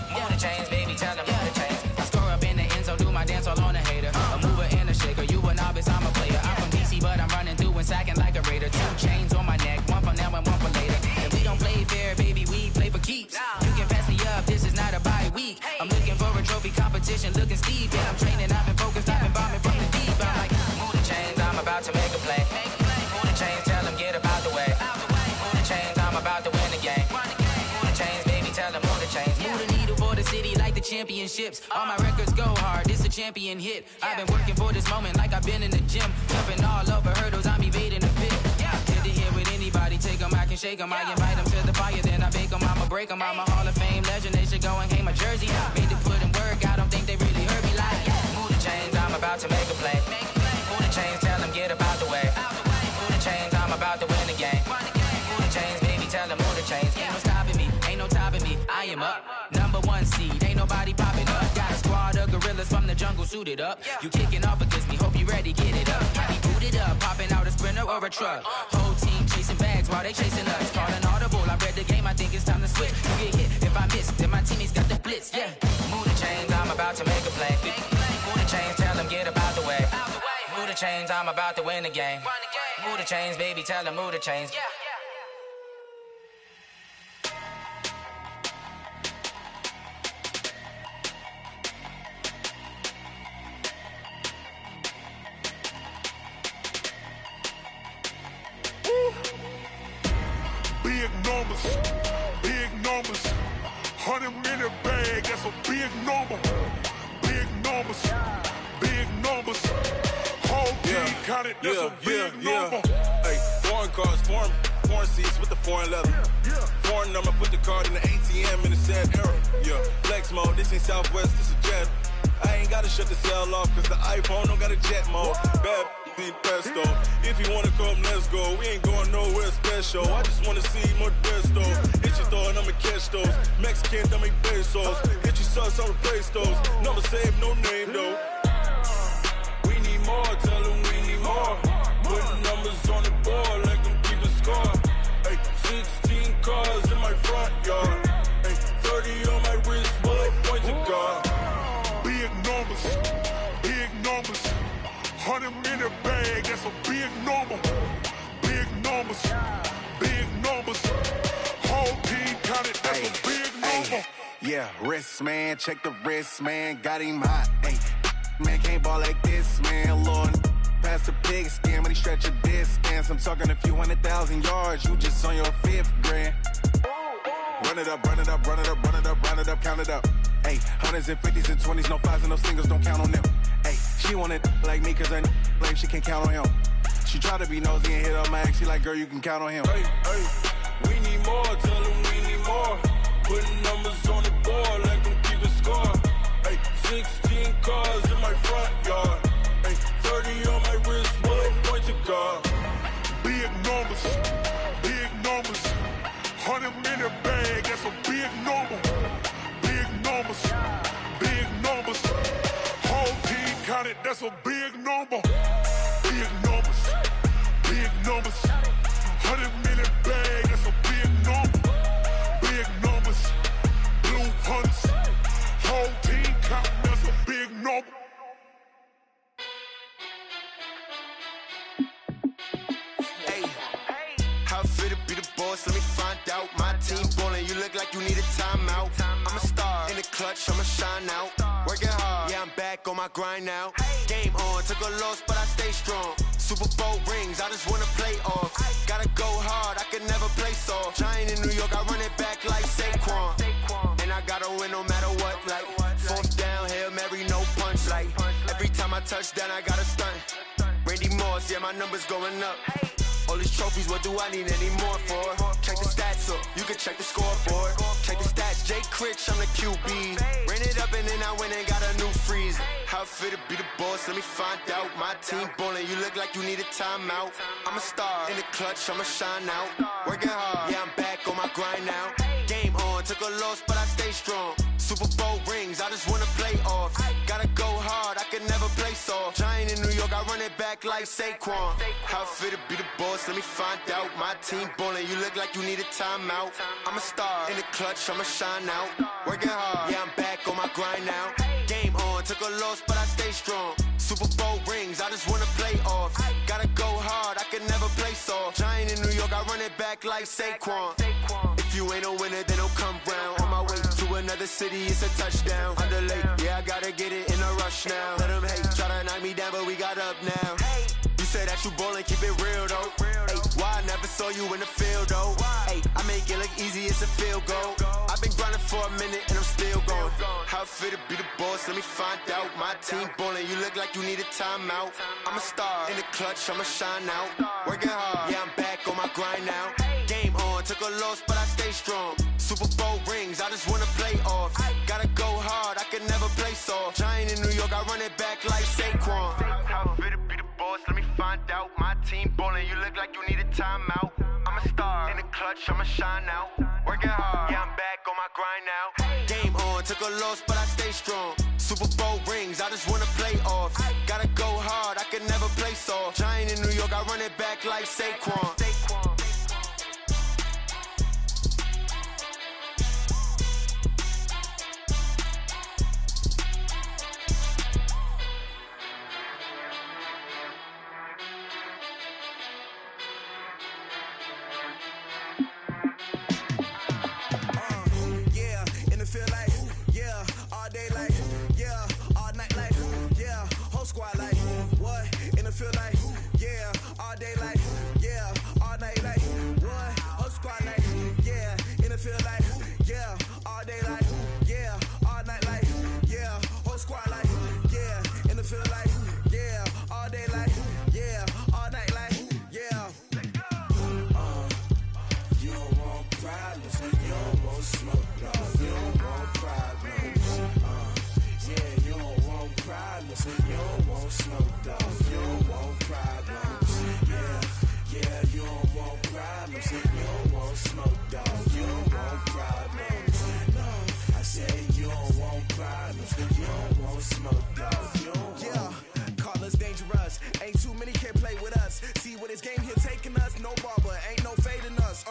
Move the chains, baby, tell them move the chains. I score up in the end zone, do my dance all on a hater. A mover and a shaker, you a novice, I'm a player. I'm from DC, but I'm running through and sacking like a raider. 2 chains on my neck, one for now and one for later. And we don't play fair, baby, we play for keeps. You can pass me up, this is not a bye week. I'm looking for a trophy competition, looking steep. And I'm training, I've been focused, I've been bombing from the deep. I'm like, move the chains, I'm about to make a play. Move the chains, tell them get up out the way. Move the chains, I'm about to win the game. Move the chains, baby, tell them move the chains. Move the needle for the city like the championships. All my records go hard, this a champion hit. I've been working for this moment like I've been in the gym. Jumping all over hurdles, I'm evading the pit. Good to hear with anybody, take them, I can shake them. I invite them to the fire, then I bake them, I'ma break them. I'm a Hall of Fame legend, they should go and hang my jersey. Made to put in work, I don't think they really heard me like. Move the chains, I'm about to make a play. Move the chains, tell them get up out the way. Move the chains, I'm about to win the game. Move the chains, baby, tell them move the chains. Ain't no stopping me, ain't no topping me, I am up. #1 seed, ain't nobody popping up. Got a squad of gorillas from the jungle suited up. You kicking off against me, hope you ready, get it up. Might be booted up, popping out a sprinter or a truck. Whole team chasing bags while they chasing us. Calling audible, I read the game, I think it's time to switch. You get hit, if I miss, then my teammates got the blitz, yeah. Move the chains, I'm about to make a play. Move the chains, tell them get up out the way. Move the chains, I'm about to win the game. Move the chains, baby, tell them move the chains. Big numbers, 100 minute bag, that's a big number. Big numbers, whole team counted, that's a big number. Hey, foreign cars, foreign seats with the foreign leather. Foreign number, put the card in the ATM in the sad era. Yeah, flex mode, this ain't Southwest, this is Jet. I ain't gotta shut the cell off, cause the iPhone don't got a jet mode. Bad need pesto. If you wanna come, let's go. We ain't going nowhere special. I just wanna see more pesto. Hit your throw and I'ma catch those. Mexican, I make pesos. Hit your sauce, I'll replace those. Number save, no name though. We need more, tell them we need more. Putting numbers on the board, like them keep a score. Hey, 16 cars in my front yard. Hey, 30 on my wrist, bullet point to God. Big numbers, 100 minute bag, that's a big number. Big numbers, whole team counted, that's a big number. Yeah, wrist man, check the wrist man, got him hot. Ay, man can't ball like this, man. Lord, past the big skin, when he stretch a distance. I'm talking a few 100,000 yards, you just on your 5th grand. Run it up, count it up. Ay, 100s and 50s and 20s, no 5s and no singles, don't count on them. Ay, she want it like me, cause her blame, she can't count on him. She try to be nosy and hit up my ex, she like, girl, you can count on him. Hey, we need more, tell them we need more. Putting numbers on the board, like them keep a score. Hey, 16 cars in my front yard. Hey, 30 on my wrist, bullet point to God. Big numbers, 100 minute bag, that's a big number. Big numbers, whole team counted, that's a big number. Big numbers, 100 minute bag, that's a big number. Big numbers, blue hunts, whole team counting, that's a big number. How fit to be the boss, let me find out. My team ballin', you look like you need a timeout. I'm a star, in the clutch, I'ma shine out. Working hard, yeah, I'm back on my grind now. Game on, took a loss, but I stay strong. Super Bowl rings, I just wanna play off. Gotta go hard, I can never play soft. Giant in New York, I run it back like Saquon. And I gotta win no matter what, like 4th down, Hail Mary, no punch. Like every time I touch down, I gotta stunt. Randy Moss, yeah, my numbers going up. All these trophies, what do I need any more for? Check the stats up, you can check the scoreboard. Check the stats, Jay Critch, I'm the QB. Ran it up and then I went and got a new freeze. How fit to be the boss, let me find out. My team ballin', you look like you need a timeout. I'm a star, in the clutch, I'ma shine out. Working hard, yeah, I'm back on my grind now. Game on, took a loss, but I stay strong. Super Bowl rings, I just wanna play off. Gotta go hard, I can never play soft. Giant in New York, I run it back like Saquon. How fit to be the boss, let me find out. My team ballin', you look like you need a timeout. I'm a star, in the clutch, I'ma shine out. Working hard, yeah, I'm back on my grind now. Game on, took a loss, but I stay strong. Super Bowl rings, I just wanna play off. Gotta go hard, I can never play soft. Giant in New York, I run it back like Saquon. If you ain't a winner, then don't come round. On my way to another city, it's a touchdown. Underlay, yeah, I gotta get it in a rush now. Let them hate, try to knock me down, but we got up now. You say that you ballin', keep it real though. Hey, why I never saw you in the field though? Hey, I make it look easy, it's a field goal. I've been grinding for a minute and I'm still going. How fit to be the boss, let me find out. My team ballin', you look like you need a timeout. I'm a star, in the clutch, I'ma shine out. Working hard, yeah, I'm back on my grind now. Game on, took a loss, but I stay strong. Super Bowl rings, I just wanna play off. Gotta go hard, I can never play soft. Giant in New York, I run it back like Saquon. How fit to be the boss, let me find out. My team ballin', you look like you need a timeout. I'm a star, in the clutch, I'ma shine out. Working hard, yeah, I'm back on my grind now. Game on, took a loss, but I stay strong. Super Bowl rings, I just wanna play off. Gotta go hard, I can never play soft. Giant in New York, I run it back like Saquon. Squad like, what? In the field like, yeah, all day like, yeah, all night like, what? Whole squad like, yeah, in the field like, yeah, all day like, yeah, all night like, yeah, whole squad like, yeah, in the field like, yeah, all day like, yeah, all night like, yeah. You don't want problems, you don't want smoke, dog. You don't want problems, yeah, you don't want problems, you don't want smoke, dog. You don't want problems, yeah, you don't want problems, you don't want smoke, dog. You don't want problems, no, I said you don't want problems, you don't want smoke, dog. You don't want. Call us dangerous, ain't too many can play with us. See what this game here taking us, no barber, ain't no fading us.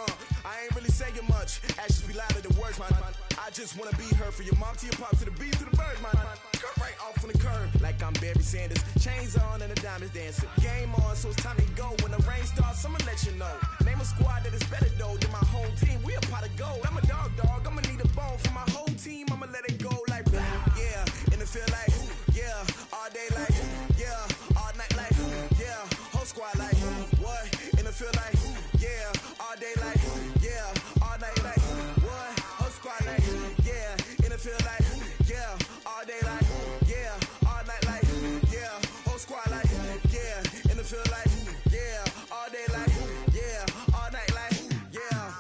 I ain't really saying much, actions be louder than words, man. I just wanna be heard from your mom to your pop to the beat to the birds, man. Cut right off on the curve, like I'm Barry Sanders. Chains on and the diamonds dancing. Game on, so it's time to go. When the rain starts, I'ma let you know. Name a squad that is better though than my home team. We a pot of gold. I'm a dog, I'ma need a bone for my whole team. I'ma let it go like, yeah, in the field like, yeah, all day like, yeah, all night like, yeah, whole squad like, what? In the field like, yeah, all day like, yeah, all night like, what? Whole squad like, yeah, in the field like, yeah, all day like, yeah, all night like, yeah, whole squad like, yeah, in the field like, yeah, all day like, yeah, all night like, yeah.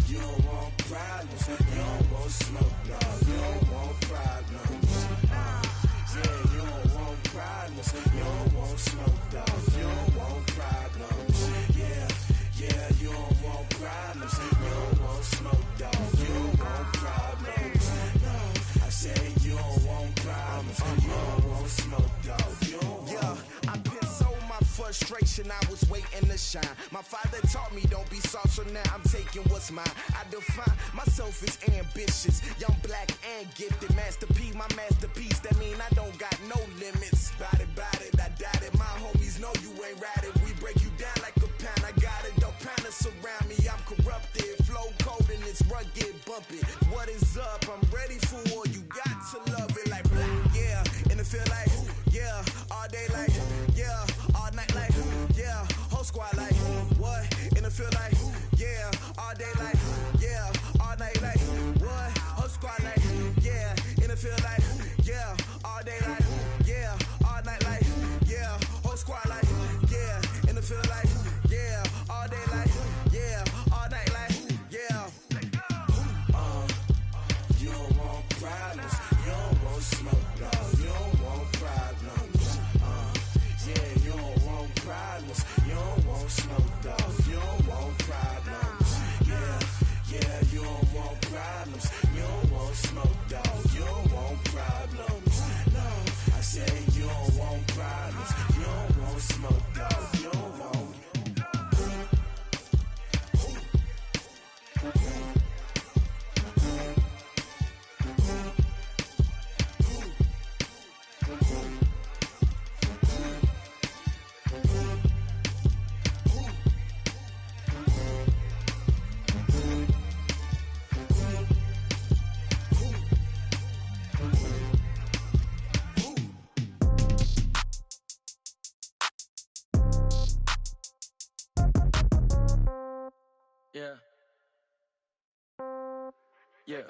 You don't want problems, you don't want smoke, dog. You don't want problems, yeah, you don't want problems, you don't want smoke, dog. You don't want problems, yeah, you don't want problems, you don't want smoke, dog. You don't want problems, no, I said you don't want problems, you don't want smoke, dog. You don't want. Yeah, I've been so my frustration, I was waiting to shine. My father taught me don't be soft, so now I'm taking what's mine. I define myself as ambitious, young, black, and gifted. Master P, my masterpiece, that mean I don't got no limits. Bout it, I doubt it. My homies know you ain't ratted. We break you down like a pound. I got it, don't pound us around me. I'm corrupted, flow cold and it's rugged, bumpy. What is up? I'm ready for war. You got to love it like black. Yeah, in the field like, yeah, all day like, yeah, all night like, yeah, whole squad like, what? In the field like, yeah, all day like, yeah, all night like, what? Whole squad like, yeah, in the field like, yeah, all day like, yeah, all night like, yeah, Yeah. Yeah.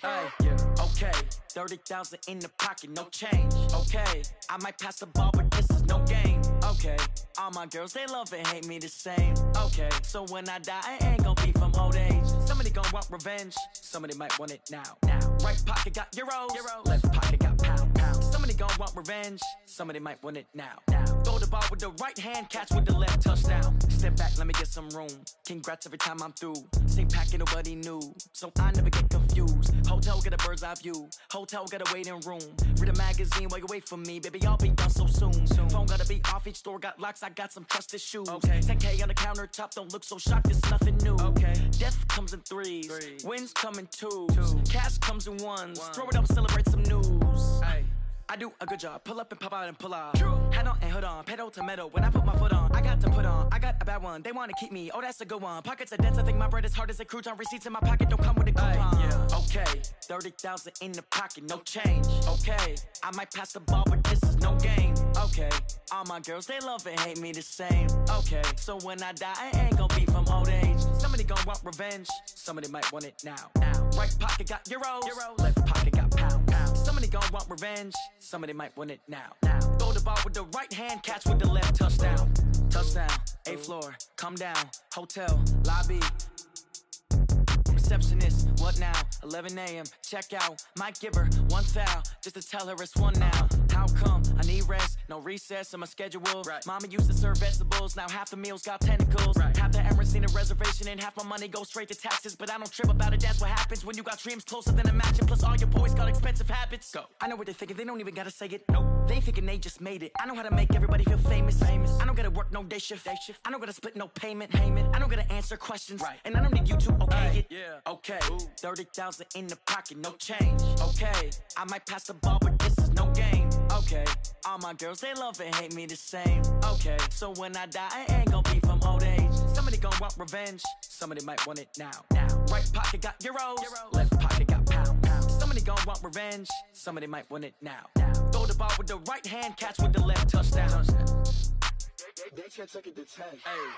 Hey, yeah. Okay, 30,000 in the pocket, no change. Okay, I might pass the ball, but this is no game. Okay, all my girls, they love and hate me the same. Okay, so when I die, I ain't gonna be from old age. Somebody gonna want revenge, somebody might want it now. Right pocket got euros, left pocket got pound. Somebody gonna want revenge, somebody might want it now. Throw the ball with the right hand, catch with the left, touchdown. Step back, let me get some room. Congrats every time I'm through. Same packet, nobody knew, so I never get confused. Hotel get a bird's eye view. Hotel got a waiting room. Read a magazine while you wait for me, baby. I'll be done so soon. Phone gotta be off. Each store got locks. I got some trusted shoes. Okay. 10K on the countertop. Don't look so shocked. It's nothing new. Okay. Death comes in threes. Wins come in twos. Cash comes in ones. Throw it up, celebrate some news. Hey. I do a good job, pull up and pop out and pull off. Hat on and hood on, pedal to metal. When I put my foot on, I got to put on. I got a bad one, they wanna keep me. Oh, that's a good one. Pockets are dense, I think my bread is hard as a crouton. Receipts in my pocket don't come with a coupon. Yeah. Okay, 30,000 in the pocket, no change. Okay, I might pass the ball, but this is no game. Okay, all my girls, they love and hate me the same. Okay, so when I die, I ain't gonna be from old age. Somebody gonna want revenge, somebody might want it now. Right pocket got euros, left pocket got pound. Somebody gonna want revenge, somebody might want it now. Throw the ball with the right hand, catch with the left, touchdown. Touchdown, 8th floor, come down, hotel, lobby. Receptionist, what now? 11 a.m., check out. Might give her one foul, just to tell her it's one now. How come? I need rest, no recess in my schedule. Mama used to serve vegetables, now half the meals got tentacles. Half the Emirates need a reservation and half my money goes straight to taxes. But I don't trip about it, that's what happens when you got dreams closer than a mansion. Plus all your boys got expensive habits. Go. I know what they're thinking, they don't even gotta say it. Nope. They thinking they just made it. I know how to make everybody feel famous. I don't gotta work no day shift. I don't gotta split no payment. I don't gotta answer questions. And I don't need you to okay it. Okay, 30,000 in the pocket, no change. Okay, I might pass the ball, but this is no game. Okay, all my girls, they love and hate me the same. Okay, so when I die, I ain't gonna be from old age. Somebody gonna want revenge, somebody might want it now. Right pocket got euros, left pocket got pound. Somebody gonna want revenge, somebody might want it now. Throw the ball with the right hand, catch with the left, touchdown. They can't take it to 10. Hey.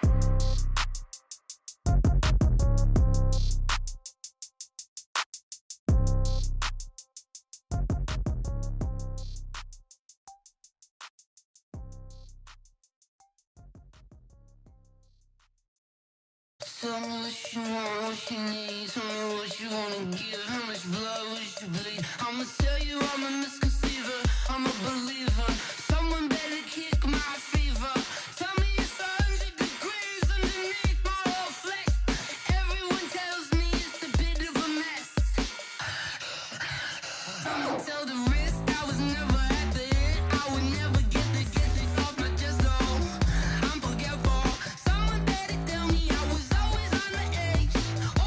Tell me what you want, what you need. Tell me what you wanna give. How much blood would you bleed? I'ma tell you I'm a misconceiver. I'm a believer. Someone better kick my fever. Tell me it's 100 degrees underneath my whole flesh. Everyone tells me it's a bit of a mess. I'ma tell the risk I was never at the end. I would never get it off my chest though. I'm forgetful. Someone better tell me I was always on the edge.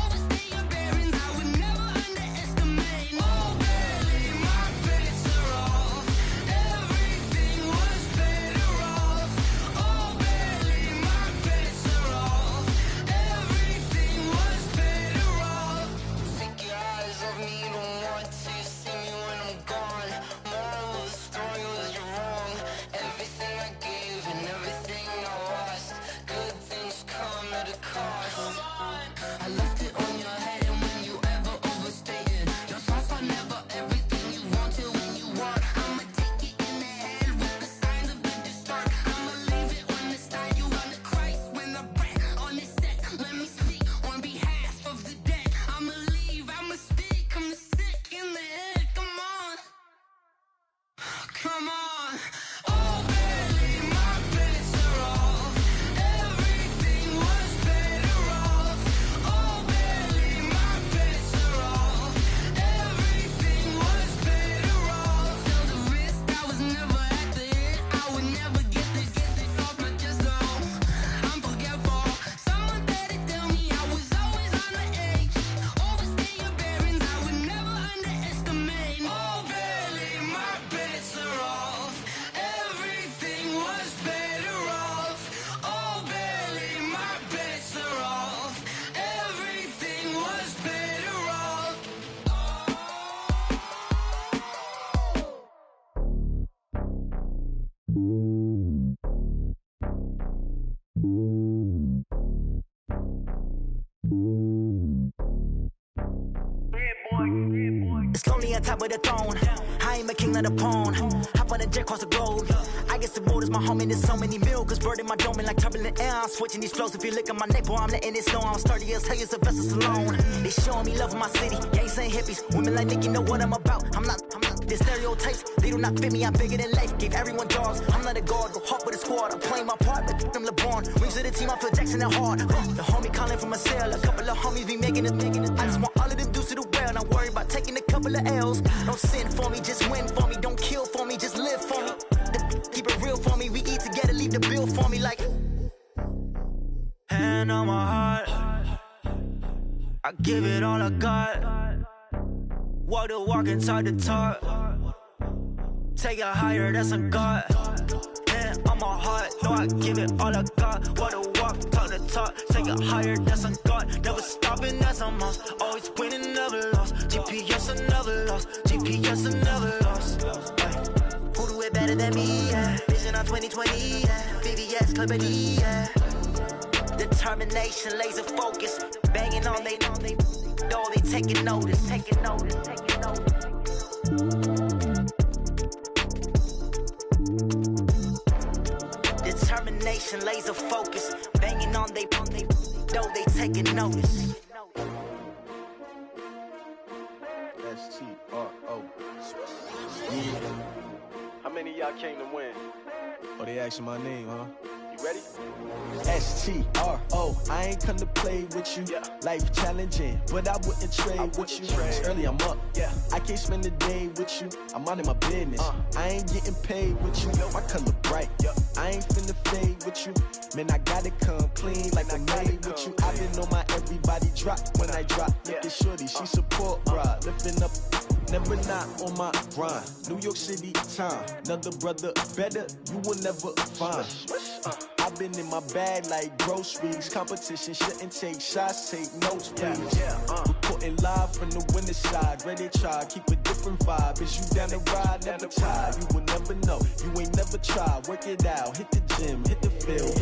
Overstay your bearings, I would never underestimate. Oh baby, my bets are off. Everything was better off. Oh baby, my bets are off. Everything was better off. Take your eyes off me, don't want to see me when I'm gone. Moral of the story was you're wrong. Everything I gave and everything I lost. Good things come at a cost. I left it on your head, and when you ever overstay it, your thoughts are never everything you wanted when you want. I'ma take it in the head with the signs of the distort. I'ma leave it on the side. You on the Christ when the breath on the set. Let me speak on behalf of the dead. I'ma leave, I'ma speak. I'm sick in the head. Come on, come on. Oh baby, my bets are off. Everything was better off. Oh baby, my bets are off. Everything was better off. Tell the risk I was never at the end. I would never get it off my chest though. I'm forgetful. Someone better tell me I was always on the edge. Overstay your bearings, I would never underestimate. Oh baby, my bets are off. Everything was better off. Oh baby, my bets are off. Everything was better off. It's lonely on top of the throne. I ain't a king of the pawn. Hop on a jet across the globe. I get the borders, my homie, there's so many milkers. Bird in my dome like turbulent air. I'm switching these flows. If you look at my neck, boy, I'm letting it snow. I'm sturdy as hell, it's a vessel alone. They showing me love in my city. Gangs ain't hippies. Women like Nicki know what I'm about. I'm not the stereotypes. They do not fit me. I'm bigger than life. Gave everyone dogs. I'm not a guard. Go hard with a squad. I'm playing my part, but I'm LeBron. Wings of the team, I feel Jackson and hard. The homie calling from a cell. A couple of homies be making it. I just want all of them dudes to the well. Not worry about taking a couple of L's. Don't sin for me, just win for me. Don't kill for me, just live for me. Keep it real for me. We eat together, leave the bill for me like. Hand on my heart, I give it all I got. Walk the walk and talk the talk. Take it higher, that's a God. Hand on my heart, no, I give it all I got. Walk the walk, talk the talk. Take it higher, that's a God. Never stopping, that's a must. Always winning, never lost. GPS, I never lost. GPS, I never lost. Who do it better than me? Yeah. Vision on 2020. Yeah. VVS, Clippity. Yeah. Determination, laser focus. Banging on they know they taking notice. Taking notice. Taking notice. Determination, laser focus. Banging on they know they taking notice. STRO. Yeah. How many of y'all came to win? Oh, they asking my name, huh? You ready? STRO. I ain't come to play with you. Yeah. Life challenging, but I wouldn't trade with you. It's early, I'm up. Yeah. I can't spend the day with you. I'm minding my business. I ain't getting paid with you. My color bright. I ain't finna fade with you. Man, I gotta come clean like I'm made with you. I've been on my everybody drop when I drop. Look at shorty, she support ride. Lifting up, never not on my grind. New York City time. Another brother better, you will never find. I've been in my bag like groceries. Competition shouldn't take shots, take notes, please. Reporting live from the winter side. Ready to try, keep a different vibe. Is you down the ride, never tired. You will never know, you ain't never tried. Work it out, hit the gym, hit the field.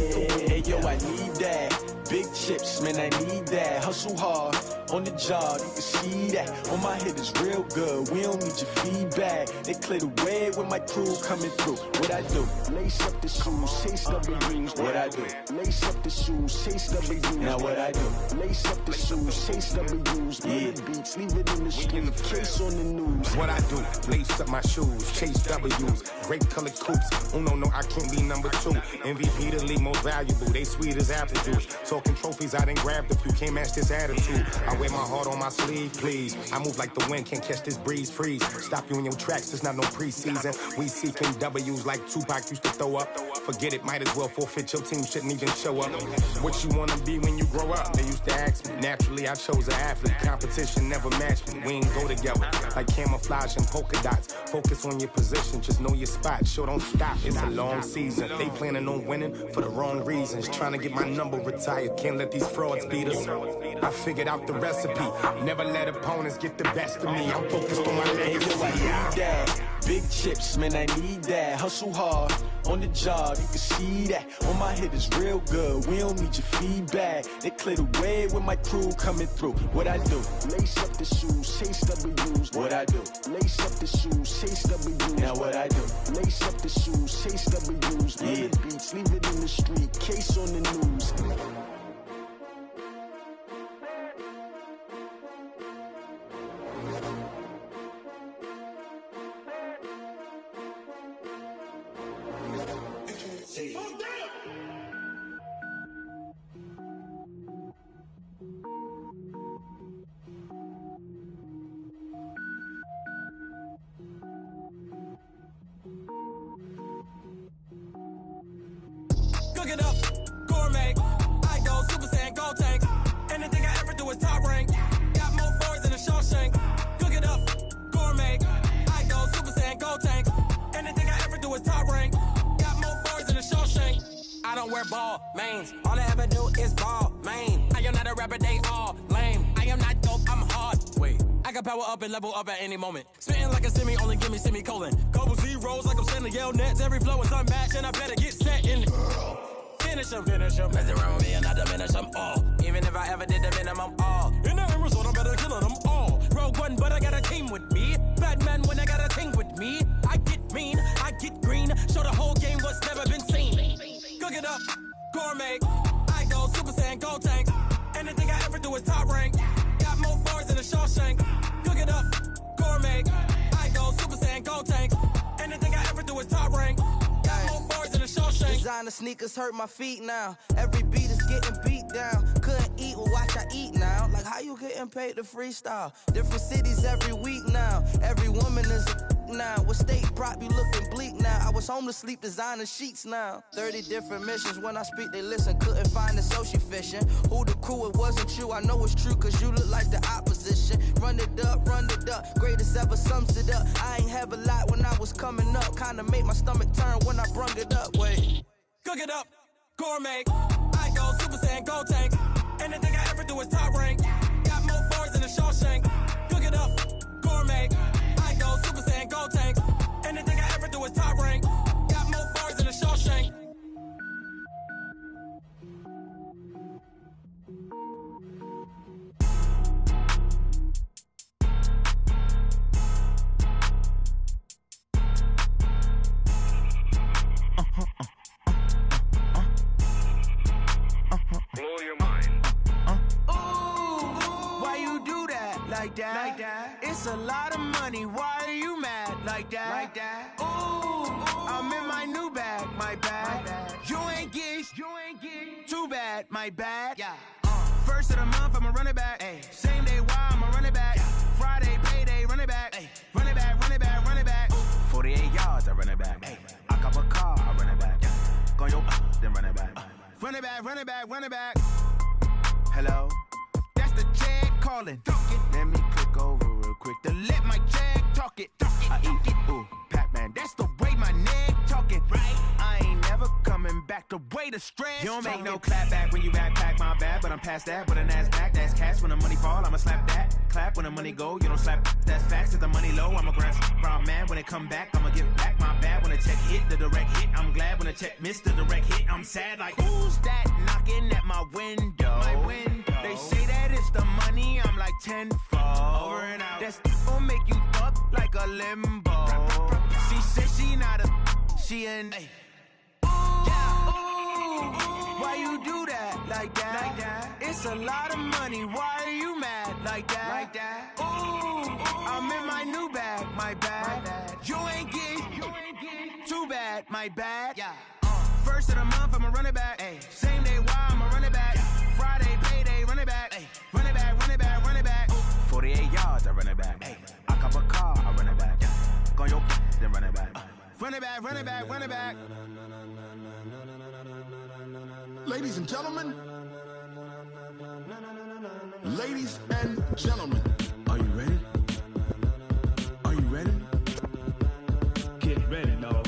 Hey yo, I need that. Big chips, man, I need that. Hustle hard, on the job, you can see that. On my head is real good, we don't need your feedback. They clear the way with my crew coming through. What I do? Lace up the shoes, chase W's. What I do? Lace up the shoes, chase W's. Now what I do? Lace up the shoes, chase W's. Yeah. Beats, leave it in the street, case on the news. What I do? Lace up my shoes, chase W's. Great colored coops. Uno, no, I can't be number 2. MVP the league most valuable. They sweet as apple juice. Talking trophies, I didn't grab the few. Can't match this attitude. I wear my heart on my sleeve, please. I move like the wind, can't catch this breeze, freeze. Stop you in your tracks, there's not no preseason. We seeking W's like Tupac used to throw up. Forget it, might as well forfeit. Your team shouldn't even show up. What you wanna be when you grow up? They used to ask me. Naturally, I chose an athlete. Competition never matched me. We ain't go together like camouflage and polka dots. Focus on your position, just know your spot. Show don't stop, it's a long season. They planning on winning for the wrong reasons. Trying to get my number retired, can't let these frauds beat us. I figured out the recipe. Never let opponents get the best of me. I'm focused on my legacy. I need that. Big chips, man, I need that. Hustle hard, on the job, you can see that. On my head is real good, we don't need your feedback. They clear the way with my crew coming through. What I do? Lace up the shoes, chase W's. What I do? Lace up the shoes, chase W's. Now what I do? Lace up the shoes, chase W's. Yeah. Beats, leave it in the street, case on the news. Cook it up, gourmet. I go Super Saiyan, gold tank. Anything I ever do is top rank. Got more boys than a Shawshank. Cook it up, gourmet. I go Super Saiyan, gold tank. Anything I ever do is top rank. Got more boys than a Shawshank. I don't wear ball mains. All I ever do is ball main. I am not a rapper, they all lame. I am not dope, I'm hard. Wait, I can power up and level up at any moment. Spitting like a semi, only give me semicolon. Couple zeros like I'm sending yell nets. Every flow is unmatched and I better get set in. Finish them. Mess around with me and I diminish them all. Even if I ever did the minimum all. In the end result, I'm better killing them all. Rogue One, but I got a team with me. me. I get mean, I get green. Show the whole game what's never been seen. Cook it up, gourmet. I go Super Saiyan, Gold Tank. Anything I ever do is top rank. Got more bars than a Shawshank. Cook it up, gourmet. I go Super Saiyan, Gold Tank. Anything I ever do is top rank. Got more bars than a Shawshank. Designer sneakers hurt my feet now. Every beat is getting beat down. Couldn't eat, well watch I eat now. Like how you getting paid to freestyle? Different cities every week now. Every woman is a now. With state prop, you looking bleak now. I was home to sleep, designer sheets now. 30 different missions. When I speak, they listen. Couldn't find it, so she fishing. Who the crew? It wasn't you. I know it's true, cause you look like the opposition. Run it up, greatest ever sums it up. I ain't have a lot when I was coming up. Kinda made my stomach turn when I brung it up. Wait. Cook it up, gourmet. I go Super Saiyan, Gold Tank. Anything I ever do is top rank. Got more bars than a Shawshank. Cook it up, gourmet. I go Super Saiyan, Gold Tank. Anything I ever do is top rank. Got more bars than a Shawshank. Blow your mind. Why you do that? Like that? It's a lot of money. Why are you mad? Like that? Ooh, I'm in my new bag. My bad. You ain't get too bad. My bad. Yeah. First of the month, I'ma run it back. Ay. Same day, why I'ma run it back. Yeah. Friday, payday, run it back. Ay. Run it back, run it back, run it back. 48 yards, I run it back. Ay. I cop a car, I run it back. Yeah. Go yo, then run it back. Run it back, run it back, run it back. Hello? That's the check calling. Let me click over real quick to let my check talk it. I eat it, ooh, Pac-Man. That's the way my neck talking. Right? I ain't never coming back. The way the stress. You don't make no clap back when you backpack, my bad. But I'm past that with a NASDAQ. That's cash when the money fall. I'ma slap that. Clap when the money go. You don't slap. That's facts. If the money low, I'ma grab brown man. When it come back, I'ma give back my bad. When the check hit, the direct hit. I'm glad when the check missed the direct hit. I'm sad like, who's that knocking at my window? My window. They say that it's the money. I'm like tenfold. Over and out. That's gon' make you up like a limbo. She said she not a. She an. Why you do that? Like that? It's a lot of money. Why are you mad? Like that? Ooh, I'm in my new bag. My bad. You ain't get too bad. My bad. Yeah. First of the month, I'ma run it back. Ay. Same day, why I'ma run it back. Friday, payday, run it back. Ay. Run it back, run it back, run it back. 48 yards, I run it back. Ay. I cop a car, I run it back. Go yo, then run it back. Run it back, run it back, run it back. Ladies and gentlemen, ladies and gentlemen, are you ready? Are you ready? Get ready, dog.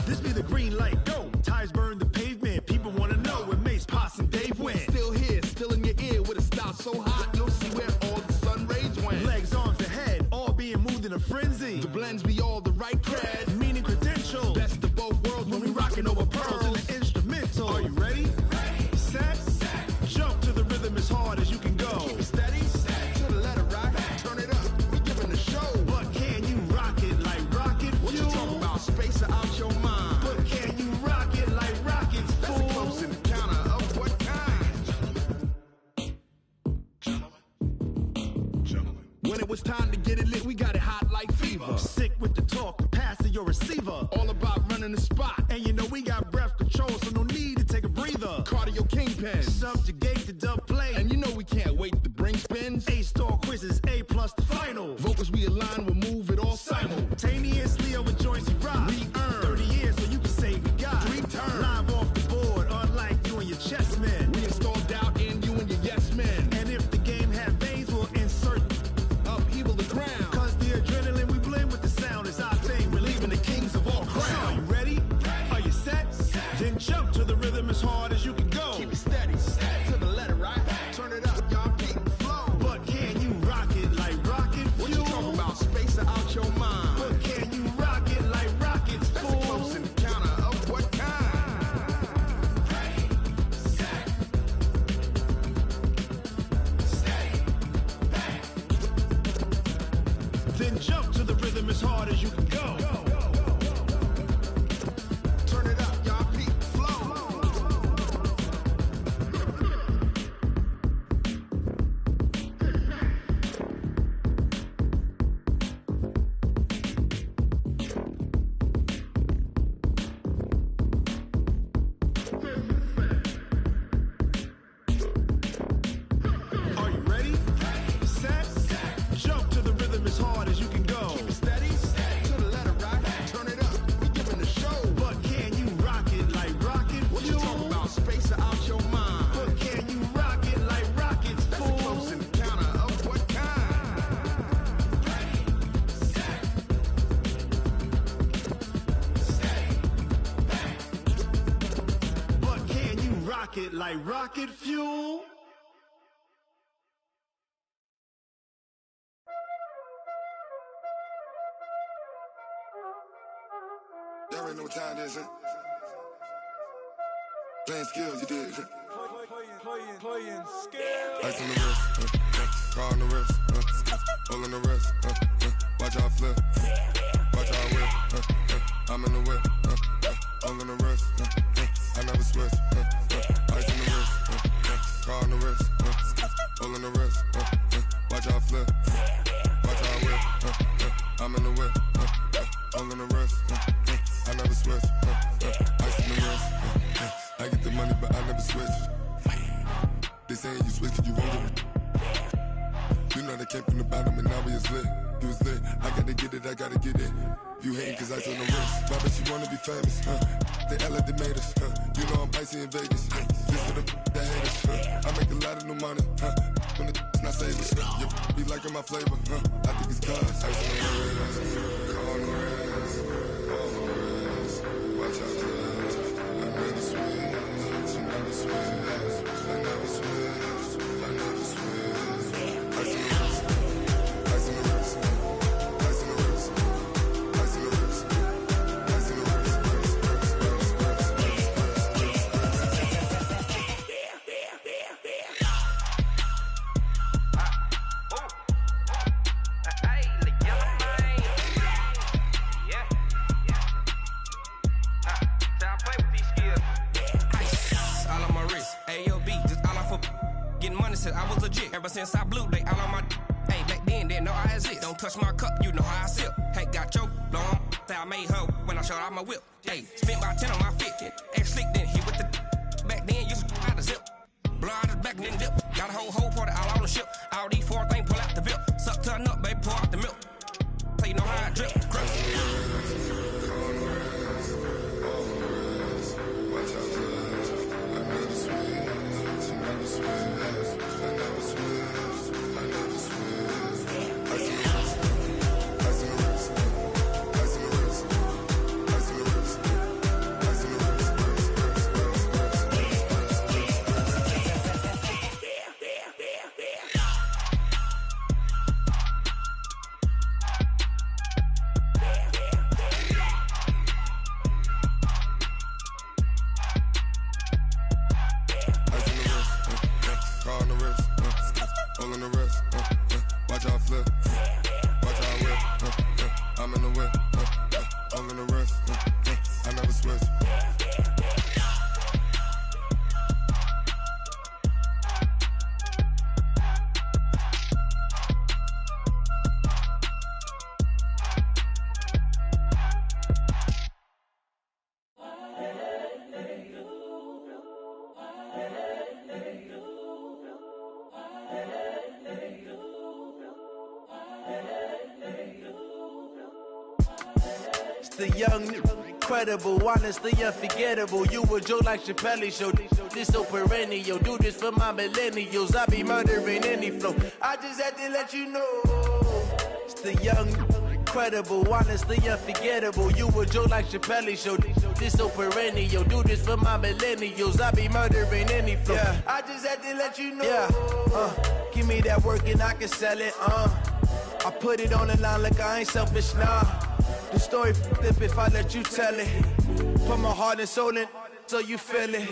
This be the green light, go. Tires burn the pavement. People wanna know where Mace, Posse, and Dave went. Still here, still in your ear with a style so hot, you'll see where all the sun rays went. Legs, arms, and head, all being moved in a frenzy. The blends be all the right cred, meaning credentials. Best of both worlds when we rockin' over pearls in the instrumental. Are you ready? Set. Jump to the rhythm as hard as you can go. Keep it steady, to the letter rock. Turn it up, we giving the show. But can you rock it like rocket fuel? What you talking about? Space or out your mind? But can you rock it like rockets, fool? That's a close encounter of what kind? When it was time to get it lit, we got it hot like fever. Sick with the talk, the pass to your receiver. All about running the spot. And you know we got breath control, so no need to take a breather. Cardio kingpin, subjugate the dub play. And you know we can't wait to bring spins. A-star quizzes, A+ the final. Vocals we align, we'll move it all simultaneously over joints we rock. We earn 30 years, so you can say we got 3 turns. Live off the board, unlike you and your chess men. We install doubt in you and your yes men. And if the game had veins, we'll insert upheaval the ground. Turn it up, y'all peep flow. Are you ready? Set. Jump to the rhythm as hard as you can go. Keep it steady. To the letter right. Turn it up. We giving the show. But can you rock it like rocket fuel? What you talking about? Space out your mind. But can you rock it like rockets, fool? That's a close encounter of what kind? Ready, set, stay back. But can you rock it like rocket fuel? Y'all already know what time it is, huh? Playing skills, you did, huh? Playing skills. Ice on the wrist, car on the wrist, hole in the wrist, watch out flip, watch out whip, I'm in the whip, hole in the wrist, I never switch, ice on the wrist, car on the wrist, hole in the wrist, watch out flip, watch out whip, I'm in the whip, hole in the wrist, I never switch, ice in the wrist, I get the money but I never switch. They saying you switch 'cause you won't get it. You know they came from the bottom and now we is lit. You was lit, I gotta get it, I gotta get it. You hating 'cause I told them wrist. Why bet you wanna be famous, They Ella they made us, You know I'm icy in Vegas, This for the that haters, I make a lot of new money, When the not savers, You be liking my flavor, I think it's cause ice on the wrist, on the wrist, on the wrist. Watch out, clutch. I never switch, I never switch. I never switch, I never switch. Ice in the wrist, ice in the wrist, ice in the wrist, ice in the wrist, ice in the wrist, I was legit. Ever since I blew, they all on my hey, back then, didn't know I exist. Don't touch my cup, you know how I sip. Hey, got your long, say I made her when I showed out my whip. Hey, spent about 10 on my fit. Ex-slick, then hit with the back then, used to out the zip. Blow out his back, then dip. Got a whole party all on the ship. All these four things, pull out the VIP. Suck to a nut, baby, pour out the milk. So you know how I drip. The young, incredible, honestly unforgettable. You a Joe like Chappelle show. This so perennial. Do this for my millennials. I be murdering any flow. I just had to let you know. It's the young, incredible, honestly unforgettable. You a Joe like Chappelle show. This so perennial. Do this for my millennials. I be murdering any flow. Yeah. I just had to let you know. Yeah. Give me that work and I can sell it. I put it on the line like I ain't selfish, nah. The story flip if I let you tell it. Put my heart and soul in so you feel it.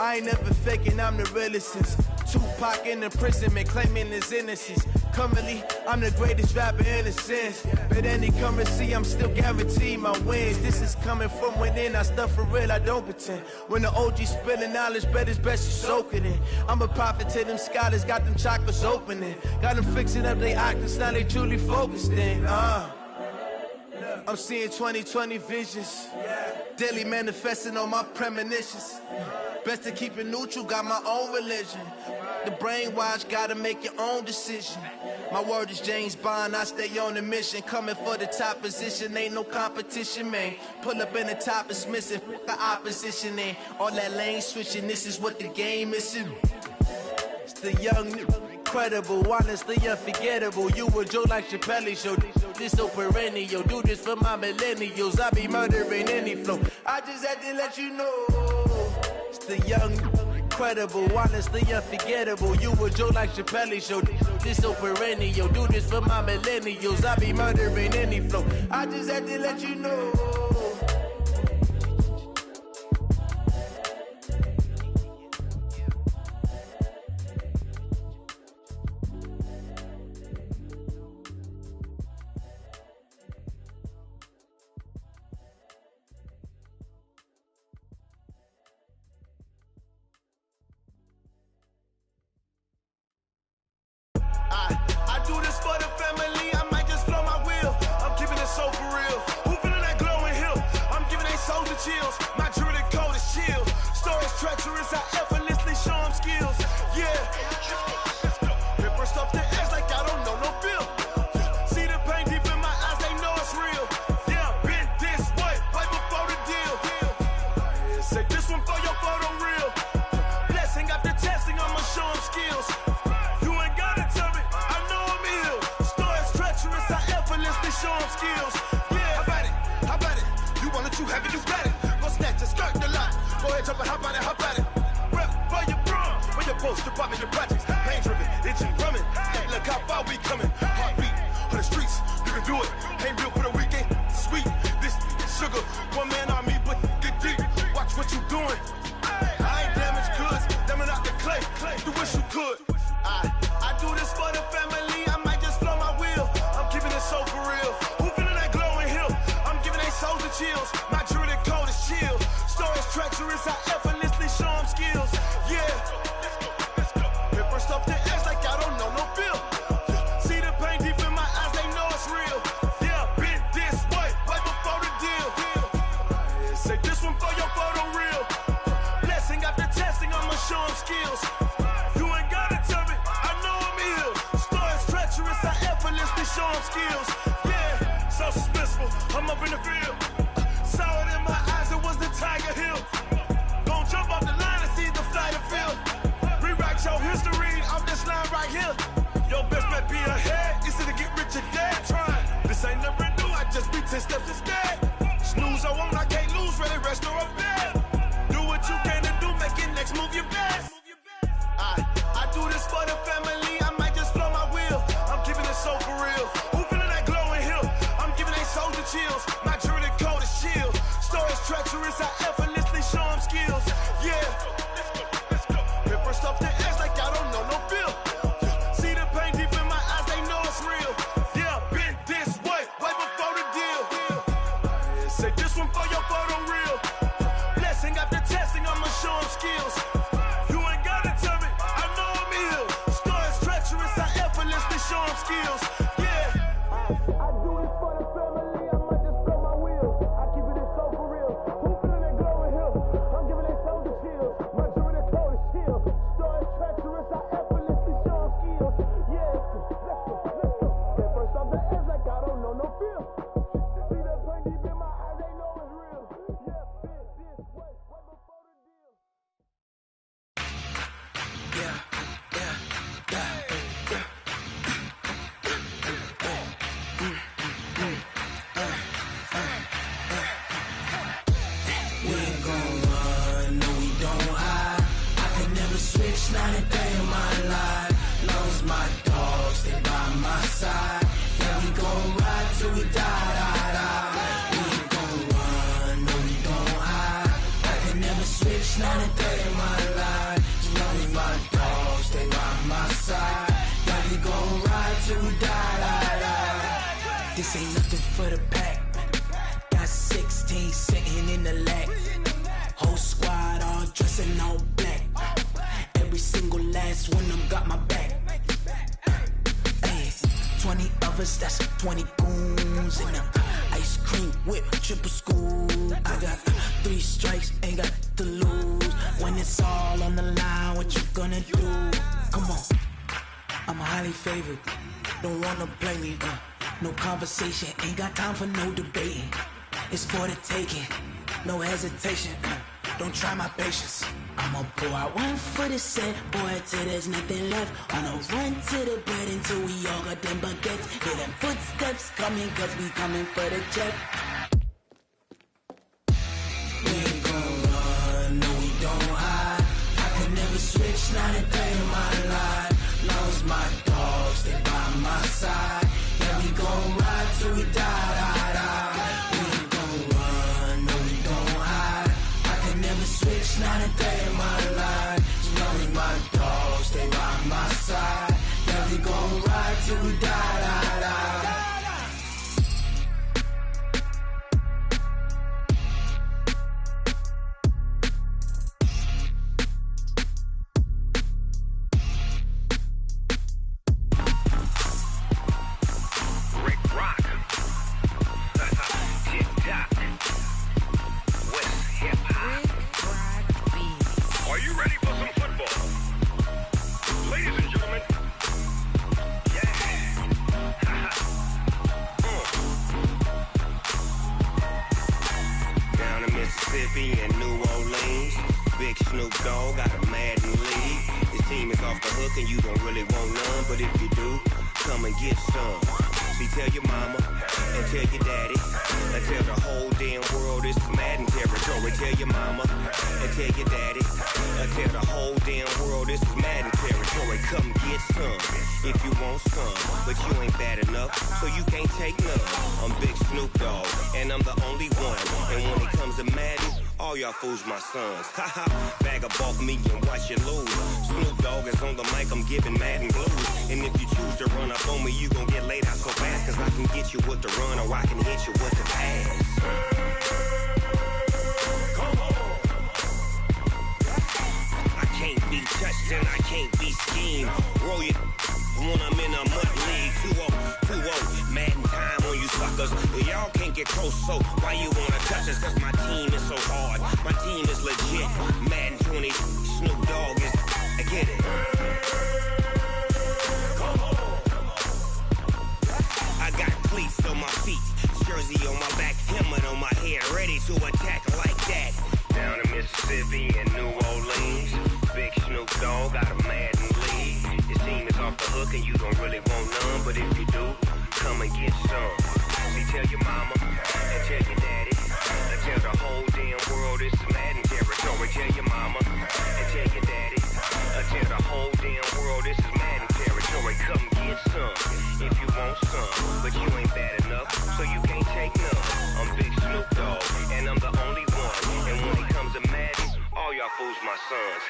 I ain't never faking, I'm the realest since Tupac in imprisonment claiming his innocence. Currently, I'm the greatest rapper in a sense. But any currency, I'm still guaranteed my wins. This is coming from within. I stuff for real, I don't pretend. When the OG spilling knowledge, bet it's best you soak it in. I'm a prophet to them scholars, got them chakras opening. Got them fixing up their octaves, now they truly focused in. I'm seeing 2020 visions. Daily manifesting on my premonitions. Best to keep it neutral, got my own religion. The brainwash, gotta make your own decision. My word is James Bond, I stay on the mission. Coming for the top position, ain't no competition, man. Pull up in the top, it's missing, the opposition in. All that lane switching, this is what the game is. It's the young, incredible, honestly unforgettable. You a Joe like Chappelle show. This so perennial, do this for my millennials. I be murdering any flow. I just had to let you know. It's the young, incredible, honestly unforgettable. You a Joe like Chappelle show. This so perennial, do this for my millennials. I be murdering any flow. I just had to let you know. I do this for the family, I might just blow my wheel. I'm keeping it so for real. Who feeling that glowing hill? I'm giving they souls the chills. My jewelry code is chill. Stories treacherous, I effortlessly show them skills. Yeah. Ripper stuff the edge like I don't know no feel. See the pain deep in my eyes, they know it's real. Yeah, been this way, right before the deal. Say this one for your photo real. Blessing after testing, I'ma show them skills. Show them skills. Yeah, how about it? You want it, you have it, you got it. Go snatch a skirt the lot. Go ahead, jump and hop on it. Rep for your brum. When your post, department, your projects. Pain driven, itching, drumming. Hey, look how far we coming. Heartbeat on the streets, you can do it. Ain't built for the weekend. Sweet, this sugar. One man army, but get deep. Watch what you doing. I ain't damaged goods, damn out the clay. You wish you could. I do this for the family. I might just blow my wheel. I'm keeping it so for real. Who feeling that glowing hill? I'm giving they souls the chills. My jewelry code is chill. Stories treacherous, I effortlessly show them skills. Yeah. Ripper stuff the edge like I don't know no feel. See the pain deep in my eyes, they know it's real. Yeah, been this way, right before the deal. Say this one for your photo real. Blessing after testing, I'ma show them skills. You ain't gotta tell me, I know I'm ill. Stories treacherous, I effortlessly show them skills. Yeah, so suspenseful, I'm up in the field. Saw it in my eyes, it was the Tiger Hill. Gon' jump off the line and see the flight of field. Rewrite your history off this line right here. Your best bet be ahead, easy to get rich or dead. Trying, this ain't never new, I just be 10 steps instead. Snooze I won't, I can't lose, ready, rest or a bed. Do what you can to do, make it next move your best. I do this for the family, I might just blow my wheel. I'm keeping it so for real. Who feeling that glowing hill? I'm giving they souls the chills. My jewelry code is chill. Stories treacherous, I effortlessly show them skills. Yeah. Ripper stuff the edge like I don't know no feel. See the pain deep in my eyes, they know it's real. Yeah, been this way, right before the deal. Say this one for your photo real. Blessing after testing, I'ma show them skills. You ain't gotta tell me, I know I'm ill. Stories treacherous, I effortlessly show them skills. Yeah. I do this for the family, I might just blow my wheel. I keep it so for real. Who feeling that glowing hill? I'm giving they souls the chills. My jewelry code is chill. Stories treacherous, I effortlessly show them skills. Yeah, let's go. At first off the edge like I don't know no feel. See that pain deep in my eyes, they know it's real. ain't nothing for the pack. Got 16 sitting in the lag. Whole squad all dressing all black. Every single last one of them got my back. 20 of us, that's 20 goons in the ice cream whip, triple school. I got 3 strikes, ain't got to lose. When it's all on the line, what you gonna do? Come on, I'm highly favored. Don't wanna play me, no conversation, ain't got time for no debating. It's for the taking, no hesitation. Don't try my patience. I'ma pour out one for the set, boy, till there's nothing left. On a run to the bread until we all got them baguettes. Hear them footsteps coming, cause we coming for the check. We ain't gon' run, no we don't hide. I can never switch, not a day in my life. Long as my dogs, they by my side. Yeah, we gon' ride till we die, die, die. We ain't gon' run, no we don't hide. I can never switch, not a day in my life. As long as my dogs, they by my side. Yeah, we gon' ride till we die, die, die. And New Orleans, Big Snoop Dogg got a Madden league. His team is off the hook and you don't really want none, but if you do, come and get some. See, tell your mama and tell your daddy and tell the whole damn world this is Madden territory. Tell your mama and tell your daddy and tell the whole damn world this is Madden territory. Come get some if you want some, but you ain't bad enough, so you can't take none. I'm Big Snoop Dogg and I'm the only one, and when it comes to Madden, all y'all fools my sons. Haha, bag up off me and watch you lose. Snoop Dogg is on the mic, I'm giving Madden blues. And if you choose to run up on me, you gon' get laid out so fast, cause I can get you with the run or I can hit you with the pass. Come on. I can't be touched and I can't be schemed. Roll you when I'm in a mud league. 2-0, Madden time on you suckers. Y'all can't get close, so why you wanna touch us? Cause my team is so hard, my team is legit. Madden 20, Snoop Dogg is, I get it. Come on. I got cleats on my feet, jersey on my back, helmet on my head, ready to attack like that. Down in Mississippi and New Orleans, Big Snoop Dogg got a Madden league. His team is off the hook and you don't really want none, but if you do, come and get some. See, tell your mama and tell your daddy and tell the whole damn world this is Madden territory. Tell your mama and tell your daddy and tell the whole damn world this is Madden territory. Come get some if you want some, but you ain't bad enough, so you can't take none. I'm Big Snoop Dogg and I'm the only one, and when it comes to Madden, all y'all fools my sons.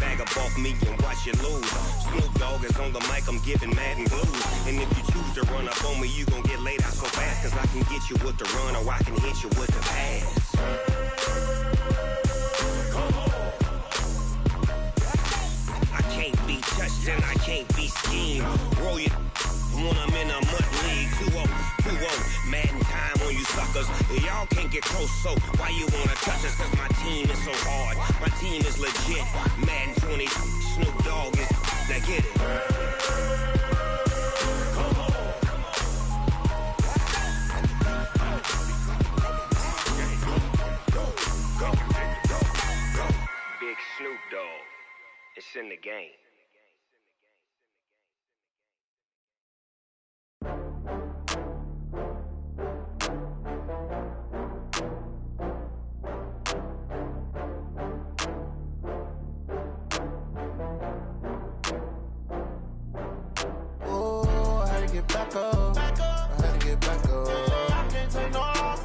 Bag up off me and watch you lose. Snoop Dogg is on the mic, I'm giving Madden blues. And if you choose to run up on me, you gon' get laid out so fast, cause I can get you with the run or I can hit you with the pass. I can't be touched and I can't be schemed. Roll you when I'm in a mud league. 2-0, Madden time on you suckers. Y'all can't get close, so why you wanna touch us? Cause my team is so hard, my team is legit. Madden 20, Snoop Dogg is, now get it. Big Snoop Dogg, it's in the game. Back up. I had to get back up. I can't take no loss.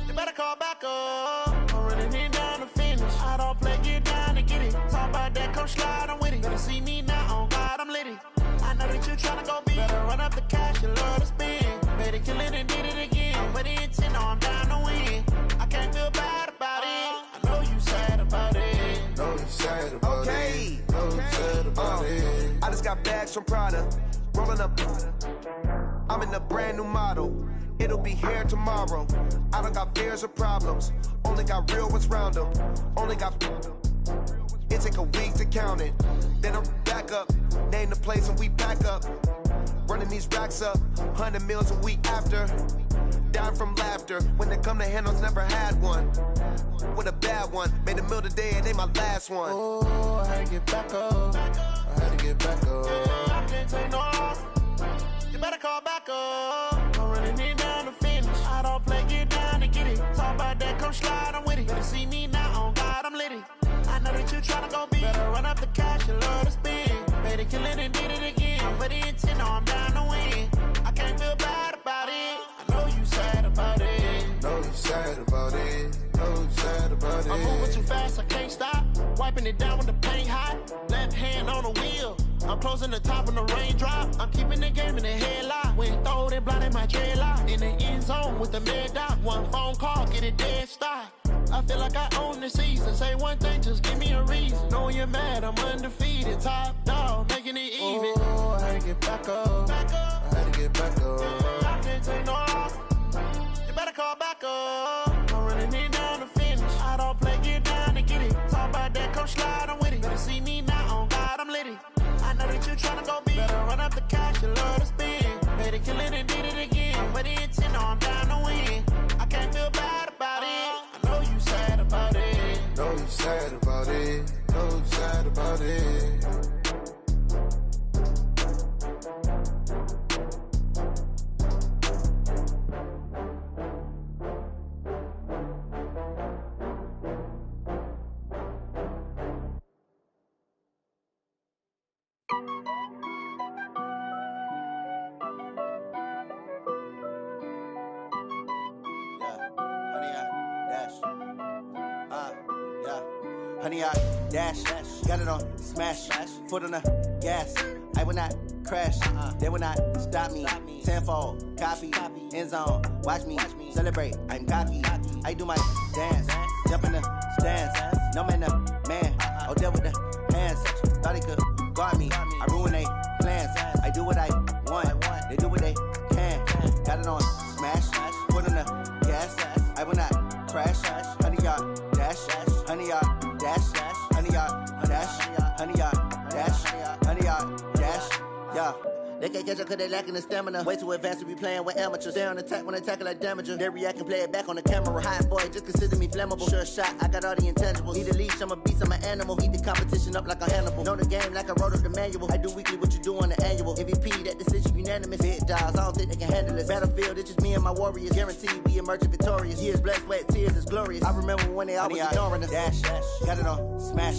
You better call back up. I'm really need down to finish. I don't play, get down to get it. Talk about that, come slide, I'm with it. Better see me now, on God, I'm litty. I know that you tryna go big. Better run up the cash, you love to spend. Better kill it and did it again. But the intent, no, I'm down to win. I can't feel bad about it. I know you sad about it. Know you sad about it. Know you sad about it. I just got bags from Prada. Rolling up. I'm in a brand new model. It'll be here tomorrow. I don't got fears or problems. Only got real ones round them. Only got. It take a week to count it. Then I'm back up. Name the place and we back up. Running these racks up. 100 meals a week after. Dying from laughter. When they come to handles, never had one. With a bad one. Made a meal today, it ain't my last one. Oh, I had to get back up. I had to get back up. I can't take no loss. You better call back up. I'm running it down to finish. I don't play, get down to get it. Talk about that, come slide, I'm with it. Better see me now, on God, I'm litty. I know that you tryna go big. Better run up the cash and love to spend. Made it, kill it, and did it again. But the intent, no, I'm down to win. I can't feel bad about it. I know you sad about it. Know you sad about it. Know you sad about it. I'm moving too fast, I can't stop. Wiping it down with the paint hot. Left hand on the wheel. I'm closing the top when the raindrop. I'm keeping the game in the headlock. When throwed and blinded my dreadlock. In the end zone with the mad dot. One phone call, get it dead stop. I feel like I own the season. Say one thing, just give me a reason. Knowing you're mad, I'm undefeated. Top dog, making it even. Oh, I had to get back up. I had to get back up. I can't take no loss. You better call back up. I'm running it down to finish. I don't play, get down to get it. Talk about that, come slide, I'm with it. Better see me now, on God, I'm litty. I know that you tryna go big. Better run up the cash, you love to spend. Made it, kill it, and did it again. But the intent, no, I'm down to win. I can't feel bad about it. I know you sad about it. Know you sad about it. Know you sad about it. Honey, I dash, got it on smash, foot on the gas. I will not crash, they will not stop me. Tenfold, copy, end zone, watch me celebrate. I'm cocky, I do my dance, jump in the stands. No man, the man, oh, deal with the hands. Thought he could guard me, I ruin they plans. I do what I want, they do what they can. Got it on smash, foot on the gas. I will not crash, honey, y'all dash, honey, y'all dash, honey, y'all dash, honey, y'all dash, honey, y'all dash, yeah. They can't catch up cause they lacking the stamina. Way too advanced to be playing with amateurs. Stay on attack when they tackle like damager. They react and play it back on the camera. Hot boy, just consider me flammable. Sure shot, I got all the intangibles. Need a leash, I'm a beast, I'm an animal. Eat the competition up like a Hannibal. Know the game like I wrote up the manual. I do weekly what you do on the annual. MVP, that decision unanimous. Hit dials, I don't think they can handle it. Battlefield, it's just me and my warriors. Guaranteed we emerging victorious. Years, blood, sweat, tears, it's glorious. I remember when they always ignoring us. Dash, got it on smash,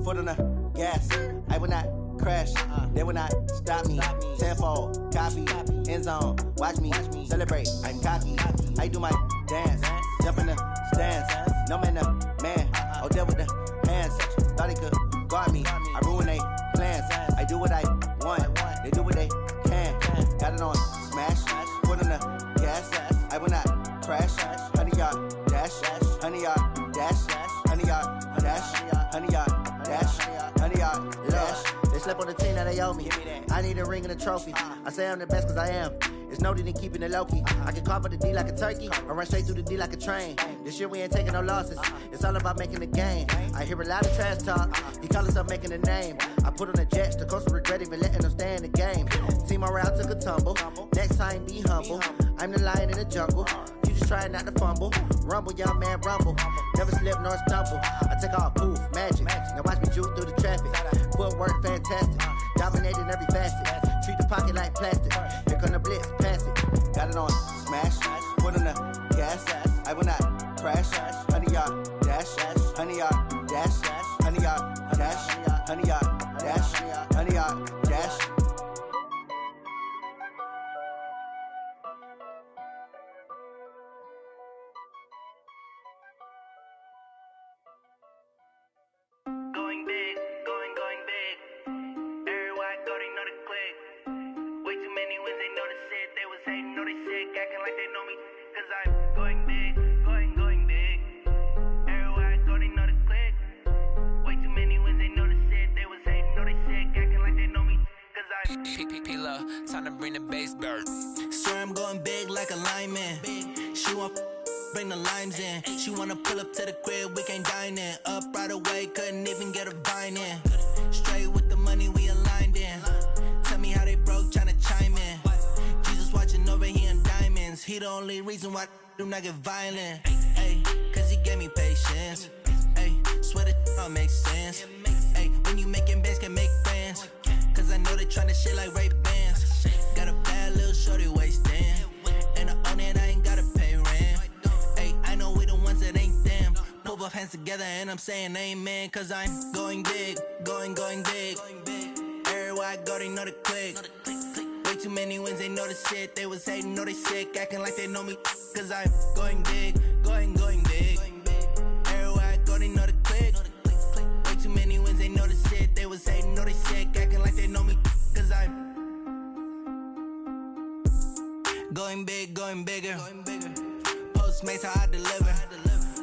foot on the gas. I will not crash, they will not stop me. Tenfold, copy, end zone, watch me celebrate. I'm cocky, I do my dance, jump in the stands. No man, the man, oh, deal with the hands. Thought he could guard me, I ruin they plans. I do what I want, they do what they can. Got it on smash, foot on the gas. I will not crash, honey, y'all dash, honey, y'all dash, honey, y'all dash, honey, y'all dash, honey, y'all dash. They slept on the team that they owe me. I need a ring and a trophy. I say I'm the best cause I am. It's no need in keeping it low key. I can carve for the D like a turkey, or run straight through the D like a train. This year we ain't taking no losses. It's all about making the game. I hear a lot of trash talk. He call himself making a name. I put on the Jets, the coach will regret even letting them stay in the game. Team morale took a tumble. Next time be humble. I'm the lion in the jungle. You just trying not to fumble. Rumble, young man, rumble. Never slip nor stumble. I take off, poof, magic. Now watch me juke through the traffic. Footwork fantastic. Dominating every facet. Treat the pocket like plastic. Here come the blitz, pass it. Got it on smash. Foot on the gas. I will not crash. Honey, y'all dash. Honey, y'all dash. Honey, y'all dash. Honey, y'all dash. Honey, y'all dash. Going big, going big. Everywhere I go, they know the click. Way too many wins, they know the shit. They was hating, know they shit. Acting Time to bring the bass bird. Swear I'm going big like a lineman. She want bring the limes in. She wanna pull up to the crib, we can't dine in. Up right away, couldn't even get a vine in. Straight with the money we aligned in. Tell me how they broke, tryna chime in. Jesus watching over here in diamonds. He the only reason why I do not get violent. Ay, cause he gave me patience. Ay, swear that all makes sense. Ay, when you making bands, can make friends. Cause I know they tryna shit like Ray-Bans. Got a bad little shorty wasting. And I own it, I ain't gotta pay rent. Ay, I know we the ones that ain't them. Pull both hands together and I'm saying amen. Cause I'm going big, going big. Everywhere I go, they know the click. Way too many wins, they know the shit. They was hating, know they sick, acting like they know me. Cause I'm going big, going big. Everywhere I go, they know the click. Way too many wins, they know the shit. They was hating, know they sick, acting like they know me. Cause I'm going big, going bigger. Postmates, how I deliver.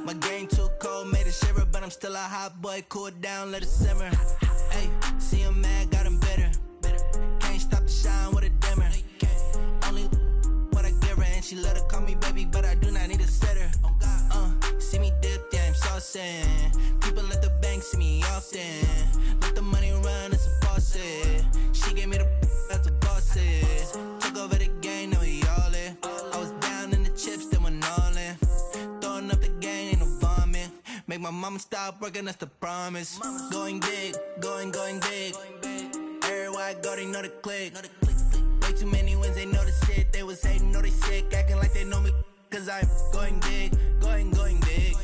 My game too cold, made it shiver. But I'm still a hot boy, cool it down, let it simmer. Hey, see him mad, got him bitter. Can't stop the shine with a dimmer. Only what I give her, and she let her call me baby, but I do not need a sitter. See me dip, yeah, I'm saucing. People at the bank see me often. Let the money run, it's a faucet. She gave me the that's a bosses. Took over the game, now we all in. I was down in the chips, then went all in. Throwing up the game, ain't no vomit. Make my mama stop working, that's the promise. Going big, going big. Everywhere I go, they know the click. Way too many wins, they know the shit. They was hating, know they sick, acting like they know me. Cause I'm going big, going big.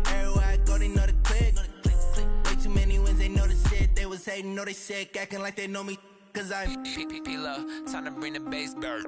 Everywhere I go, they know the click. Way too many wins, they know the shit. They was hating, know they sick, acting like they know me. Cause I'm time to bring the bass bird.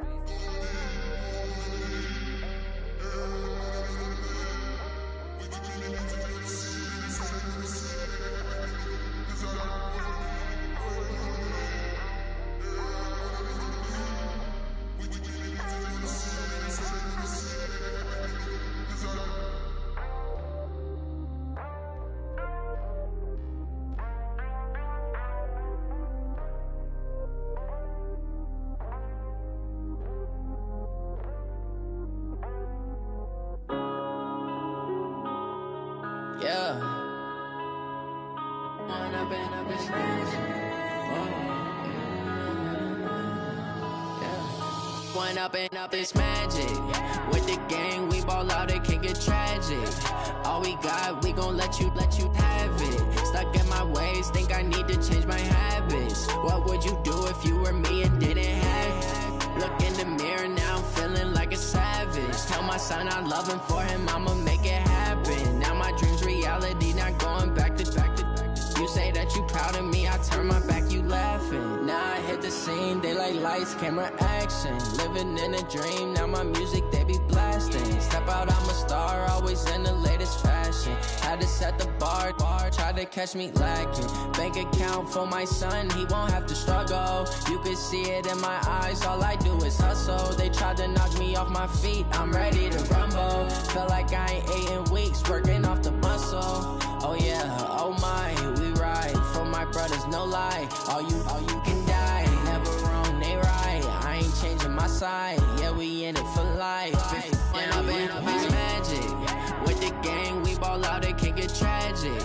Up this magic. With the gang, we ball out, it can get tragic. All we got, we gon' let you have it. Stuck in my ways, think I need to change my habits. What would you do if you were me and didn't have it? Look in the mirror, now I'm feeling like a savage. Tell my son I love him, for him I'ma make it happen. Now my dream's reality, not going back to. You say that you proud of me, I turn my back, you laughing. Now I hit the scene, they like lights, camera, action. Living in a dream, now my music, they be blasting. Step out, I'm a star, always in the latest fashion. Had to set the bar, try to catch me lacking. Bank account for my son, he won't have to struggle. You can see it in my eyes, all I do is hustle. They tried to knock me off my feet, I'm ready to rumble. Feel like I ain't ate in weeks, working off the muscle. Oh yeah, oh my, we ride for my brothers, no lie. All you can die, never wrong, they right. I ain't changing my side, yeah, we in it for life. When up in it's magic. With the gang, we ball out, it can get tragic.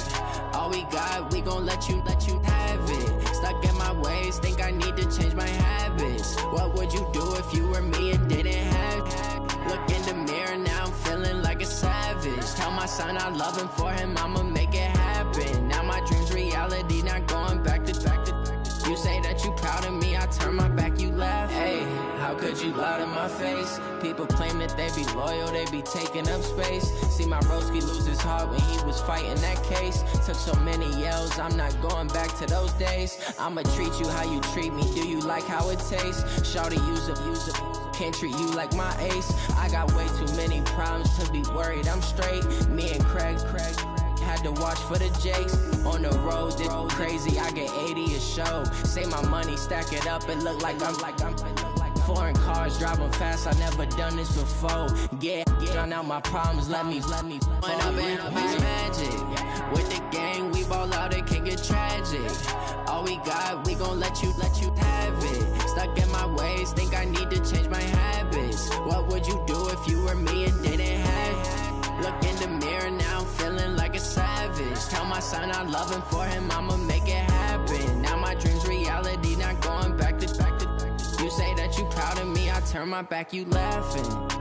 All we got, we gon' let you have it. Stuck in my ways, think I need to change my habits. What would you do if you were me and didn't have it? Look in the mirror, now I'm feeling like a savage. Tell my son I love him, for him I'ma make it happen. Now my dream's reality, not going back to. You say that you proud of me, I turn my back, you laugh. Hey, how could you lie to my face? People claim that they be loyal, they be taking up space. See my broski lose his heart when he was fighting that case. Took so many yells, I'm not going back to those days. I'ma treat you how you treat me, do you like how it tastes? Shawty, use a can't treat you like my ace. I got way too many problems to be worried, I'm straight. Me and Craig had to watch for the Jakes. On the road, did crazy, I get 80 a show. Say my money, stack it up, it look like I'm foreign cars, driving fast, I never done this before. Yeah, drown out my problems, let me When up in it's magic. With the gang, we ball out, it can get tragic. All we got, we gon' let you have it. Stuck in my ways, think I need to change my habits. What would you do if you were me and didn't have? Look in the mirror, now I'm feeling like a savage. Tell my son I love him, for him I'ma make it happen. Now my dream's reality, not going back to. You say that you proud of me, I turn my back, you laughing.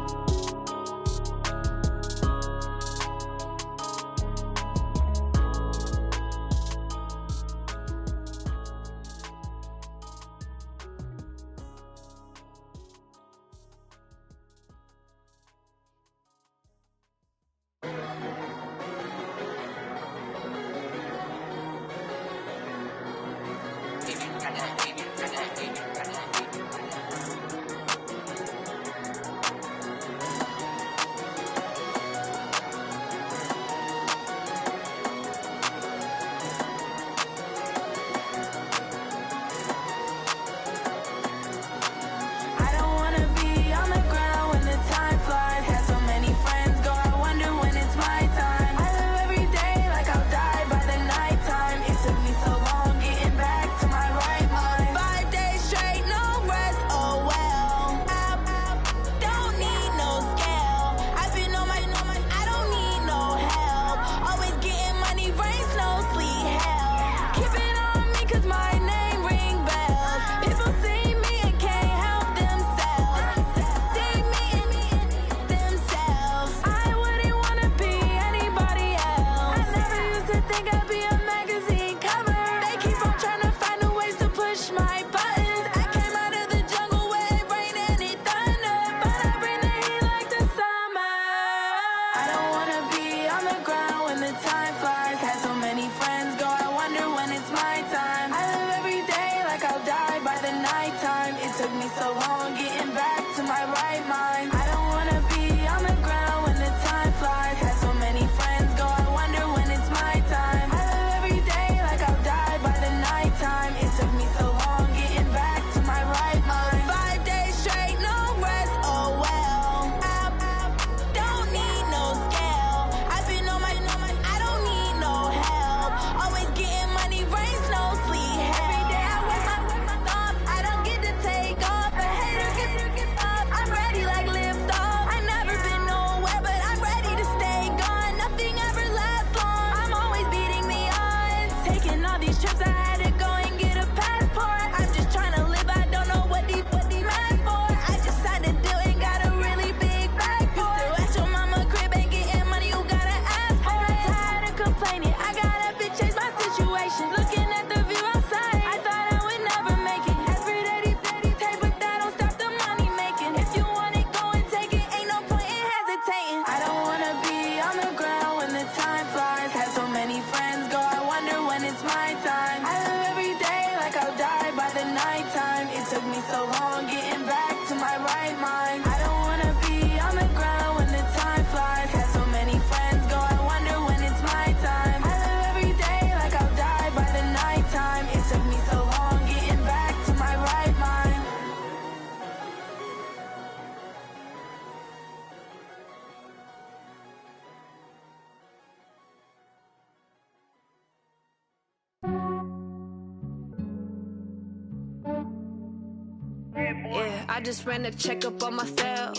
I just ran a checkup on myself.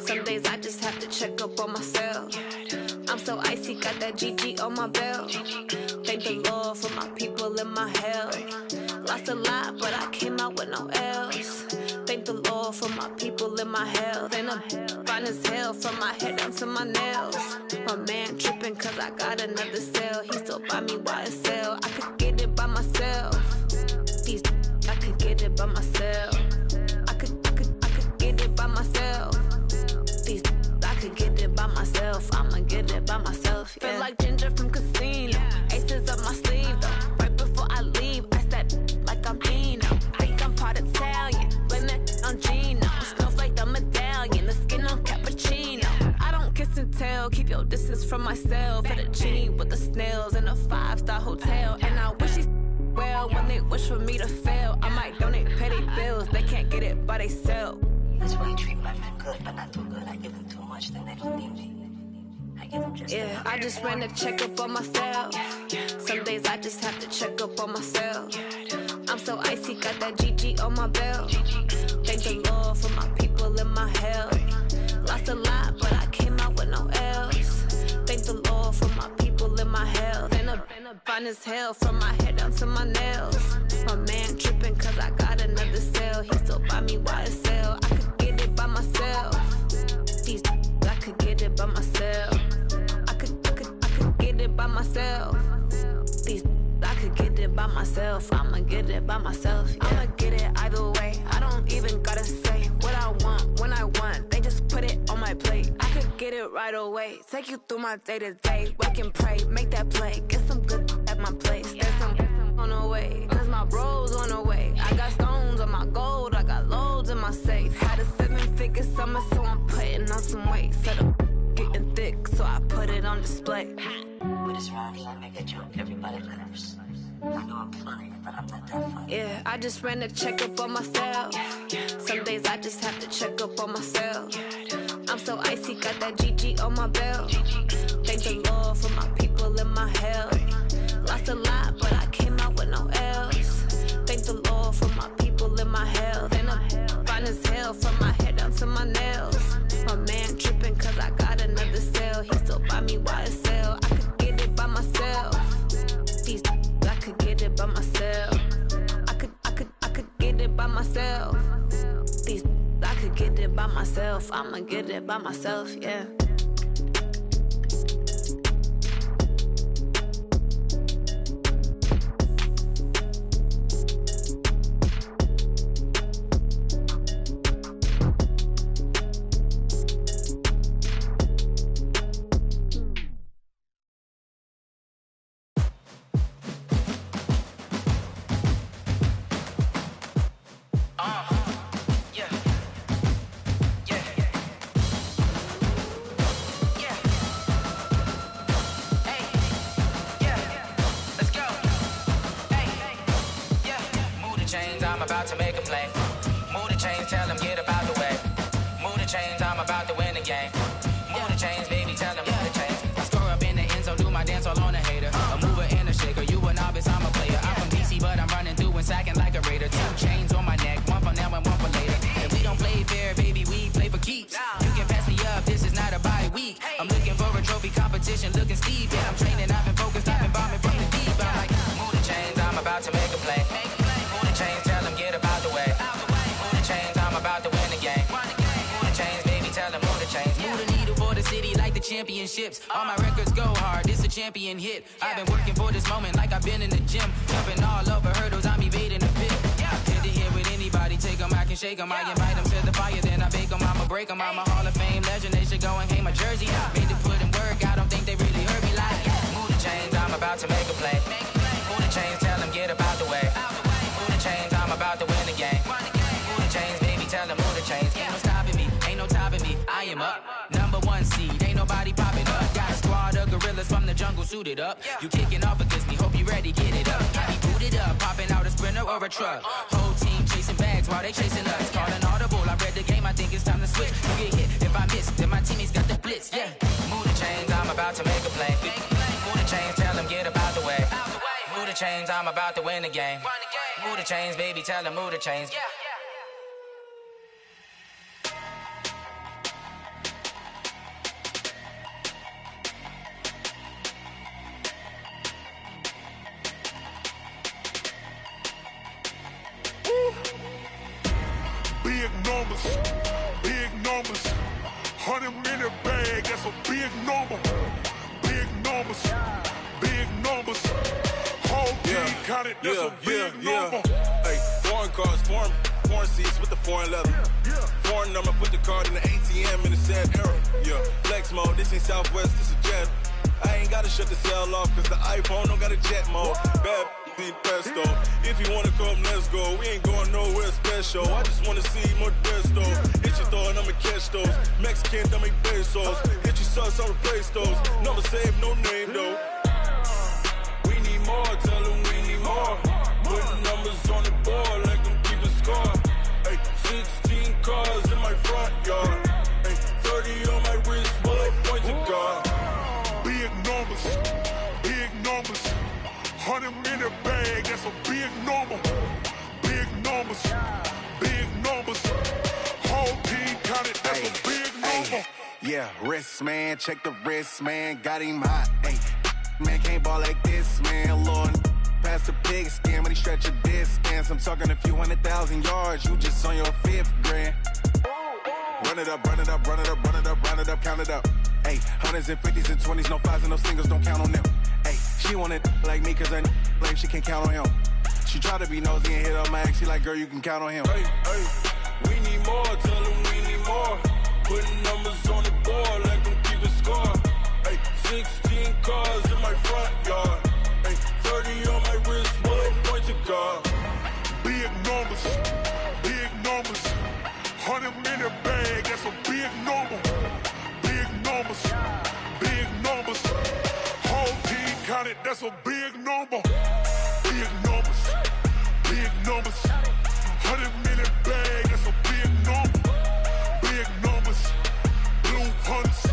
Some days I just have to check up on myself. I'm so icy, got that GG on my belt. Thank the Lord for my people in my hell. Lost a lot, but I came out with no L's. Thank the Lord for my people in my health. And I'm fine as hell from my head down to my nails. My man tripping cause I got another cell. He still buy me YSL. I could get it by myself. These I could get it by myself. I could get it by myself. These I could get it by myself. I'ma get it by myself. Yeah. Feel like Ginger from Casino. Aces up my sleeve though. Right before I leave, I step like I'm Dino. Think I'm part Italian. Blame that on Gino. Smells like the medallion. The skin on cappuccino. I don't kiss and tell. Keep your distance from myself. Fettuccine with the snails in a 5-star hotel. And I wish he's well when they wish for me to fail. I might donate petty bills. They can't get it by themselves. That's why you treat my men good, but not too good. I give them too much, then they don't need me. I give them just yeah, I just ran a checkup on myself. Some days I just have to check up on myself. I'm so icy, got that GG on my belt. Thank the Lord for my people in my hell. Lost a lot, but I came out with no L's. Thank the Lord for my people in my hell. Been a fine as hell from my head down to my nails. My man tripping cause I got another cell. He still buy me YSL. I could get it by myself. These I could get it by myself. I could get it by myself. These I could get it by myself. I'ma get it by myself. Yeah. I'ma get it either way. I don't even gotta say what I want when I want. They just put it on my plate. I could get it right away. Take you through my day to day. Wake and pray, make that play. Get some good at my place. There's some on the way. Cause my bro's on the way. I got stones on my gold. I got loads in my safe. Had a 7-figure summer, so I'm putting on some weight. Set up getting thick, so I put it on display. With this round here, I make a joke, everybody laughs. I know I'm funny, but I'm not that funny. Yeah, I just ran a checkup on myself. Some days I just have to check up on myself. I'm so icy, got that GG on my belt. Thank the Lord for my people in my hell. Lost a lot, but I came out with no L's. Thank the Lord for my people in my hell. Been a fine as hell from my head down to my nails. My man tripping cause I got another cell. He still buy me YSL. I could get it by myself. These I could get it by myself. I could get it by myself. These I could get it by myself. I'ma get it by myself, yeah. I'm about to make a play. Move the chains, tell them get up out the way. Move the chains, I'm about to win the game. Move the chains, baby, tell them move the chains. I score up in the end zone, do my dance all on a hater. A mover and a shaker, you a novice, I'm a player. I'm from DC, but I'm running through and sacking like a raider. 2 chains on my neck, one for now and one for later. If we don't play fair, baby, we play for keeps. You can pass me up, this is not a bye week. I'm looking for a trophy competition, looking steep. Yeah, I'm training, I've been focused, I've been bombing from the deep. I'm like, move the chains, I'm about to make a play. Move the chains, tell them get up out the way. Move the chains, I'm about to win the game. Move the chains, baby, tell them move the chains. Move the needle for the city like the championships. All my records go hard, this a champion hit. I've been working for this moment like I've been in the gym. Jumping all over hurdles, I'm evading the pit. Hit the hit with anybody, take them, I can shake them. I invite them to the fire, then I bake them, I'ma break them. I'm a Hall of Fame legend, they should go and hang my jersey. Made to put in work, I don't think they really heard me like. Move the chains, I'm about to make a play. Move the chains, tell them get up out the way. Move the chains, I'm about to win the game. Move the chains, baby, tell them move the chains. Ain't no stopping me, ain't no topping me. I am up, #1 seed, ain't nobody popping up. Got a squad of gorillas from the jungle suited up. You kicking off against me, hope you ready, get it up. I be booted up, popping out a Sprinter or a truck. Whole team chasing bags while they chasing us. Calling audible, I read the game, I think it's time to switch. You get hit, if I miss, then my teammates got the blitz, yeah. Move the chains, I'm about to make a play. Move the chains, tell them get up out the way. Move the chains, I'm about to win the game. Move the chains, baby, tell them move the chains. Big numbers, big numbers. 100 minute bag, that's a big number. Big numbers, big numbers. Whole team counted, that's a big number. Hey, foreign cars, foreign seats with the foreign leather. Foreign number, put the card in the ATM in the sad era. Yeah, flex mode, this ain't Southwest, this is Jet. I ain't gotta shut the cell off, cause the iPhone don't got a jet mode. Bad need pesto. If you wanna come, let's go. We ain't going nowhere special. I just wanna see Modesto. Hit your thought, I'ma catch those. Mexican, I make pesos. Hit your sauce, I'll replace those. Number save, no name though. We need more, tell them we need more. Putting numbers on the board like them keeping score. Hey, 16 cars in my front yard. Hey, 30 on my wrist, while I point to God. Big numbers, big numbers. 100 100 minute bag, that's a big number. Big numbers, big numbers. Whole team counted, that's a big number. Yeah, wrist man, check the wrist man, got him hot. Ay, man can't ball like this, man. Lord, past the big skin when he stretch a distance. I'm talking a few 100,000 yards, you just on your 5th grand. Run it up, run it up, run it up, run it up, run it up, count it up. Ay, hundreds and 50s and 20s, no 5s and no singles, don't count on them. Ay, she want it like me, cause I like she can count on him. She try to be nosy and hit up my ex, she like, girl, you can count on him. Hey, hey, we need more, tell them we need more. Putting numbers on the board, let them keep it score. Hey, 16 cars in my front yard. Hey, 30 on my wrist, 1 point to guard. Big numbers, big numbers. 100 minute bag, that's a big number. Big numbers, big numbers. Whole team counted, that's a big number. Big numbers, big numbers. 100 minute bag, that's a big number. Big numbers, blue hunts.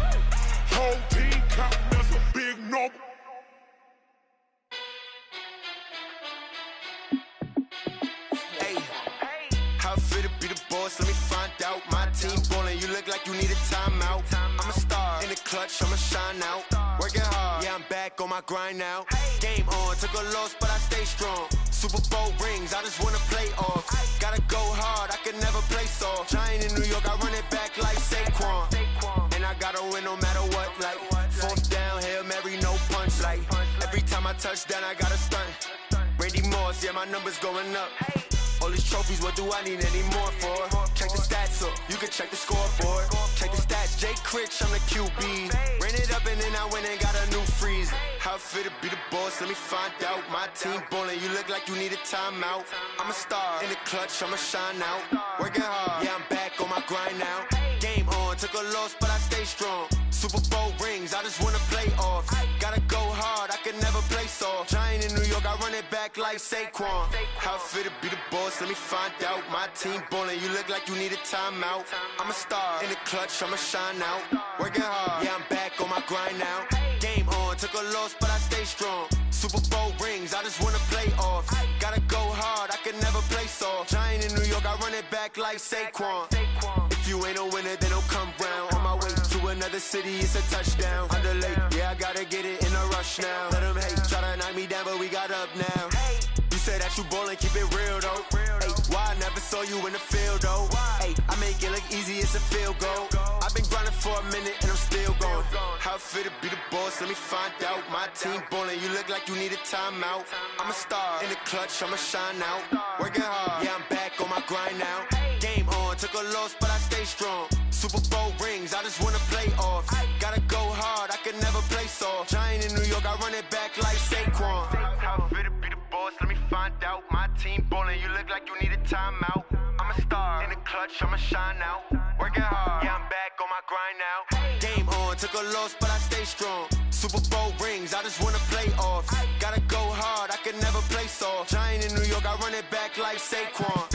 Whole team counting, that's a big number. Hey, how fit to be the boss? Let me find out. My team ballin', you look like you need a timeout. I'm a star in the clutch, I'ma shine out. Working hard, yeah, I'm back on my grind now. Game on, took a loss, but I stay strong. Super Bowl rings, I just wanna play off. Gotta go hard, I can never play soft. Giant in New York, I run it back like Saquon. And I gotta win no matter what, like 4th down, Hail Mary, no punch. Like every time I touch down, I gotta stunt. Randy Moss, yeah, my numbers going up. All these trophies, what do I need any more for? Check the stats up, you can check the scoreboard. Check the stats, Jay Critch, I'm the QB. Ran it up and then I went and got a new freeze. How fit to be the boss, let me find out. My team ballin', you look like you need a timeout. I'm a star in the clutch, I'ma shine out. Working hard, yeah, I'm back on my grind now. Game on, took a loss, but I stay strong. Super Bowl rings, I just wanna play off. Gotta go hard, I can never play soft. Giant in New York, I run it back like Saquon. How fit to be the boss, let me find out. My team ballin', you look like you need a timeout. I'm a star in the clutch, I'ma shine out. Working hard, yeah, I'm back on my grind now. Game on, took a loss, but I stay strong. Super Bowl rings, I just wanna play off. Gotta go hard, I can never play soft. Giant in New York, I run it back like Saquon. If you ain't a winner, then don't come round. On my way to another city, it's a touchdown. Underlay, yeah, I gotta get it in a rush now. Let them hate, try to knock me down, but we got up now. You said that you ballin', keep it real though. Hey, why I never saw you in the field though? Hey, I make it look easy, it's a field goal. I've been grinding for a minute and I'm still going. How fit to be the boss, let me find out. My team ballin', you look like you need a timeout. I'm a star in the clutch, I'ma shine out. Working hard, yeah, I'm back on my grind now. Game on, took a loss, but I stay strong. Super Bowl rings, I just wanna play off. Gotta go hard, I can never play soft. Giant in New York, I run it back like Saquon. How fit to be the boss, let me find out. My team ballin', you look like you need a timeout. I'm a star in the clutch, I'ma shine out. Working hard, yeah, I'm back on my grind now. Game on, took a loss, but I stay strong. Super Bowl rings, I just wanna play off. Gotta go hard, I can never play soft. Giant in New York, I run it back like Saquon.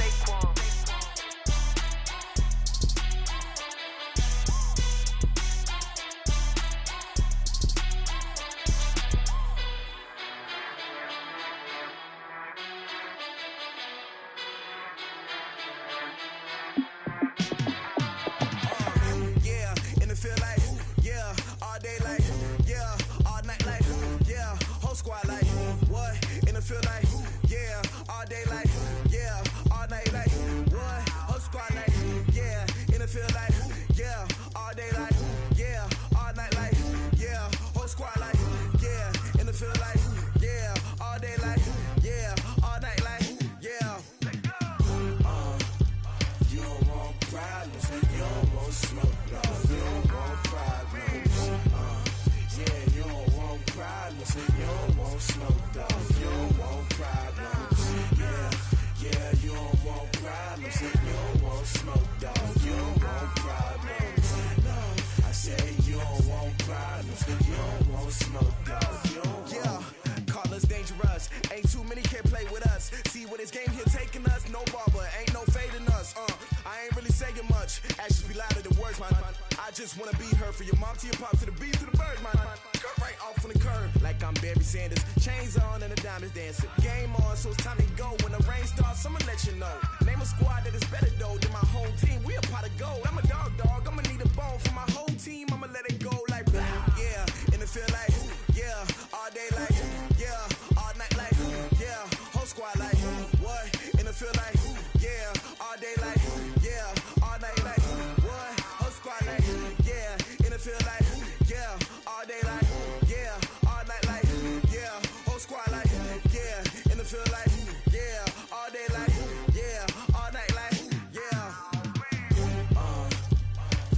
I just wanna be her, for your mom to your pops to the beat to the birds, man. Cut right off on the curb, like I'm Barry Sanders. Chains on and the diamonds dancing. Game on, so it's time to go. When the rain starts, I'ma let you know. Name a squad that is better though than my home team. We a pot of gold. I'm a dog. I'ma need a bone for my whole team. I'ma let it go like yeah. And it feel like yeah. All day like yeah. All night like yeah. Whole squad like what? And it feel like yeah. All day like yeah. All night like what? Whole squad like yeah. And it feel like yeah. All day like yeah. All night like yeah. Whole squad like yeah. And it feel like yeah. All day like yeah. All night like yeah.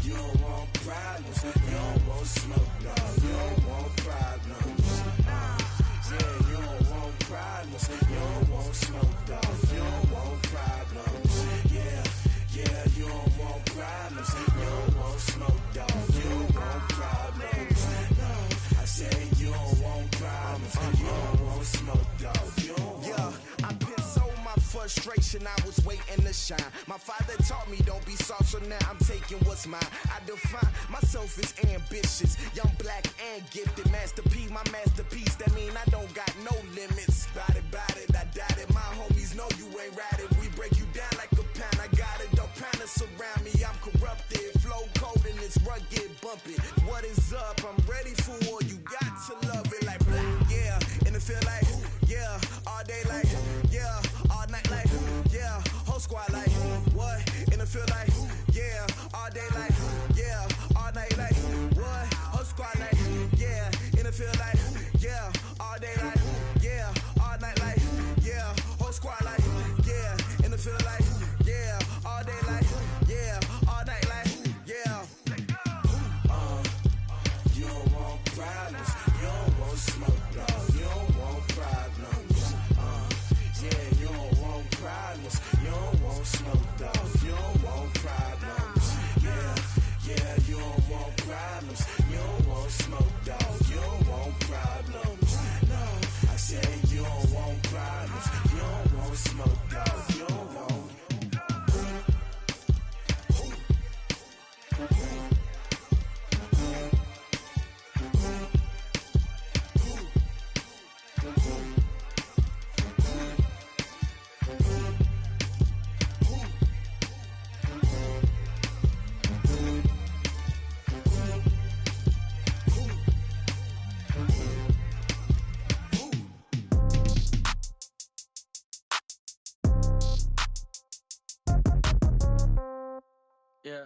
You don't want problems. You don't want smoke, no. You don't want problems. Yeah, you don't want problems. You don't want smoke, dog. You don't want problems. Yeah, you don't want problems. You don't want smoke, dog. You don't want problems. No, I say you don't want problems. You don't want smoke, dog. You don't want. Yeah, I've been so my frustration, I was waiting to shine. My father taught me don't be soft, so now I'm taking what's mine. I define myself as ambitious, young, black, and gifted. Master P, my masterpiece. That mean I don't got no limits. Bout it, I doubt it. My homies know you ain't ratted. We break you down like a pound. I got it, don't panic surround me. I'm corrupted, flow cold and it's rugged, bumpy. What is up? I'm ready for war. You got to love it like black, yeah. And it feel like yeah. All day like yeah. All night like yeah. Whole squad like what? And it feel like yeah. All day like yeah. All night like what? Whole squad like yeah. And it feel like yeah. All day like yeah. All night like yeah. Whole squad like yeah. And it feel like yeah. All day like yeah. All night like yeah. You don't want problems. You don't want smoke, dog. You don't want problems. Yeah, you don't want problems. You don't want smoke, dog. You don't want problems. Yeah, you don't want problems. You don't want smoke, dog. You don't want problems. No, I said you don't want problems. You don't want smoke, dog. You don't want. Yeah.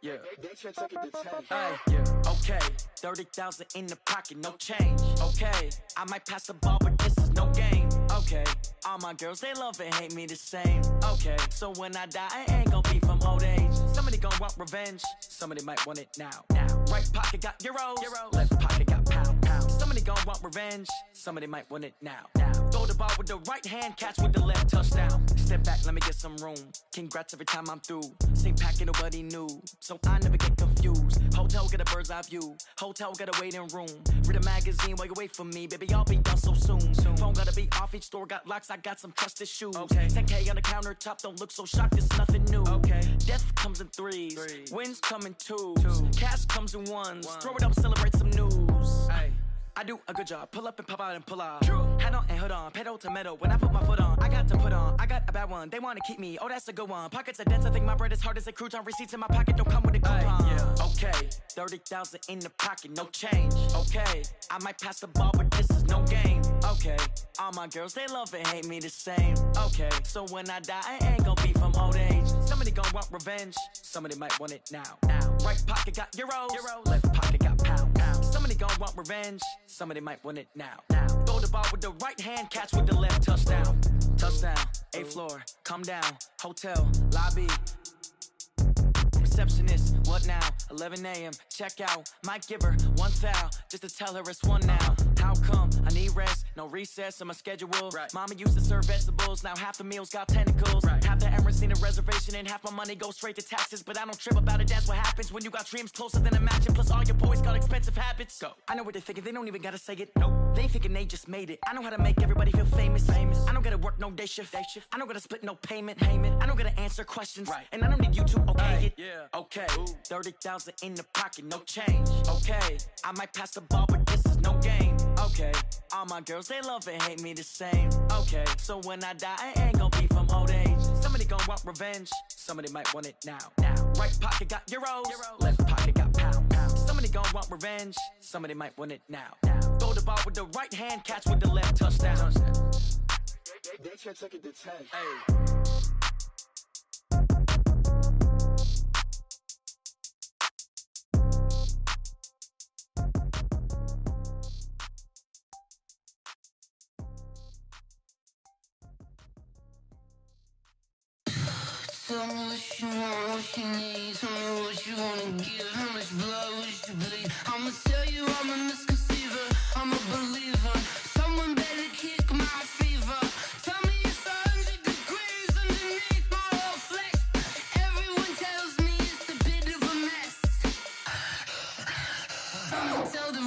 Yeah. That shit took it to 10. Hey, yeah. Okay. 30,000 in the pocket, no change. Okay. I might pass the ball, but this is no game. Okay. All my girls, they love and hate me the same. Okay. So when I die, I ain't gon' be from old age. Somebody gon' want revenge. Somebody might want it now. Right pocket got euros. Left pocket got pound. Somebody gon' want revenge. Somebody might want it now. Throw the ball with the right hand, catch with the left, touchdown. Step back, let me get some room. Congrats every time I'm through. Same packet, nobody knew, so I never get confused. Hotel get a bird's eye view. Hotel got a waiting room. Read a magazine while you wait for me, baby. I'll be done so soon. Phone gotta be off, each store got locks. I got some trusted shoes. Okay. 10K on the countertop, don't look so shocked. It's nothing new. Okay. Death comes in threes. Wins come in twos. Cash comes in ones. Throw it up, celebrate some news. Ay. I do a good job, pull up and pop out and pull out. Hat on and hood on, pedal to metal. When I put my foot on, I got to put on. I got a bad one, they wanna keep me. Oh, that's a good one. Pockets are dense, I think my bread is hard as a crouton. Receipts in my pocket don't come with a coupon. Yeah. Okay, 30,000 in the pocket, no change. Okay, I might pass the ball, but this is no game. Okay, all my girls, they love and hate me the same. Okay, so when I die, I ain't gon' be from old age. Somebody gon' want revenge, somebody might want it now. Right pocket got euros. Left pocket got pound. Somebody gon' want revenge, somebody might want it now. Throw the ball with the right hand, catch with the left, touchdown. Touchdown, 8th floor, come down, hotel, lobby. Receptionist, what now? 11 a.m., check out. Might give her one foul, just to tell her it's one now. How come? I need rest, no recess in my schedule. Right. Mama used to serve vegetables, now half the meals got tentacles. Right. Half the Emirates need a reservation and half my money goes straight to taxes. But I don't trip about it, that's what happens when you got dreams closer than a mansion. Plus all your boys got expensive habits. Go. I know what they're thinking, they don't even gotta say it. Nope. They thinking they just made it. I know how to make everybody feel famous. I don't gotta work no day shift. I don't gotta split no payment. I don't gotta answer questions. Right. And I don't need you to okay it. Yeah. Okay. 30,000 in the pocket, no change. Okay. I might pass the ball, but this is no game. Okay. All my girls, they love and hate me the same. Okay. So when I die, I ain't gonna be from old age. Somebody gon' want revenge. Somebody might want it now. Right pocket got euros. Left pocket got pound. Somebody gon' want revenge. Somebody might want it now. Throw the ball with the right hand, catch with the left, touchdown. They can't take it to 10. Hey. Tell me what you want, what you need. Tell me what you wanna give. How much blood would you bleed? I'ma tell you I'm a misconceiver. I'm a believer. Someone better kick my fever. Tell me it's 100 degrees underneath my whole flesh. Everyone tells me it's a bit of a mess. I'ma tell the